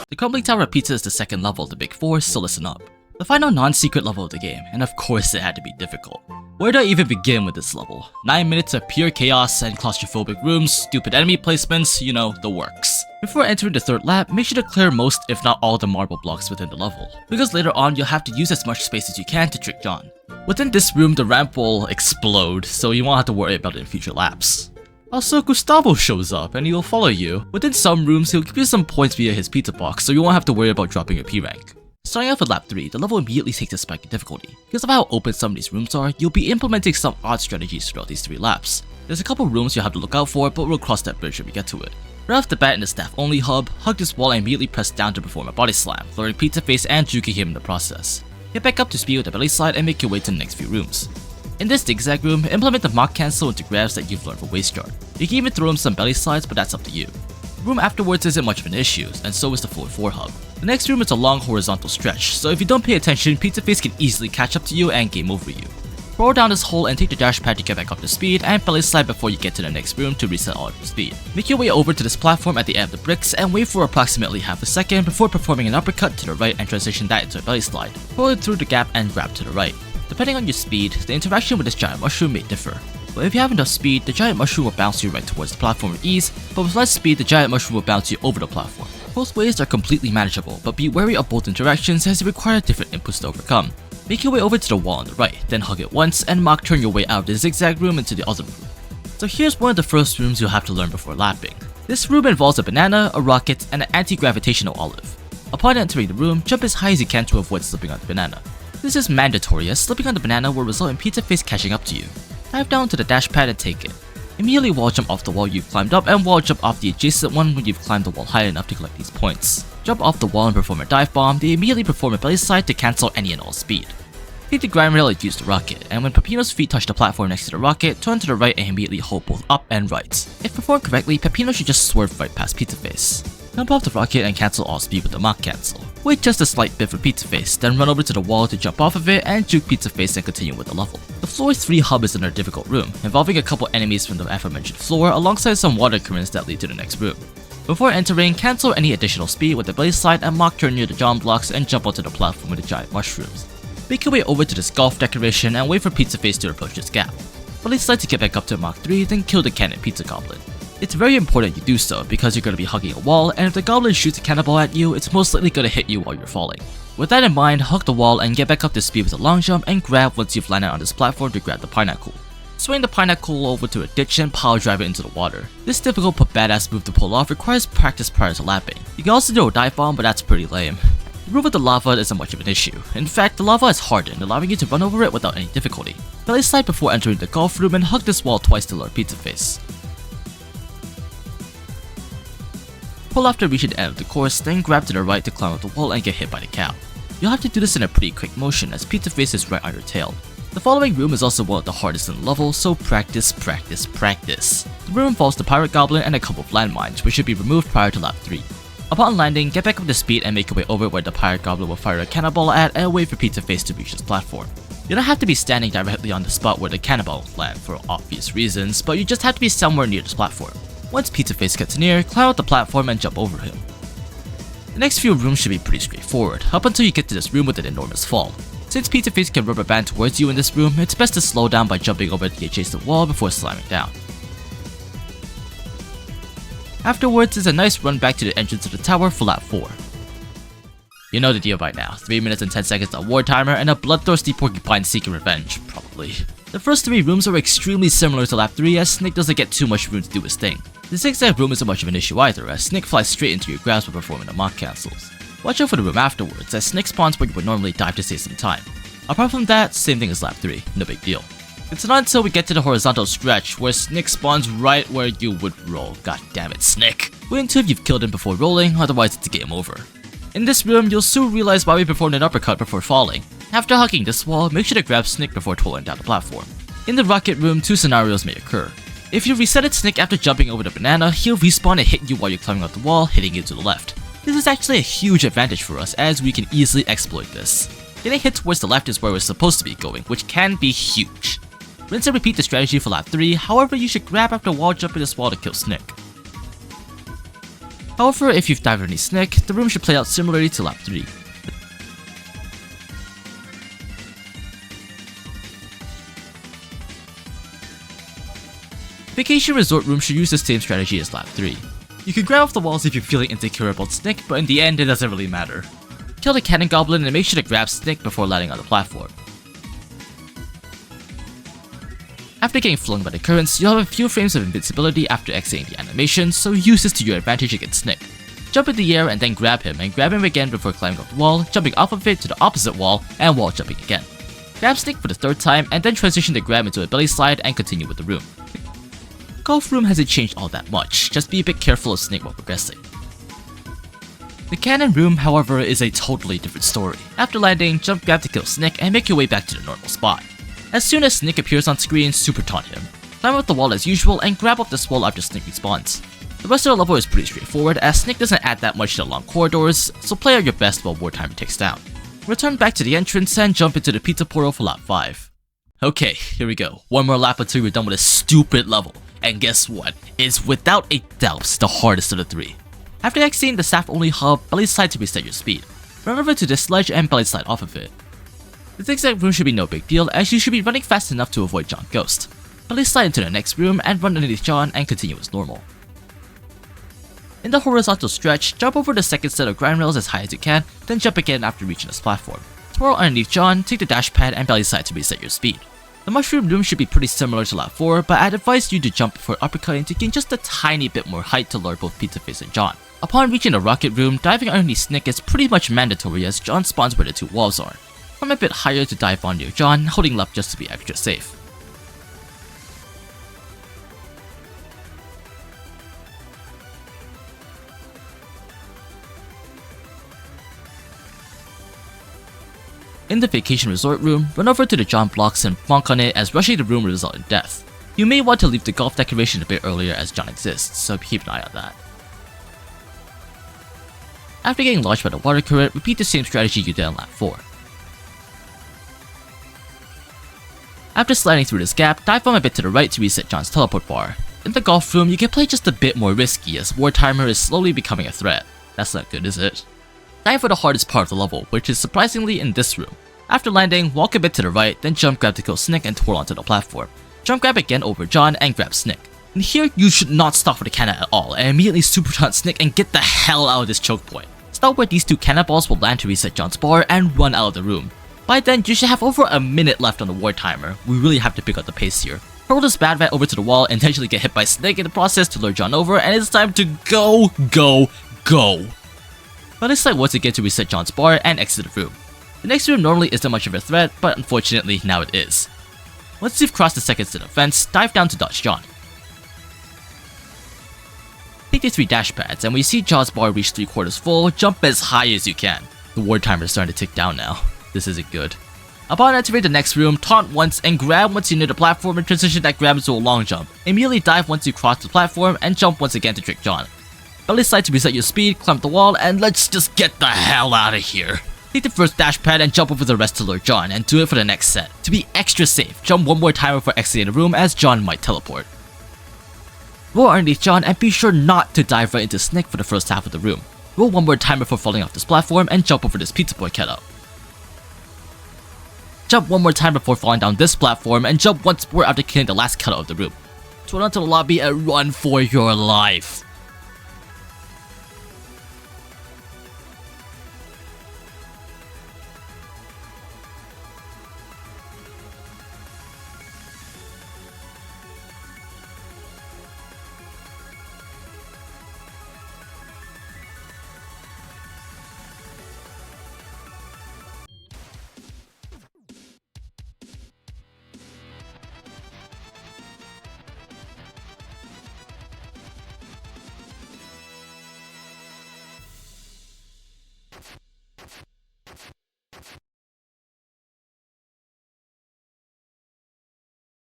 The Crumbling Tower of Pizza is the second level of the Big 4, so listen up. The final non-secret level of the game, and of course it had to be difficult. Where do I even begin with this level? 9 minutes of pure chaos and claustrophobic rooms, stupid enemy placements, you know, the works. Before entering the third lap, make sure to clear most if not all the marble blocks within the level, because later on you'll have to use as much space as you can to trick John. Within this room the ramp will explode, so you won't have to worry about it in future laps. Also, Gustavo shows up and he'll follow you. Within some rooms, he'll give you some points via his pizza box, so you won't have to worry about dropping your P rank. Starting off with lap 3, the level immediately takes a spike in difficulty. Because of how open some of these rooms are, you'll be implementing some odd strategies throughout these 3 laps. There's a couple rooms you'll have to look out for, but we'll cross that bridge when we get to it. Right off the bat in the staff only hub, hug this wall and immediately press down to perform a body slam, luring Pizza Face and juking him in the process. Get back up to speed with the belly slide and make your way to the next few rooms. In this zigzag room, implement the Mach cancel into grabs that you've learned from Wasteyard. You can even throw him some belly slides, but that's up to you. The room afterwards isn't much of an issue, and so is the floor 4 hub. The next room is a long horizontal stretch, so if you don't pay attention, Pizzaface can easily catch up to you and game over you. Roll down this hole and take the dash pad to get back up to speed, and belly slide before you get to the next room to reset all of your speed. Make your way over to this platform at the end of the bricks and wait for approximately half a second before performing an uppercut to the right and transition that into a belly slide. Pull it through the gap and grab to the right. Depending on your speed, the interaction with this giant mushroom may differ. But if you have enough speed, the giant mushroom will bounce you right towards the platform with ease, but with less speed, the giant mushroom will bounce you over the platform. Both ways are completely manageable, but be wary of both interactions as they require different inputs to overcome. Make your way over to the wall on the right, then hug it once, and Mach turn your way out of the zigzag room into the other room. So here's one of the first rooms you'll have to learn before lapping. This room involves a banana, a rocket, and an anti-gravitational olive. Upon entering the room, jump as high as you can to avoid slipping on the banana. This is mandatory as slipping on the banana will result in Pizzaface catching up to you. Dive down to the dash pad and take it. Immediately wall jump off the wall you've climbed up and wall jump off the adjacent one when you've climbed the wall high enough to collect these points. Jump off the wall and perform a dive bomb, then immediately perform a belly slide to cancel any and all speed. Take the grind rail and use the rocket, and when Peppino's feet touch the platform next to the rocket, turn to the right and immediately hold both up and right. If performed correctly, Peppino should just swerve right past Pizzaface. Jump off the rocket and cancel all speed with the Mach cancel. Wait just a slight bit for Pizzaface, then run over to the wall to jump off of it and juke Pizzaface and continue with the level. The floor 3 hub is another difficult room, involving a couple enemies from the aforementioned floor alongside some water currents that lead to the next room. Before entering, cancel any additional speed with the belly slide and Mach turn near the jump blocks and jump onto the platform with the giant mushrooms. Make your way over to this golf decoration and wait for Pizzaface to approach this gap. Belly slide to get back up to Mach 3, then kill the cannon pizza goblin. It's very important you do so because you're going to be hugging a wall, and if the goblin shoots a cannonball at you, it's most likely going to hit you while you're falling. With that in mind, hug the wall and get back up to speed with a long jump and grab once you've landed on this platform to grab the pineapple. Swing the pineapple over to a ditch and power drive it into the water. This difficult but badass move to pull off requires practice prior to lapping. You can also do a dive bomb, but that's pretty lame. The room with the lava isn't much of an issue. In fact, the lava is hardened, allowing you to run over it without any difficulty. Belly slide before entering the golf room and hug this wall twice to lure Pizzaface. Pull after reaching the end of the course, then grab to the right to climb up the wall and get hit by the cow. You'll have to do this in a pretty quick motion as Pizzaface is right on your tail. The following room is also one of the hardest in the level, so practice, practice, practice. The room involves the pirate goblin and a couple of landmines, which should be removed prior to lap 3. Upon landing, get back up to speed and make your way over where the pirate goblin will fire a cannonball at and wait for Pizzaface to reach this platform. You don't have to be standing directly on the spot where the cannonball will land for obvious reasons, but you just have to be somewhere near this platform. Once Pizzaface gets near, climb up the platform and jump over him. The next few rooms should be pretty straightforward, up until you get to this room with an enormous fall. Since Pizzaface can rubber band towards you in this room, it's best to slow down by jumping over the adjacent wall before slamming down. Afterwards is a nice run back to the entrance of the tower for lap 4. You know the deal by now, 3 minutes and 10 seconds on war timer and a bloodthirsty porcupine seeking revenge, probably. The first 3 rooms are extremely similar to lap 3 as Snick doesn't get too much room to do his thing. The zigzag room isn't much of an issue either as Snick flies straight into your grasp while performing the Mach cancels. Watch out for the room afterwards as Snick spawns where you would normally dive to save some time. Apart from that, same thing as lap 3, no big deal. It's not until we get to the horizontal stretch where Snick spawns right where you would roll. God damn it, Snick. Wait until you've killed him before rolling, otherwise it's a game over. In this room, you'll soon realize why we performed an uppercut before falling. After hugging this wall, make sure to grab Snick before rolling down the platform. In the rocket room, 2 scenarios may occur. If you resetted Snick after jumping over the banana, he'll respawn and hit you while you're climbing up the wall, hitting you to the left. This is actually a huge advantage for us as we can easily exploit this. Getting hit towards the left is where we're supposed to be going, which can be huge. Rinse and repeat the strategy for lap 3, however you should grab after wall jumping this wall to kill Snick. However, if you've dived any Snick, the room should play out similarly to lap 3. Vacation Resort room should use the same strategy as lap 3. You can grab off the walls if you're feeling insecure about Snick, but in the end it doesn't really matter. Kill the cannon goblin and make sure to grab Snick before landing on the platform. After getting flung by the currents, you'll have a few frames of invincibility after exiting the animation, so use this to your advantage against Snick. Jump in the air and then grab him again before climbing up the wall, jumping off of it to the opposite wall, and wall jumping again. Grab Snick for the 3rd time and then transition the grab into a belly slide and continue with the room. The golf room hasn't changed all that much, just be a bit careful of Snick while progressing. The cannon room, however, is a totally different story. After landing, jump grab to kill Snick and make your way back to the normal spot. As soon as Snick appears on screen, super taunt him. Climb up the wall as usual and grab off this wall after Snick respawns. The rest of the level is pretty straightforward as Snick doesn't add that much to the long corridors, so play at your best while war timer ticks down. Return back to the entrance and jump into the pizza portal for lap 5. Okay, here we go. One more lap until we're done with this stupid level. And guess what? It's without a doubt the hardest of the 3. After exiting the staff-only hub, belly slide to reset your speed. Run over to this ledge and belly slide off of it. The zigzag room should be no big deal as you should be running fast enough to avoid John Ghost. Belly slide into the next room and run underneath John and continue as normal. In the horizontal stretch, jump over the second set of grind rails as high as you can, then jump again after reaching this platform. Twirl underneath John, take the dash pad and belly slide to reset your speed. The mushroom room should be pretty similar to lap 4, but I'd advise you to jump before uppercutting to gain just a tiny bit more height to lure both Pizza Face and John. Upon reaching the rocket room, diving underneath Snick is pretty much mandatory as John spawns where the 2 walls are. Climb a bit higher to dive on near John, holding left just to be extra safe. In the vacation resort room, run over to the John blocks and bonk on it as rushing the room will result in death. You may want to leave the golf decoration a bit earlier as John exists, so keep an eye on that. After getting launched by the water current, repeat the same strategy you did on lap 4. After sliding through this gap, dive on a bit to the right to reset John's teleport bar. In the golf room, you can play just a bit more risky as war timer is slowly becoming a threat. That's not good, is it? Dive for the hardest part of the level, which is surprisingly in this room. After landing, walk a bit to the right, then jump grab to kill Snick and twirl onto the platform. Jump grab again over John and grab Snick. And here, you should not stop for the cannon at all, and immediately super taunt Snick and get the hell out of this choke point. Stop where these 2 cannonballs will land to reset John's bar and run out of the room. By then, you should have over a minute left on the war timer. We really have to pick up the pace here. Hurl this bad rat over to the wall, intentionally get hit by Snick in the process to lure John over, and it's time to go. But this time once again to reset John's bar and exit the room. The next room normally isn't much of a threat, but unfortunately now it is. Once you've crossed the second set of fence, dive down to dodge John. Take the 3 dash pads, and when you see John's bar reach 3/4 full, jump as high as you can. The war timer is starting to tick down now. This isn't good. Upon entering the next room, taunt once and grab once you're near the platform and transition that grab into a long jump. Immediately dive once you cross the platform and jump once again to trick John. Belly slide to reset your speed, climb the wall, and let's just get the hell out of here. Take the first dash pad and jump over the rest to lure John, and do it for the next set. To be extra safe, jump one more time before exiting the room as John might teleport. Roll underneath John and be sure not to dive right into Snick for the first half of the room. Roll one more time before falling off this platform and jump over this pizza boy cutout. Jump one more time before falling down this platform and jump once more after killing the last cutout of the room. Twirl onto the lobby and run for your life.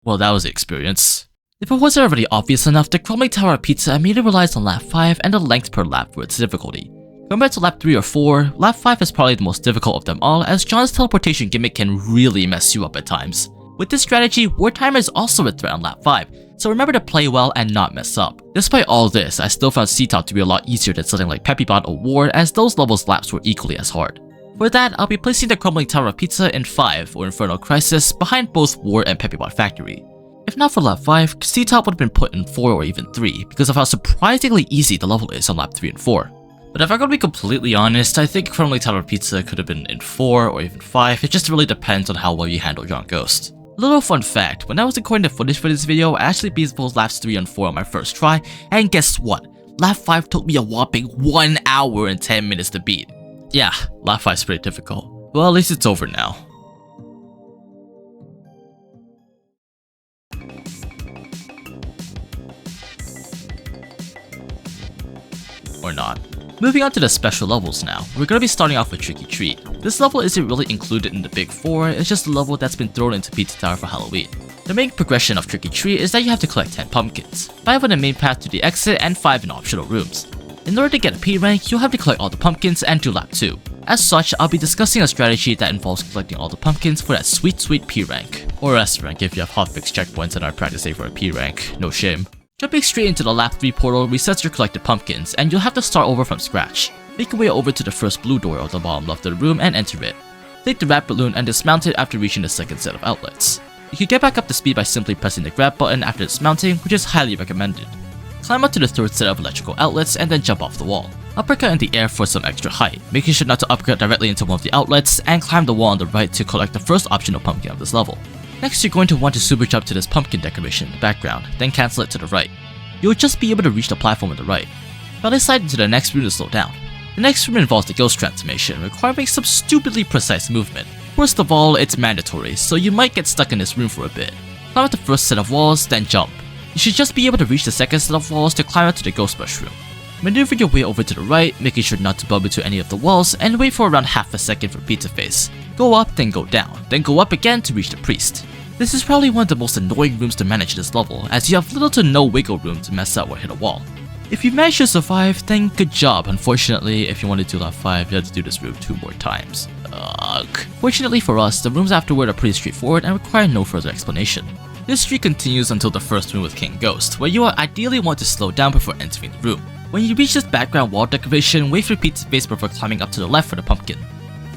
Well, that was the experience. If it wasn't already obvious enough, the crumbling tower of pizza immediately relies on lap 5 and the length per lap for its difficulty. Compared to lap 3 or 4, lap 5 is probably the most difficult of them all as John's teleportation gimmick can really mess you up at times. With this strategy, war timer is also a threat on lap 5, so remember to play well and not mess up. Despite all this, I still found CTOP to be a lot easier than something like Peppibot or War as those levels' laps were equally as hard. For that, I'll be placing the crumbling tower of pizza in 5 or Infernal Crisis behind both War and Peppibot Factory. If not for lap 5, CTOP would have been put in 4 or even 3 because of how surprisingly easy the level is on lap 3 and 4. But if I'm gonna be completely honest, I think Crumbling Tower of Pizza could have been in 4 or even 5, it just really depends on how well you handle John Ghost. Little fun fact, when I was recording the footage for this video, I actually beat both laps 3 and 4 on my first try, and guess what? Lap 5 took me a whopping 1 hour and 10 minutes to beat. Yeah, lap 5's pretty difficult. Well, at least it's over now. Or not. Moving on to the special levels now, we're gonna be starting off with Tricky Treat. This level isn't really included in the big 4, it's just a level that's been thrown into Pizza Tower for Halloween. The main progression of Tricky Treat is that you have to collect 10 pumpkins, 5 on the main path to the exit and 5 in optional rooms. In order to get a P rank, you'll have to collect all the pumpkins and do lap 2. As such, I'll be discussing a strategy that involves collecting all the pumpkins for that sweet P rank. Or S rank if you have hotfix checkpoints and are practicing for a P rank, no shame. Jumping straight into the lap 3 portal resets your collected pumpkins and you'll have to start over from scratch. Make your way over to the first blue door of the bottom left of the room and enter it. Take the rat balloon and dismount it after reaching the second set of outlets. You can get back up to speed by simply pressing the grab button after dismounting, which is highly recommended. Climb up to the third set of electrical outlets and then jump off the wall. Uppercut in the air for some extra height, making sure not to uppercut directly into one of the outlets, and climb the wall on the right to collect the first optional pumpkin of this level. Next, you're going to want to super jump to this pumpkin decoration in the background, then cancel it to the right. You'll just be able to reach the platform on the right. Belly slide into the next room to slow down. The next room involves the ghost transformation, requiring some stupidly precise movement. Worst of all, it's mandatory, so you might get stuck in this room for a bit. Climb up the first set of walls, then jump. You should just be able to reach the second set of walls to climb up to the ghost mushroom. Maneuver your way over to the right, making sure not to bump into any of the walls, and wait for around half a second for Pizza Face. Go up, then go down, then go up again to reach the priest. This is probably one of the most annoying rooms to manage this level, as you have little to no wiggle room to mess up or hit a wall. If you manage to survive, then good job. Unfortunately, if you want to do lap 5, you have to do this room 2 more times. Ugh. Fortunately for us, the rooms afterward are pretty straightforward and require no further explanation. This streak continues until the first room with King Ghost, where you will ideally want to slow down before entering the room. When you reach this background wall decoration, wait for Pizza Face before climbing up to the left for the pumpkin.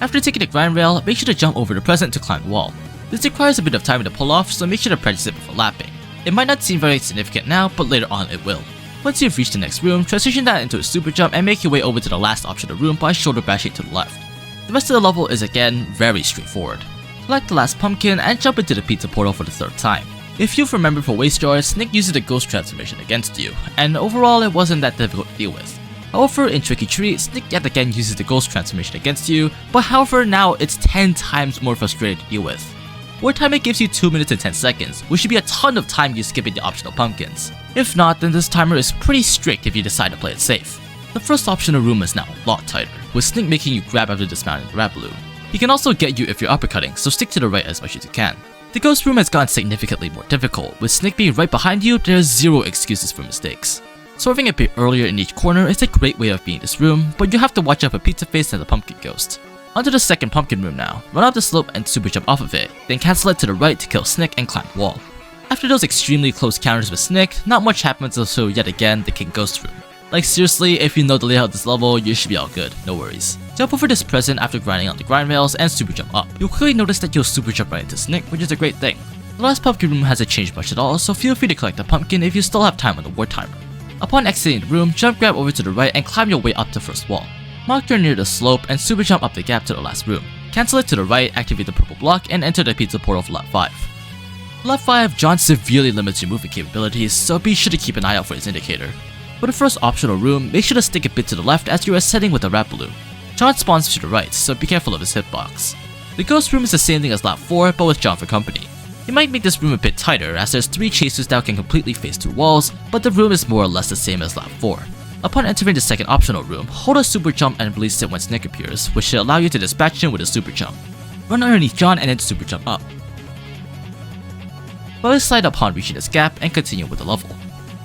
After taking the grind rail, make sure to jump over the present to climb the wall. This requires a bit of time to pull off, so make sure to practice it before lapping. It might not seem very significant now, but later on it will. Once you've reached the next room, transition that into a super jump and make your way over to the last optional room by shoulder bashing to the left. The rest of the level is again very straightforward. Collect the last pumpkin and jump into the pizza portal for the third time. If you've remembered for Wasteyard, Snick uses the ghost transformation against you, and overall it wasn't that difficult to deal with. However, in Tricky Treat, Snick yet again uses the ghost transformation against you, but however now it's 10 times more frustrating to deal with. Wartime it gives you 2 minutes and 10 seconds, which should be a ton of time you skipping the optional pumpkins. If not, then this timer is pretty strict if you decide to play it safe. The first optional room is now a lot tighter, with Snick making you grab after dismounting the rat balloon. He can also get you if you're uppercutting, so stick to the right as much as you can. The ghost room has gotten significantly more difficult, with Snick being right behind you, there's zero excuses for mistakes. Swerving a bit earlier in each corner is a great way of beating this room, but you have to watch out for Pizza Face and the pumpkin ghost. Onto the second pumpkin room now, run up the slope and super jump off of it, then cancel it to the right to kill Snick and climb the wall. After those extremely close counters with Snick, not much happens until yet again the King Ghost room. Like seriously, if you know the layout of this level, you should be all good, no worries. Jump over this present after grinding on the grind rails and super jump up. You'll quickly notice that you'll super jump right into Snick, which is a great thing. The last pumpkin room hasn't changed much at all, so feel free to collect the pumpkin if you still have time on the war timer. Upon exiting the room, jump grab over to the right and climb your way up the first wall. Mark turn near the slope and super jump up the gap to the last room. Cancel it to the right, activate the purple block, and enter the pizza portal for lap 5. For lap 5, John severely limits your movement capabilities, so be sure to keep an eye out for his indicator. For the first optional room, make sure to stick a bit to the left as you are ascending with the rat balloon. John spawns to the right, so be careful of his hitbox. The ghost room is the same thing as lap 4, but with John for company. You might make this room a bit tighter as there's 3 chasers that can completely face 2 walls, but the room is more or less the same as lap 4. Upon entering the second optional room, hold a super jump and release it when Snick appears, which should allow you to dispatch him with a super jump. Run underneath John and then super jump up. Belly slide upon reaching this gap and continue with the level.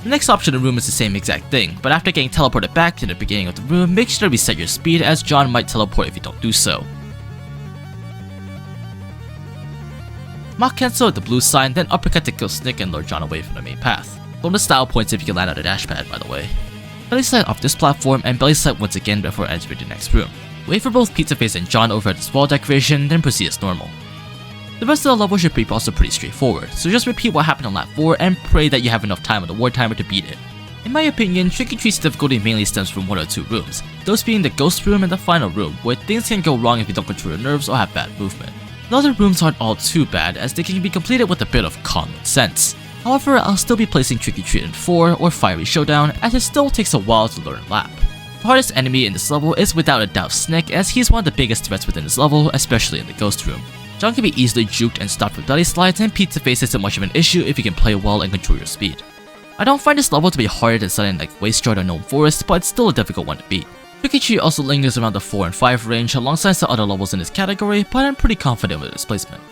The next optional room is the same exact thing, but after getting teleported back to the beginning of the room, make sure to reset your speed as John might teleport if you don't do so. Mach cancel with the blue sign, then uppercut to kill Snick and lure John away from the main path. Bonus style points if you can land on the dash pad, by the way. Belly slide off this platform and belly slide once again before entering the next room. Wait for both Pizza Face and John over at this wall decoration, then proceed as normal. The rest of the level should be also pretty straightforward, so just repeat what happened on lap 4 and pray that you have enough time on the war timer to beat it. In my opinion, Tricky Treat's difficulty mainly stems from 1 or 2 rooms, those being the ghost room and the final room, where things can go wrong if you don't control your nerves or have bad movement. The other rooms aren't all too bad as they can be completed with a bit of common sense. However, I'll still be placing Tricky Treat in 4 or Fiery Showdown as it still takes a while to learn lap. The hardest enemy in this level is without a doubt Snick, as he's one of the biggest threats within this level, especially in the ghost room. John can be easily juked and stopped with belly slides, and Pizza Face isn't much of an issue if you can play well and control your speed. I don't find this level to be harder than something like Wasteyard or Gnome Forest, but it's still a difficult one to beat. Tricky Treat also lingers around the 4 and 5 range alongside some other levels in this category, but I'm pretty confident with its placement.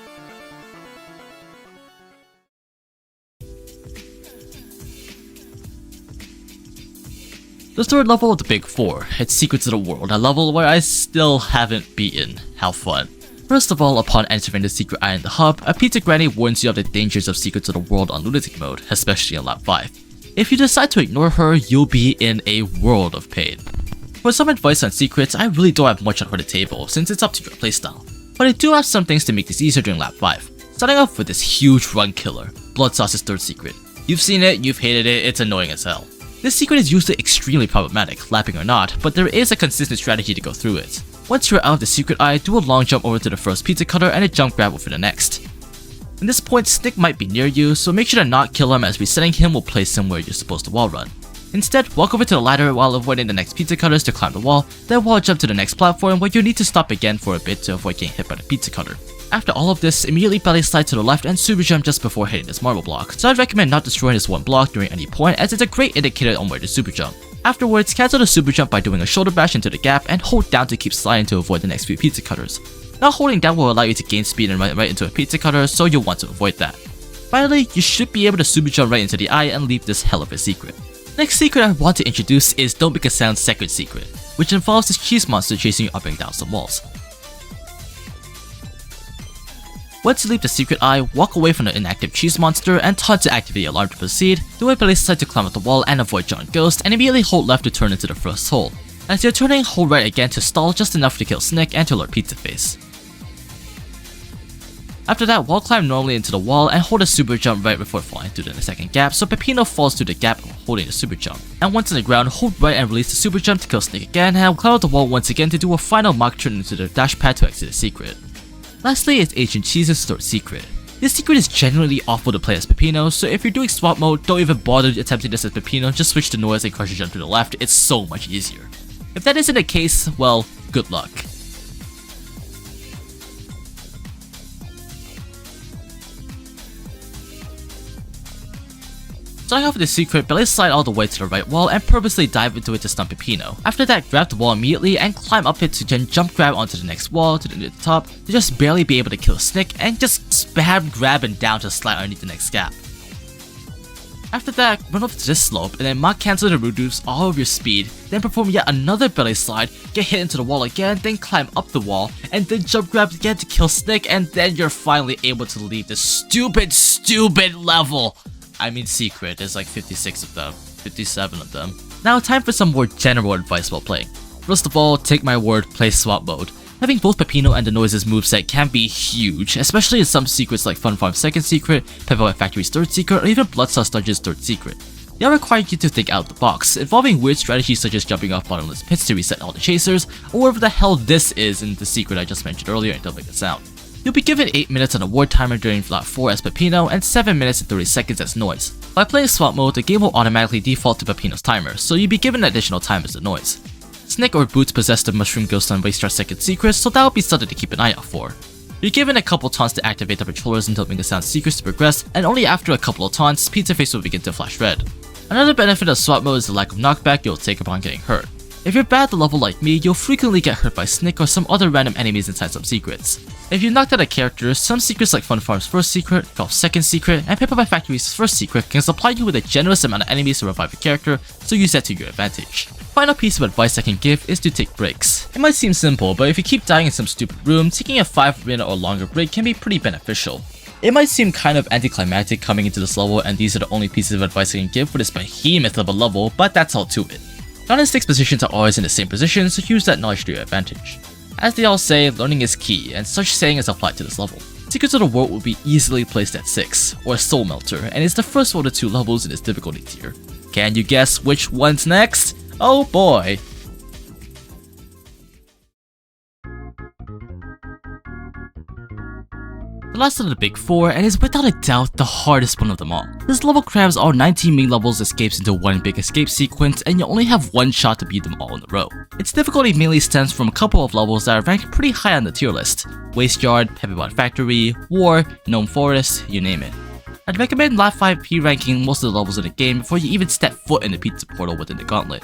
The third level of the Big 4, it's Secrets of the World, a level where I still haven't beaten. How fun. First of all, upon entering the secret eye in the hub, a pizza granny warns you of the dangers of Secrets of the World on Lunatic Mode, especially on lap 5. If you decide to ignore her, you'll be in a world of pain. For some advice on secrets, I really don't have much on her to table, since it's up to your playstyle. But I do have some things to make this easier during lap 5. Starting off with this huge run killer, Bloodsauce's third secret. You've seen it, you've hated it, it's annoying as hell. This secret is usually extremely problematic, lapping or not, but there is a consistent strategy to go through it. Once you're out of the secret eye, do a long jump over to the first pizza cutter and a jump grab over the next. At this point, Snick might be near you, so make sure to not kill him as resetting him will place him where you're supposed to wall run. Instead, walk over to the ladder while avoiding the next pizza cutters to climb the wall, then wall jump to the next platform where you need to stop again for a bit to avoid getting hit by the pizza cutter. After all of this, immediately belly slide to the left and super jump just before hitting this marble block, so I'd recommend not destroying this one block during any point as it's a great indicator on where to super jump. Afterwards, cancel the super jump by doing a shoulder bash into the gap and hold down to keep sliding to avoid the next few pizza cutters. Not holding down will allow you to gain speed and run right into a pizza cutter, so you'll want to avoid that. Finally, you should be able to super jump right into the eye and leave this hell of a secret. Next secret I want to introduce is Don't Make a Sound's second secret, which involves this cheese monster chasing you up and down some walls. Once you leave the secret eye, walk away from the inactive cheese monster and taunt to activate the alarm to proceed, do a belly slide to climb up the wall and avoid John Ghost, and immediately hold left to turn into the first hole. As you're turning, hold right again to stall just enough to kill Snick and to alert Pizza Face. After that, wall climb normally into the wall and hold a super jump right before falling through the second gap, so Peppino falls through the gap while holding the super jump. And once on the ground, hold right and release the super jump to kill Snick again, and climb up the wall once again to do a final Mach turn into the dash pad to exit the secret. Lastly, it's Agent Cheese's third secret. This secret is generally awful to play as Peppino, so if you're doing swap mode, don't even bother attempting this as Peppino, just switch to noise and crush your jump to the left, it's so much easier. If that isn't the case, well, good luck. Starting off with the secret, belly slide all the way to the right wall and purposely dive into it to stun Peppino. After that, grab the wall immediately and climb up it to then jump grab onto the next wall to the top to just barely be able to kill Snick and just spam grab and down to slide underneath the next gap. After that, run up to this slope and then Mach cancel to reduce all of your speed, then perform yet another belly slide, get hit into the wall again, then climb up the wall, and then jump grab again to kill Snick, and then you're finally able to leave this stupid level. I mean secret, there's like 56 of them, 57 of them. Now time for some more general advice while playing. First of all, take my word, play swap mode. Having both Peppino and the Noise's moveset can be huge, especially in some secrets like Fun Farm's second secret, Peppibot Factory's third secret, or even Bloodsauce Dungeon's third secret. They'll require you to think out of the box, involving weird strategies such as jumping off bottomless pits to reset all the chasers, or whatever the hell this is in the secret I just mentioned earlier and Don't Make a Sound. You'll be given 8 minutes on a ward timer during lap 4 as Peppino and 7 minutes and 30 seconds as Noise. By playing swap mode, the game will automatically default to Peppino's timer, so you'll be given additional time as the Noise. Snick or Boots possess the Mushroom Ghost on Wasteyard's second secret, so that'll be something to keep an eye out for. You're given a couple taunts to activate the patrollers and Don't Make a Sound secrets to progress, and only after a couple of taunts, Pizza Face will begin to flash red. Another benefit of swap mode is the lack of knockback you'll take upon getting hurt. If you're bad at the level like me, you'll frequently get hurt by Snick or some other random enemies inside some secrets. If you knocked out a character, some secrets like Fun Farm's first secret, Golf's second secret, and Peppibot Factory's first secret can supply you with a generous amount of enemies to revive a character, so use that to your advantage. Final piece of advice I can give is to take breaks. It might seem simple, but if you keep dying in some stupid room, taking a 5-minute or longer break can be pretty beneficial. It might seem kind of anticlimactic coming into this level and these are the only pieces of advice I can give for this behemoth of a level, but that's all to it. Not and Stick's positions are always in the same position, so use that knowledge to your advantage. As they all say, learning is key, and such saying is applied to this level. Secrets of the World will be easily placed at 6, or Soul Melter, and is the first of the 2 levels in this difficulty tier. Can you guess which one's next? Oh boy! The last of the big 4, and is without a doubt the hardest one of them all. This level crams all 19 main levels escapes into one big escape sequence, and you only have one shot to beat them all in a row. Its difficulty mainly stems from a couple of levels that are ranked pretty high on the tier list: Wasteyard, Peppibot Factory, War, Gnome Forest, you name it. I'd recommend lap 5 P ranking most of the levels in the game before you even step foot in the pizza portal within the Gauntlet.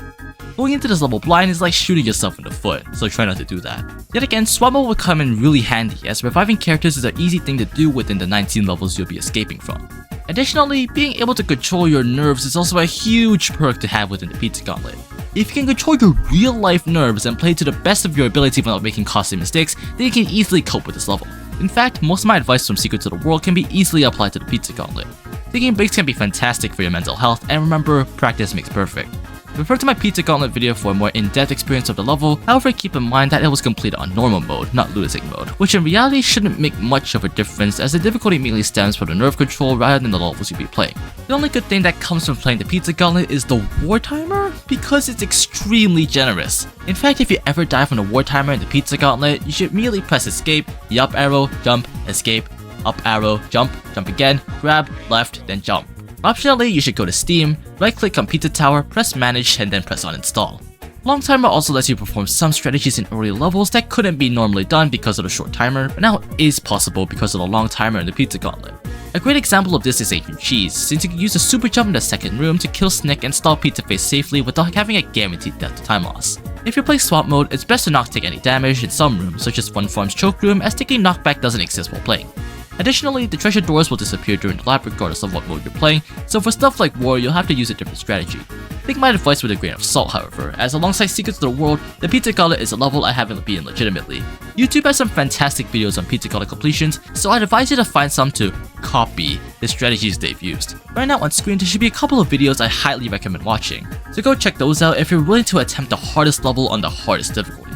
Going into this level blind is like shooting yourself in the foot, so try not to do that. Yet again, swap mode will come in really handy, as reviving characters is an easy thing to do within the 19 levels you'll be escaping from. Additionally, being able to control your nerves is also a huge perk to have within the Pizza Gauntlet. If you can control your real life nerves and play to the best of your ability without making costly mistakes, then you can easily cope with this level. In fact, most of my advice from Secrets of the World can be easily applied to the Pizza Gauntlet. Taking breaks can be fantastic for your mental health, and remember, practice makes perfect. Refer to my Pizza Gauntlet video for a more in-depth experience of the level, however keep in mind that it was completed on normal mode, not Lunatic Mode, which in reality shouldn't make much of a difference as the difficulty mainly stems from the nerve control rather than the levels you'll be playing. The only good thing that comes from playing the Pizza Gauntlet is the war timer, because it's extremely generous. In fact, if you ever die from the war timer in the Pizza Gauntlet, you should immediately press escape, the up arrow, jump, escape, up arrow, jump again, grab, left, then jump. Optionally, you should go to Steam, right-click on Pizza Tower, press Manage, and then press Uninstall. Long Timer also lets you perform some strategies in early levels that couldn't be normally done because of the short timer, but now is possible because of the long timer in the Pizza Gauntlet. A great example of this is Ancient Cheese, since you can use a super jump in the second room to kill Snick and stall Pizza Face safely without having a guaranteed death to time loss. If you play swap mode, it's best to not take any damage in some rooms, such as Fun Farm's Choke Room, as taking knockback doesn't exist while playing. Additionally, the treasure doors will disappear during the lap regardless of what mode you're playing, so for stuff like War, you'll have to use a different strategy. Take my advice with a grain of salt, however, as alongside Secrets of the World, the Pizza Gauntlet is a level I haven't beaten legitimately. YouTube has some fantastic videos on Pizza Gauntlet completions, so I'd advise you to find some to copy the strategies they've used. Right now on screen, there should be a couple of videos I highly recommend watching, so go check those out if you're willing to attempt the hardest level on the hardest difficulty.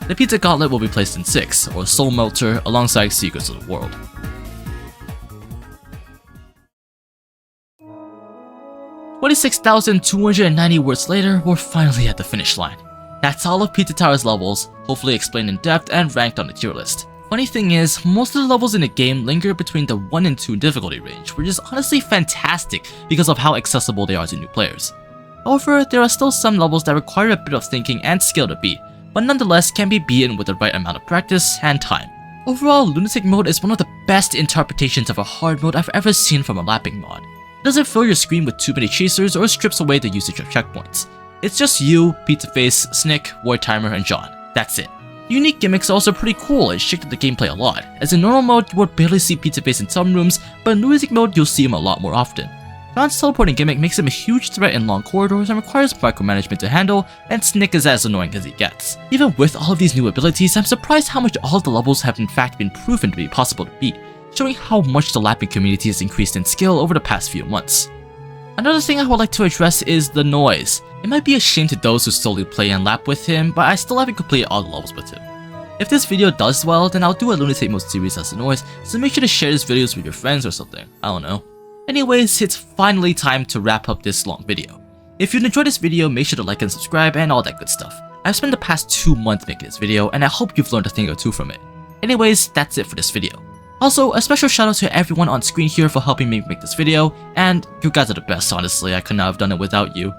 The Pizza Gauntlet will be placed in 6, or Soul Melter, alongside Secrets of the World. $26,290 words later, we're finally at the finish line. That's all of Pizza Tower's levels, hopefully explained in depth and ranked on the tier list. Funny thing is, most of the levels in the game linger between the 1 and 2 difficulty range, which is honestly fantastic because of how accessible they are to new players. However, there are still some levels that require a bit of thinking and skill to beat, but nonetheless can be beaten with the right amount of practice and time. Overall, Lunatic Mode is one of the best interpretations of a hard mode I've ever seen from a lapping mod. It doesn't fill your screen with too many chasers or strips away the usage of checkpoints. It's just you, Pizza Face, Snick, War Timer, and John. That's it. The unique gimmicks are also pretty cool and shifted the gameplay a lot, as in normal mode you would barely see Pizza Face in some rooms, but in Lunatic Mode you'll see him a lot more often. John's teleporting gimmick makes him a huge threat in long corridors and requires micromanagement to handle, and Snick is as annoying as he gets. Even with all of these new abilities, I'm surprised how much all of the levels have in fact been proven to be possible to beat, showing how much the lapping community has increased in skill over the past few months. Another thing I would like to address is the noise. It might be a shame to those who solely play and lap with him, but I still haven't completed all the levels with him. If this video does well, then I'll do a Lunatic Mode series as the noise, so make sure to share this videos with your friends or something, I don't know. Anyways, it's finally time to wrap up this long video. If you enjoyed this video, make sure to like and subscribe and all that good stuff. I've spent the past 2 months making this video, and I hope you've learned a thing or two from it. Anyways, that's it for this video. Also, a special shout out to everyone on screen here for helping me make this video, and you guys are the best, honestly, I could not have done it without you.